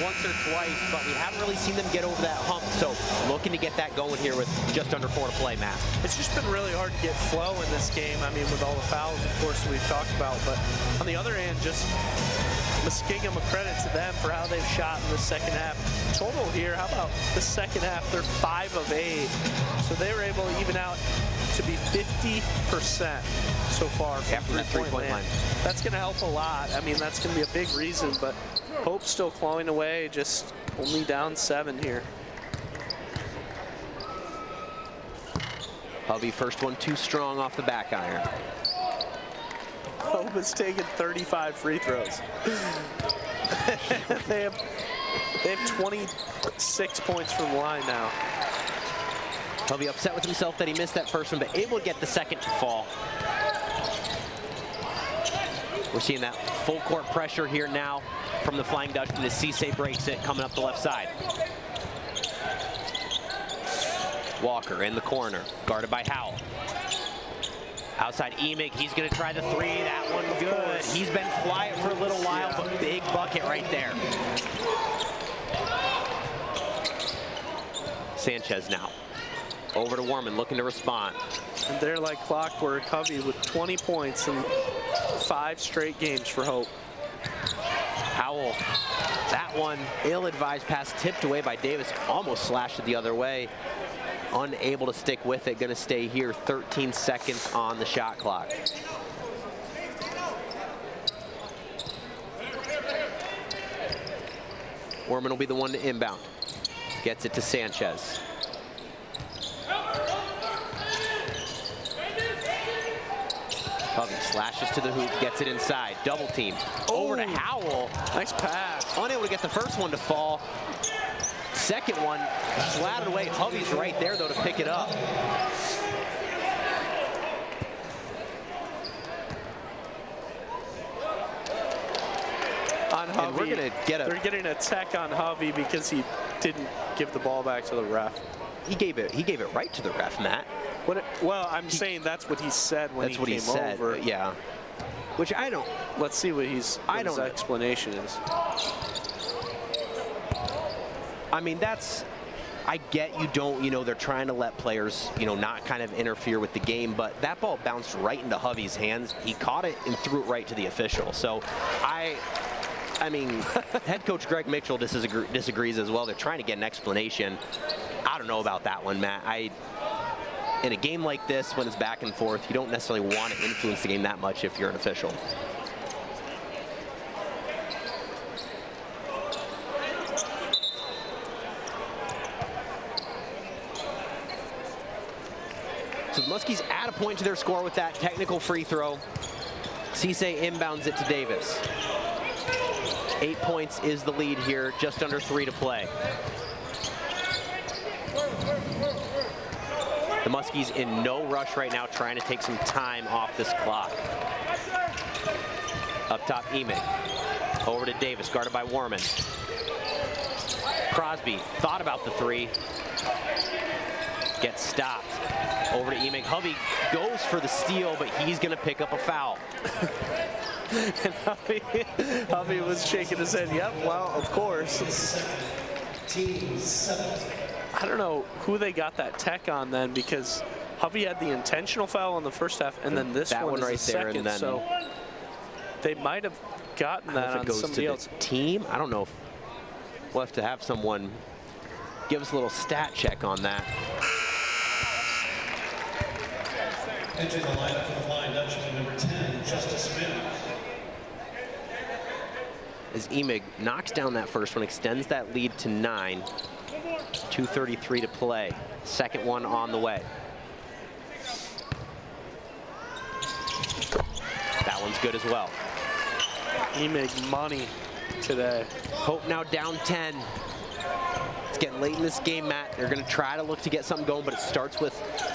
once or twice, but we haven't really seen them get over that hump. So looking to get that going here with just under 4 to play, Matt. It's just been really hard to get flow in this game. I mean, with all the fouls, of course, we've talked about. But on the other hand, just Muskingum, a credit to them for how they've shot in the second half. Total here, how about the second half? They're 5 of 8. So they were able to even out to be 50% so far from that three-point line. That's going to help a lot. I mean, that's going to be a big reason, but Hope's still clawing away, just only down 7 here. Hovey, first one too strong off the back iron. Hope has taken 35 free throws. they have 26 points from the line now. Hovey upset with himself that he missed that first one, but able to get the second to fall. We're seeing that full court pressure here now from the Flying Dutchman as Cisse breaks it, coming up the left side. Walker in the corner, guarded by Howell. Outside Emig, he's going to try the 3. That one good. He's been quiet for a little while, but big bucket right there. Sanchez now. Over to Warman, looking to respond. And they're like clockwork. Hovey with 20 points in 5 straight games for Hope. Howell, that one, ill-advised pass tipped away by Davis, almost slashed it the other way. Unable to stick with it, gonna stay here, 13 seconds on the shot clock. Warman will be the one to inbound. Gets it to Sanchez. Hovey slashes to the hoop, gets it inside, double team. Over to Howell. Nice pass. Unable to get the first one to fall. Second one, slatted away. Hovey's right there, though, to pick it up. On Hovey, and we're gonna get they're getting a tech on Hovey because he didn't give the ball back to the ref. He gave it right to the ref, Matt. Well, I'm saying that's what he said when he came over. Yeah. Which I don't. Let's see what his explanation is. I mean, I get you don't, they're trying to let players, not kind of interfere with the game, but that ball bounced right into Hovey's hands. He caught it and threw it right to the official. So I mean, head coach Greg Mitchell disagrees as well. They're trying to get an explanation. I don't know about that one, Matt. In a game like this, when it's back and forth, you don't necessarily want to influence the game that much if you're an official. So the Muskies add a point to their score with that technical free throw. Cisse inbounds it to Davis. 8 points is the lead here, just under 3 to play. The Muskies in no rush right now, trying to take some time off this clock. Up top, Emig. Over to Davis, guarded by Warman. Crosby thought about the 3. Gets stopped. Over to Emig. Hovey goes for the steal, but he's going to pick up a foul. And Hovey was shaking his head. Yep, well, of course. I don't know who they got that tech on then, because Hovey had the intentional foul in the first half, and then this one right is the there, second. and then so they might have gotten that on somebody else. Team? I don't know if we'll have to have someone give us a little stat check on that. Entering the lineup for the Flying Dutchman, number 10, Justice Smith. As Emig knocks down that first one, extends that lead to 9. 2:33 to play. Second one on the way. That one's good as well. He makes money today. Hope now down 10. It's getting late in this game, Matt. They're going to try to look to get something going, but it starts with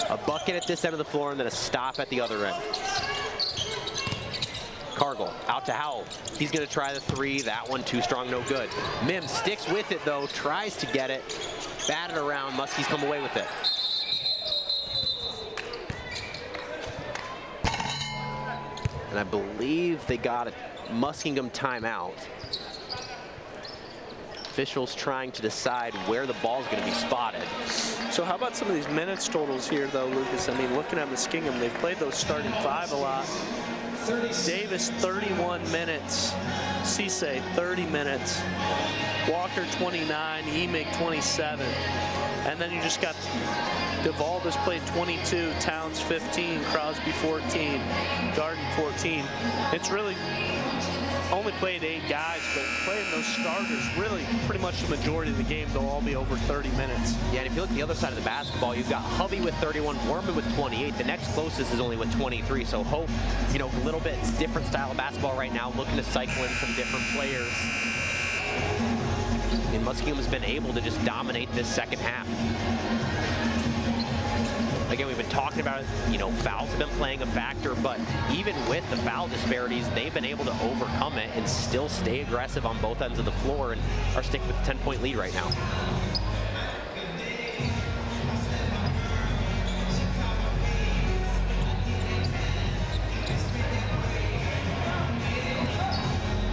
a bucket at this end of the floor and then a stop at the other end. Cargill out to Howell. He's going to try the three. That one too strong, no good. Mims sticks with it, though, tries to get it. Batted around. Muskies come away with it. And I believe they got a Muskingum timeout. Officials trying to decide where the ball's going to be spotted. So how about some of these minutes totals here, though, Lucas? I mean, looking at Muskingum, they've played those starting five a lot. Davis, 31 minutes. Cisse, 30 minutes. Walker, 29. Emig, 27. And then you just got Duvall played 22, Towns 15, Crosby 14, Garden 14. It's really only played 8 guys, but playing those starters, really pretty much the majority of the game, they'll all be over 30 minutes. Yeah, and if you look at the other side of the basketball, you've got Hovey with 31, Worman with 28. The next closest is only with 23. So Hope, you know, a little bit different style of basketball right now, looking to cycle in some different players. And Muskingum has been able to just dominate this second half. Again, we've been talking about it, you know, fouls have been playing a factor, but even with the foul disparities, they've been able to overcome it and still stay aggressive on both ends of the floor and are sticking with a 10-point lead right now.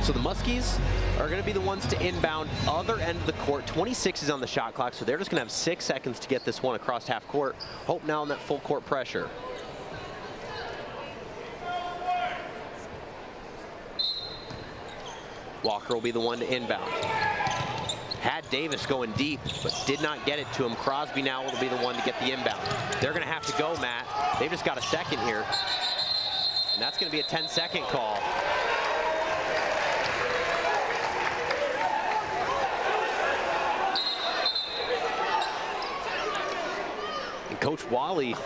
So the Muskies are going to be the ones to inbound other end of the court. 26 is on the shot clock, so they're just going to have 6 seconds to get this one across half court. Hope now on that full court pressure. Walker will be the one to inbound. Had Davis going deep, but did not get it to him. Crosby now will be the one to get the inbound. They're going to have to go, Matt. They've just got a second here. And that's going to be a 10-second call. Coach Wally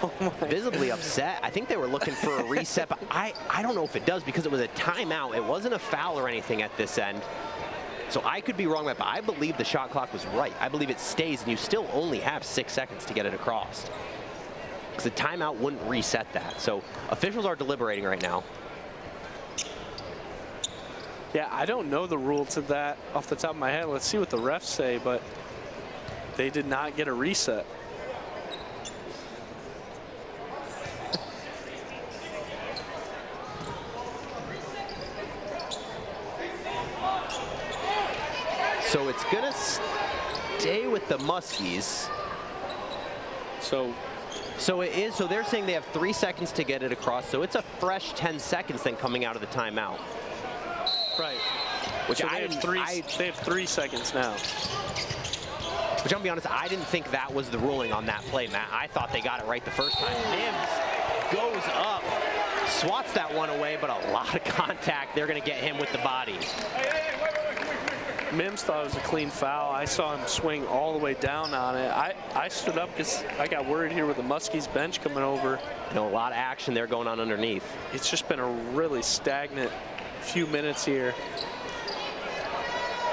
visibly upset. I think they were looking for a reset, but I don't know if it does because it was a timeout. It wasn't a foul or anything at this end. So I could be wrong, but I believe the shot clock was right. I believe it stays, and you still only have 6 seconds to get it across. Because the timeout wouldn't reset that. So officials are deliberating right now. Yeah, I don't know the rule to that off the top of my head. Let's see what the refs say, but they did not get a reset. So it's gonna stay with the Muskies. So it is, so they're saying they have 3 seconds to get it across, so it's a fresh 10 seconds then coming out of the timeout. Right. Which so they have 3 seconds now. Which I'm gonna be honest, I didn't think that was the ruling on that play, Matt. I thought they got it right the first time. Mims goes up, swats that one away, but a lot of contact. They're gonna get him with the body. Mims thought it was a clean foul. I saw him swing all the way down on it. I stood up because I got worried here with the Muskies bench coming over. You know, a lot of action there going on underneath. It's just been a really stagnant few minutes here.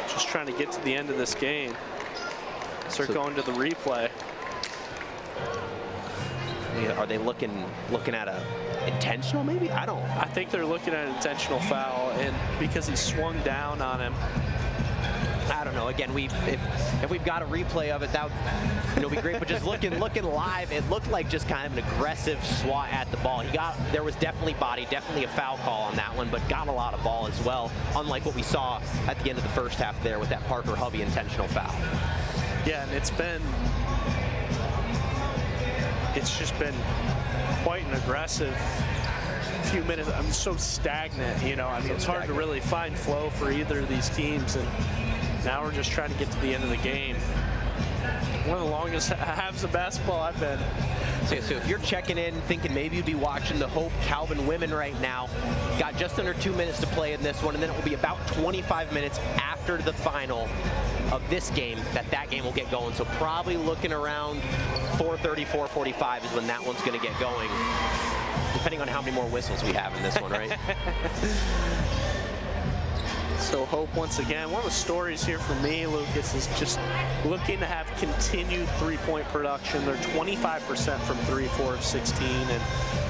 Just trying to get to the end of this game. So they're going to the replay. Are they looking at a intentional maybe? I think they're looking at an intentional foul, and because he swung down on him. I don't know. Again, if we've got a replay of it, that would be great. But just looking live, it looked like just kind of an aggressive swat at the ball. There was definitely body, definitely a foul call on that one, but got a lot of ball as well. Unlike what we saw at the end of the first half there with that Parker Hovey intentional foul. Yeah, and it's just been quite an aggressive few minutes. I'm so stagnant, you know. I mean, it's hard to really find flow for either of these teams, and now we're just trying to get to the end of the game. One of the longest halves of basketball I've been. So if you're checking in, thinking maybe you'd be watching the Hope Calvin women right now, got just under 2 minutes to play in this one, and then it will be about 25 minutes after the final of this game that game will get going. So probably looking around 4:30, 4:45 is when that one's going to get going. depending on how many more whistles we have in this one, right? So Hope, once again, one of the stories here for me, Lucas, is just looking to have continued three-point production. They're 25% from 3, 4 of 16, and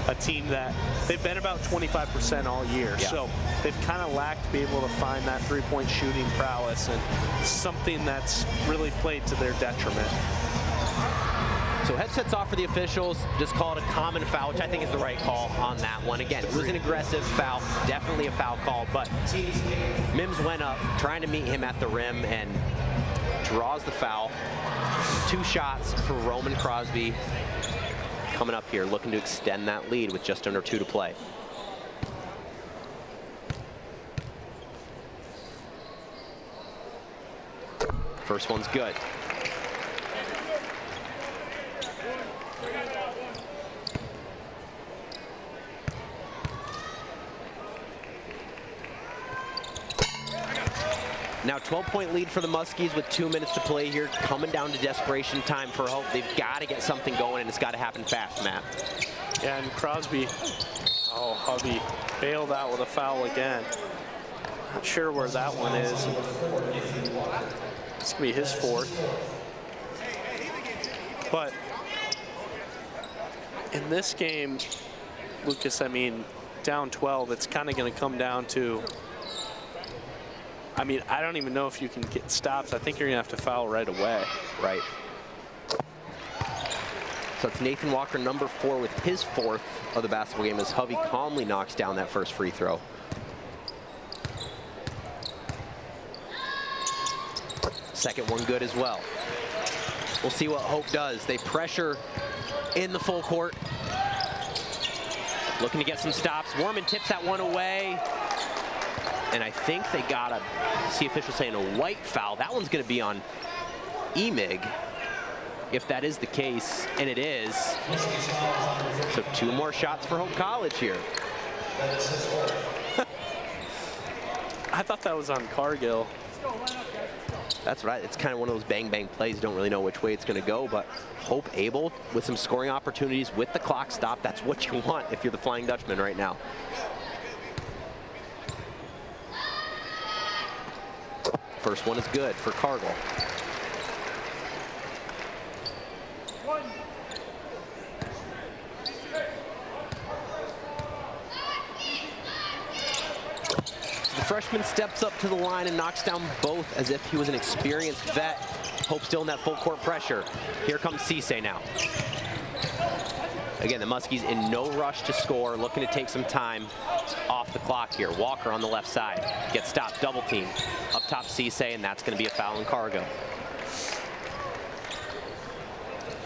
a team that they've been about 25% all year. Yeah. So they've kind of lacked to be able to find that three-point shooting prowess, and something that's really played to their detriment. So headsets off for the officials. Just call it a common foul, which I think is the right call on that one. Again, it was an aggressive foul, definitely a foul call, but Mims went up trying to meet him at the rim and draws the foul. 2 shots for Roman Crosby coming up here, looking to extend that lead with just under 2 to play. First one's good. Now 12-point lead for the Muskies with 2 minutes to play here, coming down to desperation time for Hope. They've got to get something going, and it's got to happen fast, Matt. Yeah, and Crosby, Hubby bailed out with a foul again. Not sure where that one is. It's gonna be his 4th. But in this game, Lucas, I mean, down 12, it's kind of gonna come down to, I mean, I don't even know if you can get stops. I think you're gonna have to foul right away. Right. So it's Nathan Walker, number 4, with his 4th of the basketball game, as Hovey calmly knocks down that first free throw. Second one good as well. We'll see what Hope does. They pressure in the full court. Looking to get some stops. Warman tips that one away. And I think they got a, see officials saying a white foul. That one's going to be on Emig, if that is the case, and it is. So 2 more shots for Hope College here. I thought that was on Cargill. That's right. It's kind of one of those bang-bang plays. Don't really know which way it's going to go, but Hope able with some scoring opportunities with the clock stop. That's what you want if you're the Flying Dutchman right now. First one is good for Cargill. The freshman steps up to the line and knocks down both as if he was an experienced vet. Hope still in that full court pressure. Here comes Cisse now. Again, the Muskies in no rush to score, looking to take some time off the clock here. Walker on the left side, gets stopped, double team. Up top Cisse, and that's going to be a foul in Cargill.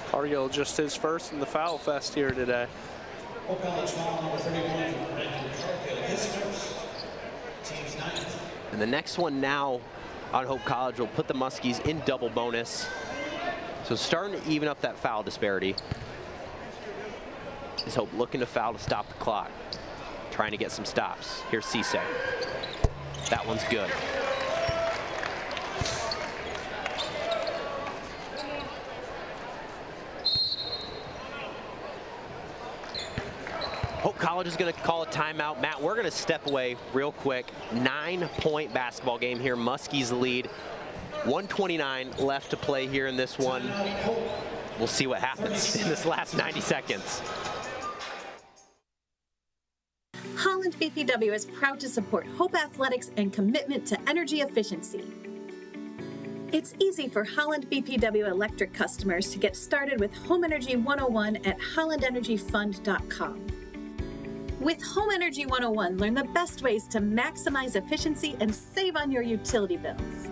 Cargill just his first in the foul fest here today. Hope College foul number 31, Cargill, his first. Team's 9th. And the next one now on Hope College will put the Muskies in double bonus. So starting to even up that foul disparity. Is Hope looking to foul to stop the clock. Trying to get some stops. Here's Cisse. That one's good. Hope College is going to call a timeout. Matt, we're going to step away real quick. 9-point basketball game here. Muskies lead. 1:29 left to play here in this one. We'll see what happens in this last 90 seconds. Holland BPW is proud to support Hope Athletics and commitment to energy efficiency. It's easy for Holland BPW electric customers to get started with Home Energy 101 at hollandenergyfund.com. With Home Energy 101, learn the best ways to maximize efficiency and save on your utility bills.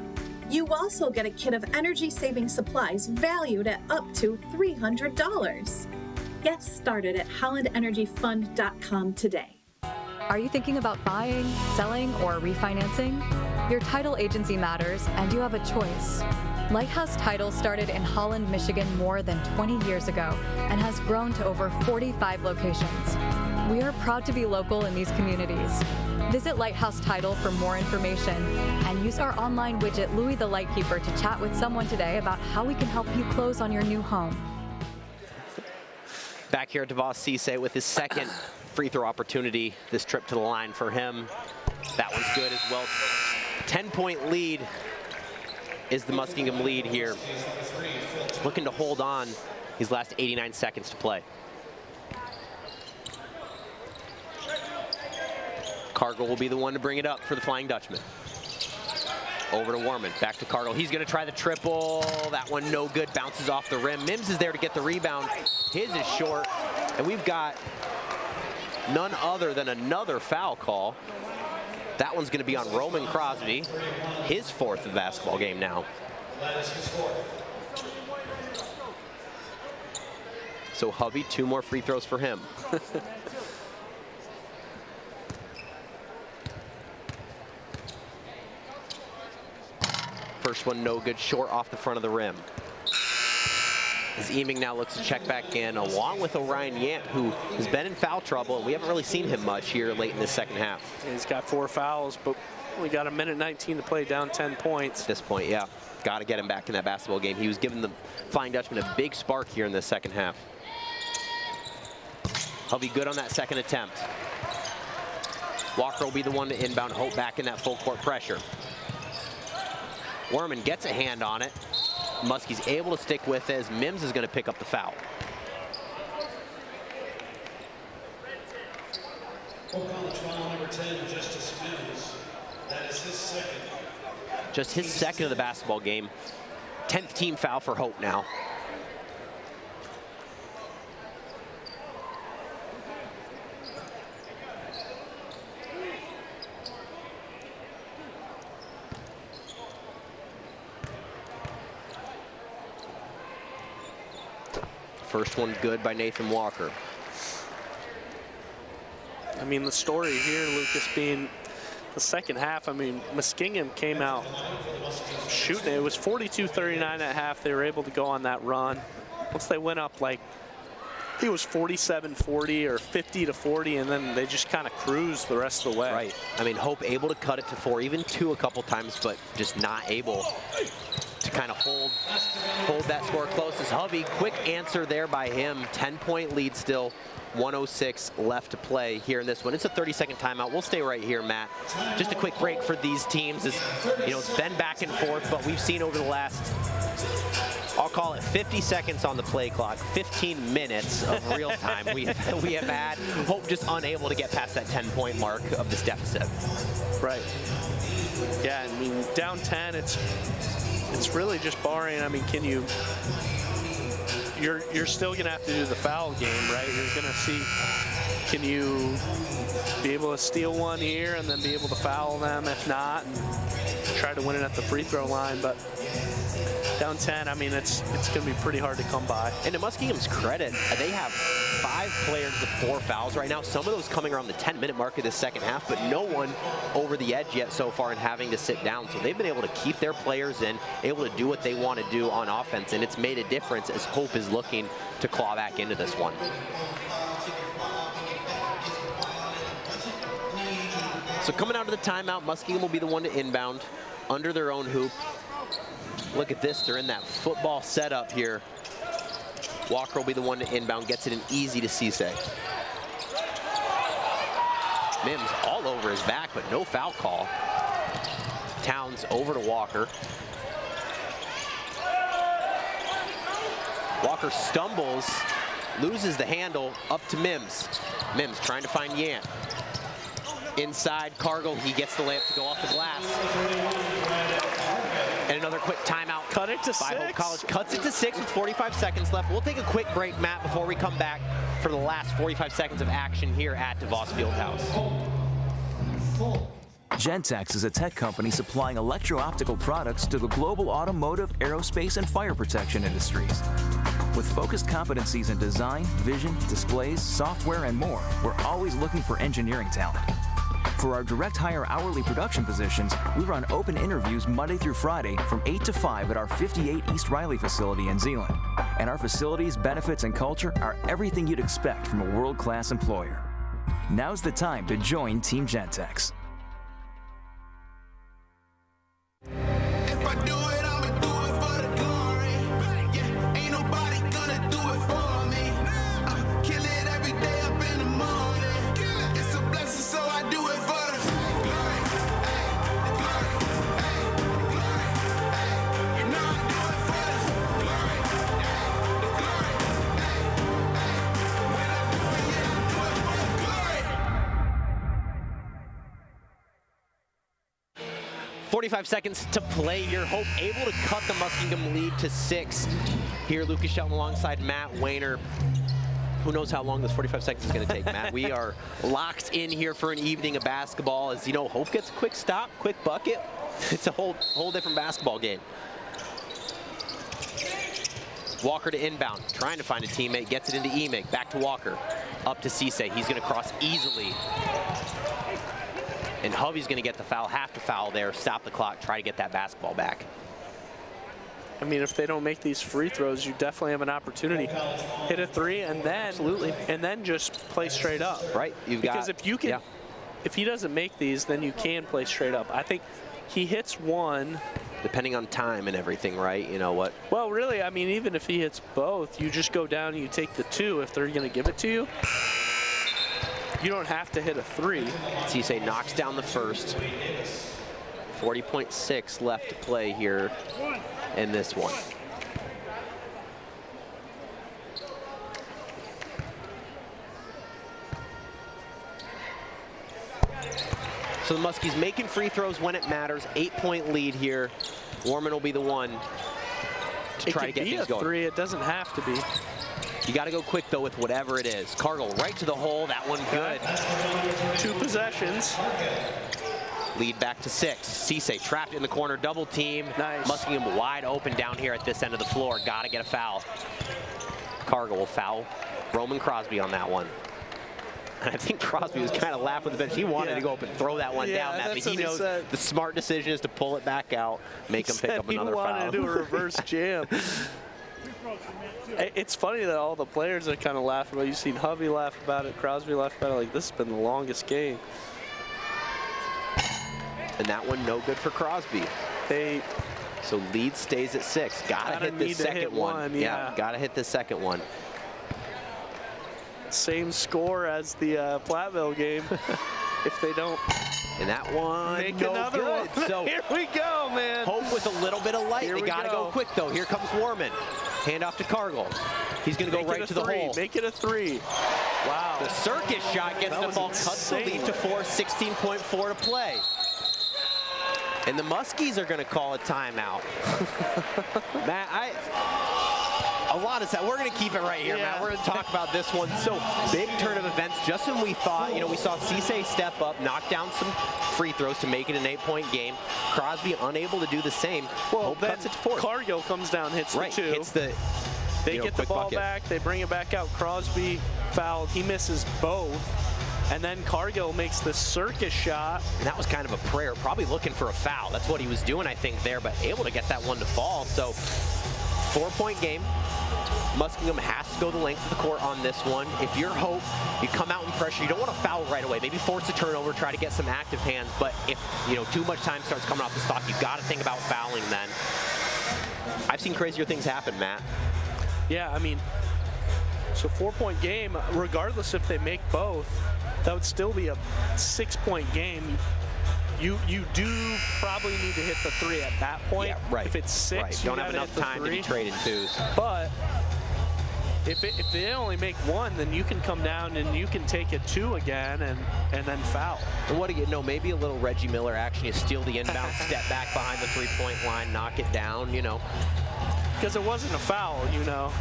You also get a kit of energy-saving supplies valued at up to $300. Get started at hollandenergyfund.com today. Are you thinking about buying, selling, or refinancing? Your title agency matters, and you have a choice. Lighthouse Title started in Holland, Michigan more than 20 years ago and has grown to over 45 locations. We are proud to be local in these communities. Visit Lighthouse Title for more information and use our online widget, Louie the Lightkeeper, to chat with someone today about how we can help you close on your new home. Back here at DeVos Cisse with his second free throw opportunity. This trip to the line for him. That one's good as well. 10-point lead is the Muskingum lead here. Looking to hold on these last 89 seconds to play. Cargill will be the one to bring it up for the Flying Dutchman. Over to Warman, back to Cargill. He's gonna try the triple. That one no good, bounces off the rim. Mims is there to get the rebound. His is short, and we've got none other than another foul call. That one's gonna be on Roman Crosby, his fourth of the basketball game now. So Hovey, 2 more free throws for him. First one no good, short off the front of the rim. As Eaming now looks to check back in, along with Orion Yant, who has been in foul trouble, and we haven't really seen him much here late in the second half. He's got 4 fouls, but we got a minute 19 to play, down 10 points. At this point, yeah, got to get him back in that basketball game. He was giving the Flying Dutchman a big spark here in the second half. Hovey good on that second attempt. Walker will be the one to inbound. Hope back in that full court pressure. Warman gets a hand on it. Muskie's able to stick with it as Mims is going to pick up the foul. College foul number 10, Justice Mims. That is his second. Just his second of the basketball game. 10th team foul for Hope now. First one good by Nathan Walker. I mean, the story here, Lucas, being the second half, I mean, Muskingum came out shooting. It was 42-39 at half. They were able to go on that run. Once they went up, like, I think it was 47-40 or 50-40, and then they just kind of cruised the rest of the way. Right. I mean, Hope able to cut it to 4, even 2 a couple times, but just not able to kind of hold that score close. As Hovey, quick answer there by him. 10-point lead still, 1:06 left to play here in this one. It's a 30-second timeout. We'll stay right here, Matt. Just a quick break for these teams. It's been back and forth, but we've seen over the last, I'll call it 50 seconds on the play clock, 15 minutes of real time. we have had Hope just unable to get past that 10-point mark of this deficit. Right. Yeah, I mean, down 10, it's really just barring, I mean, you're still gonna have to do the foul game, right? You're gonna see, can you be able to steal one here and then be able to foul them if not, and try to win it at the free throw line. But down 10, I mean, it's gonna be pretty hard to come by. And to Muskingum's credit, they have 5 players with 4 fouls right now. Some of those coming around the 10-minute mark of the second half, but no one over the edge yet so far and having to sit down. So they've been able to keep their players in, able to do what they want to do on offense, and it's made a difference as Hope is looking to claw back into this one. So coming out of the timeout, Muskingum will be the one to inbound under their own hoop. Look at this, they're in that football setup here. Walker will be the one to inbound, gets it in easy to Cisse. Mims all over his back, but no foul call. Towns over to Walker. Walker stumbles, loses the handle, up to Mims. Mims trying to find Yant. Inside, Cargill, he gets the layup to go off the glass. And another quick timeout. Cut it to 6. Hope College cuts it to 6 with 45 seconds left. We'll take a quick break, Matt, before we come back for the last 45 seconds of action here at DeVos Fieldhouse. Gentex is a tech company supplying electro-optical products to the global automotive, aerospace, and fire protection industries. With focused competencies in design, vision, displays, software, and more, we're always looking for engineering talent. For our direct hire hourly production positions, we run open interviews Monday through Friday from 8 to 5 at our 58 East Riley facility in Zeeland. And our facilities, benefits, and culture are everything you'd expect from a world-class employer. Now's the time to join Team Gentex. 45 seconds to play here. Hope able to cut the Muskingum lead to 6. Here, Lucas Shelton alongside Matt Wayner. Who knows how long this 45 seconds is going to take, Matt? We are locked in here for an evening of basketball. As you know, Hope gets a quick stop, quick bucket. It's a whole different basketball game. Walker to inbound, trying to find a teammate, gets it into Emig, back to Walker, up to Cisse. He's going to cross easily. And Hovey's going to get the foul, have to foul there, stop the clock, try to get that basketball back. I mean, if they don't make these free throws, you definitely have an opportunity. Hit a 3 and then absolutely, and then just play straight up. Right, because if you can, if he doesn't make these, then you can play straight up. I think he hits 1. Depending on time and everything, right? You know what? Well, really, I mean, even if he hits both, you just go down and you take the 2 if they're going to give it to you. You don't have to hit a 3. Cisse knocks down the first. 40.6 left to play here in this one. So the Muskies making free throws when it matters. 8-point lead here. Warman will be the one to try to get things going. It could be a 3. It doesn't have to be. You got to go quick, though, with whatever it is. Cargill right to the hole. That one good. 2 possessions. Lead back to 6. Cisse trapped in the corner, double team. Nice. Muskingum wide open down here at this end of the floor. Got to get a foul. Cargill will foul Roman Crosby on that one. And I think Crosby was kind of laughing with the bench. He wanted to go up and throw that one down, Matt, but he knows the smart decision is to pull it back out, make him pick up another foul. He wanted to do a reverse jam. It's funny that all the players are kind of laughing about it. You've seen Hovey laugh about it, Crosby laugh about it. Like, this has been the longest game. And that one no good for Crosby. So lead stays at 6. Gotta hit this second one. Yeah, gotta hit the second one. Same score as the Platteville game. If they don't. And that one, make no another good. one. So here we go, man. Hope with a little bit of light. They gotta go quick though. Here comes Warman. Hand off to Cargill. He's gonna go right to the hole. Make it a 3. Wow. The circus shot gets the ball, cuts the lead to 4, 16.4 to play. And the Muskies are gonna call a timeout. Matt, a lot of that. We're going to keep it right here, Matt. We're going to talk about this one. So big turn of events. Just when we thought, we saw Cisse step up, knock down some free throws to make it an 8-point game. Crosby unable to do the same. Well, then cuts it to 4. Cargill comes down, hits the 2. Hits the. They get the ball back. They bring it back out. Crosby fouled. He misses both. And then Cargill makes the circus shot. And that was kind of a prayer, probably looking for a foul. That's what he was doing, I think, there, but able to get that one to fall. So 4-point game. Muskingum has to go the length of the court on this one. If you're Hope, you come out and pressure. You don't want to foul right away. Maybe force a turnover, try to get some active hands. But if too much time starts coming off the stock, you've got to think about fouling then. I've seen crazier things happen, Matt. Yeah, I mean, so 4-point game, regardless if they make both, that would still be a 6-point game. You do probably need to hit the 3 at that point. Yeah, right. If it's 6, you don't have enough time to be trading 2s. But if they only make 1, then you can come down and you can take it 2 again and then foul. And what do you know? Maybe a little Reggie Miller action. You steal the inbound, step back behind the 3-point line, knock it down. Because it wasn't a foul,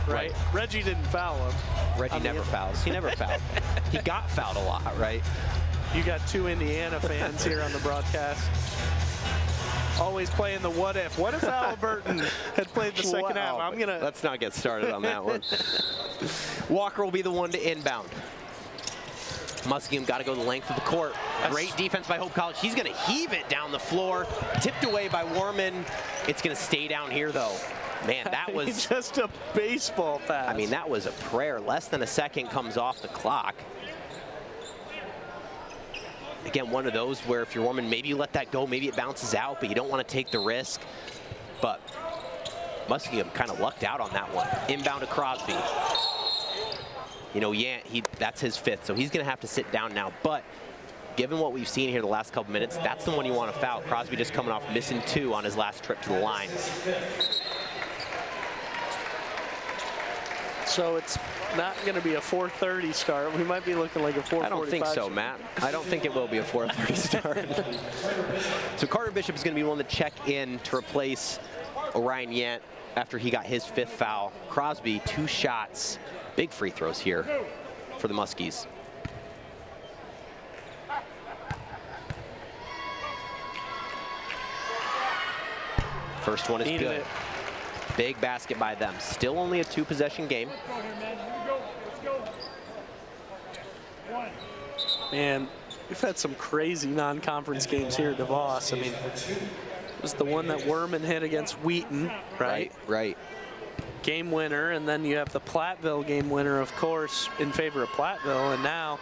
right? Reggie didn't foul him. Reggie never fouls. He never fouled. He got fouled a lot, right? You got 2 Indiana fans here on the broadcast. Always playing the what if. What if Halliburton had played the second half? Let's not get started on that one. Walker will be the one to inbound. Muskingum got to go the length of the court. Great defense by Hope College. He's going to heave it down the floor. Tipped away by Warman. It's going to stay down here, though. Man, that was just a baseball pass. I mean, that was a prayer. Less than a second comes off the clock. Again, one of those where if you're Warman, maybe you let that go, maybe it bounces out, but you don't want to take the risk. But Muskingum kind of lucked out on that one. Inbound to Crosby. That's his 5th, so he's going to have to sit down now. But given what we've seen here the last couple minutes, that's the one you want to foul. Crosby just coming off missing 2 on his last trip to the line. So it's not going to be a 4:30 start. We might be looking like a 4:45. I don't think so, Matt. I don't think it will be a 4:30 start. So Carter Bishop is going to be one to check in to replace Orion Yant after he got his 5th foul. Crosby, 2 shots. Big free throws here for the Muskies. First one is good. Big basket by them. Still only a 2-possession game. Man, we've had some crazy non-conference games here at DeVos. I mean, it was the one that Werman hit against Wheaton, right? Right. Game winner, and then you have the Platteville game winner, of course, in favor of Platteville, and now.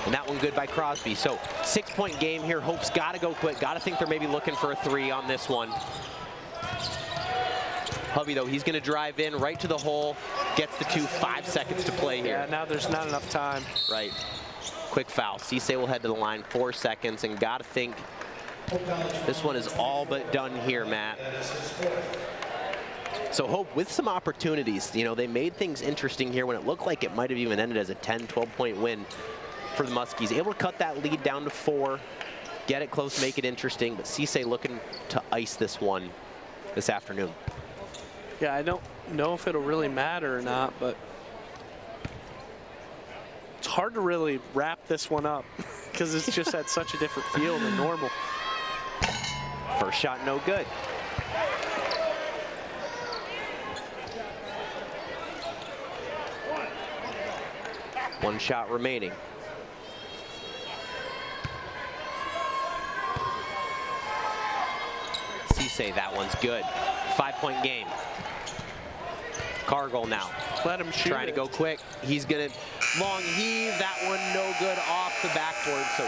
And that one good by Crosby. So 6-point game here. Hope's got to go quick. Got to think they're maybe looking for a 3 on this one. Hubby, though, he's going to drive in right to the hole. Gets the 2, 5 seconds to play here. Yeah, now there's not enough time. Right. Quick foul. Cisse will head to the line, 4 seconds, and got to think this one is all but done here, Matt. So Hope with some opportunities. You know, they made things interesting here when it looked like it might have even ended as a 10, 12-point win for the Muskies. Able to cut that lead down to 4, get it close, make it interesting, but Cisse looking to ice this one this afternoon. Yeah, I don't know if it'll really matter or not, but it's hard to really wrap this one up because it's just at such a different feel than normal. First shot, no good. One shot remaining. Cisse, that one's good. 5-point game. Cargill now. Let him shoot. Trying to go quick. He's going to long heave. That one no good off the backboard. So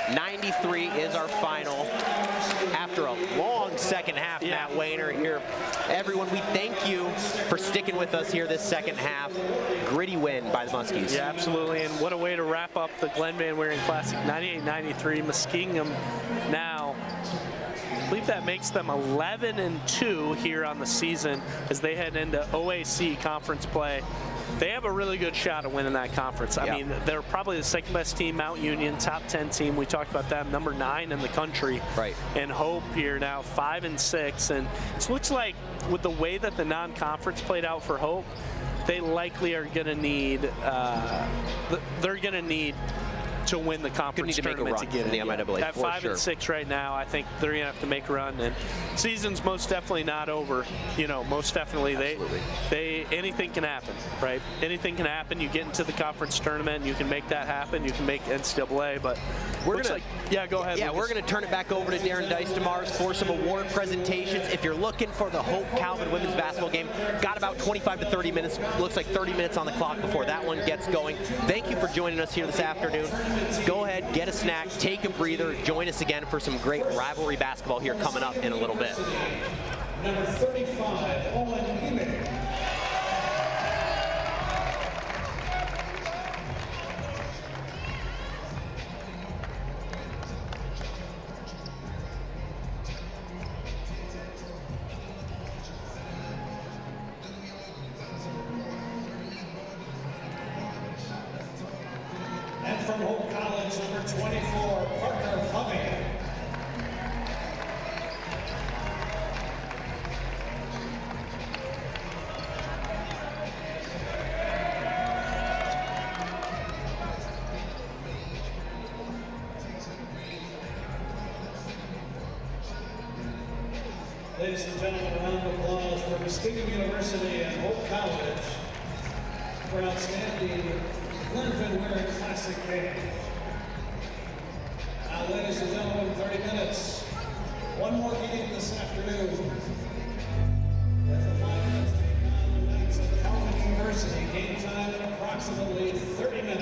98-93 is our final. After a long second half, Matt Wayner here. Everyone, we thank you for sticking with us here this second half. Gritty win by the Muskies. Yeah, absolutely. And what a way to wrap up the Glen Van Wieren Classic. 98-93. Muskingum now, I believe that makes them 11-2 here on the season as they head into OAC conference play. They have a really good shot of winning that conference. I mean, they're probably the 2nd best team, Mount Union, top 10 team. We talked about them, number 9 in the country. Right. And Hope here now 5-6. And it looks like with the way that the non-conference played out for Hope, they likely are going to need, to win the conference tournament to get in. At 5-6 right now, I think they're going to have to make a run. And season's most definitely not over. You know, most definitely anything can happen, right? Anything can happen. You get into the conference tournament, you can make that happen. You can make NCAA, but we're gonna go ahead. Yeah, Lucas. we're gonna turn it back over to Darren Dicemars for some award presentations. If you're looking for the Hope Calvin women's basketball game, got about 25 to 30 minutes. Looks like 30 minutes on the clock before that one gets going. Thank you for joining us here this afternoon. Go ahead, get a snack, take a breather, join us again for some great rivalry basketball here coming up in a little bit. Number 35, Owen Emick. And from Hope College, number 24, Parker Hovey. Ladies and gentlemen, a round of applause for Muskingum University and Hope College for outstanding Glen Van Wieren Classic game. Now, ladies and gentlemen, 30 minutes. One more game this afternoon. As the Flyers take on the Knights of Calvin University. Game time in approximately 30 minutes.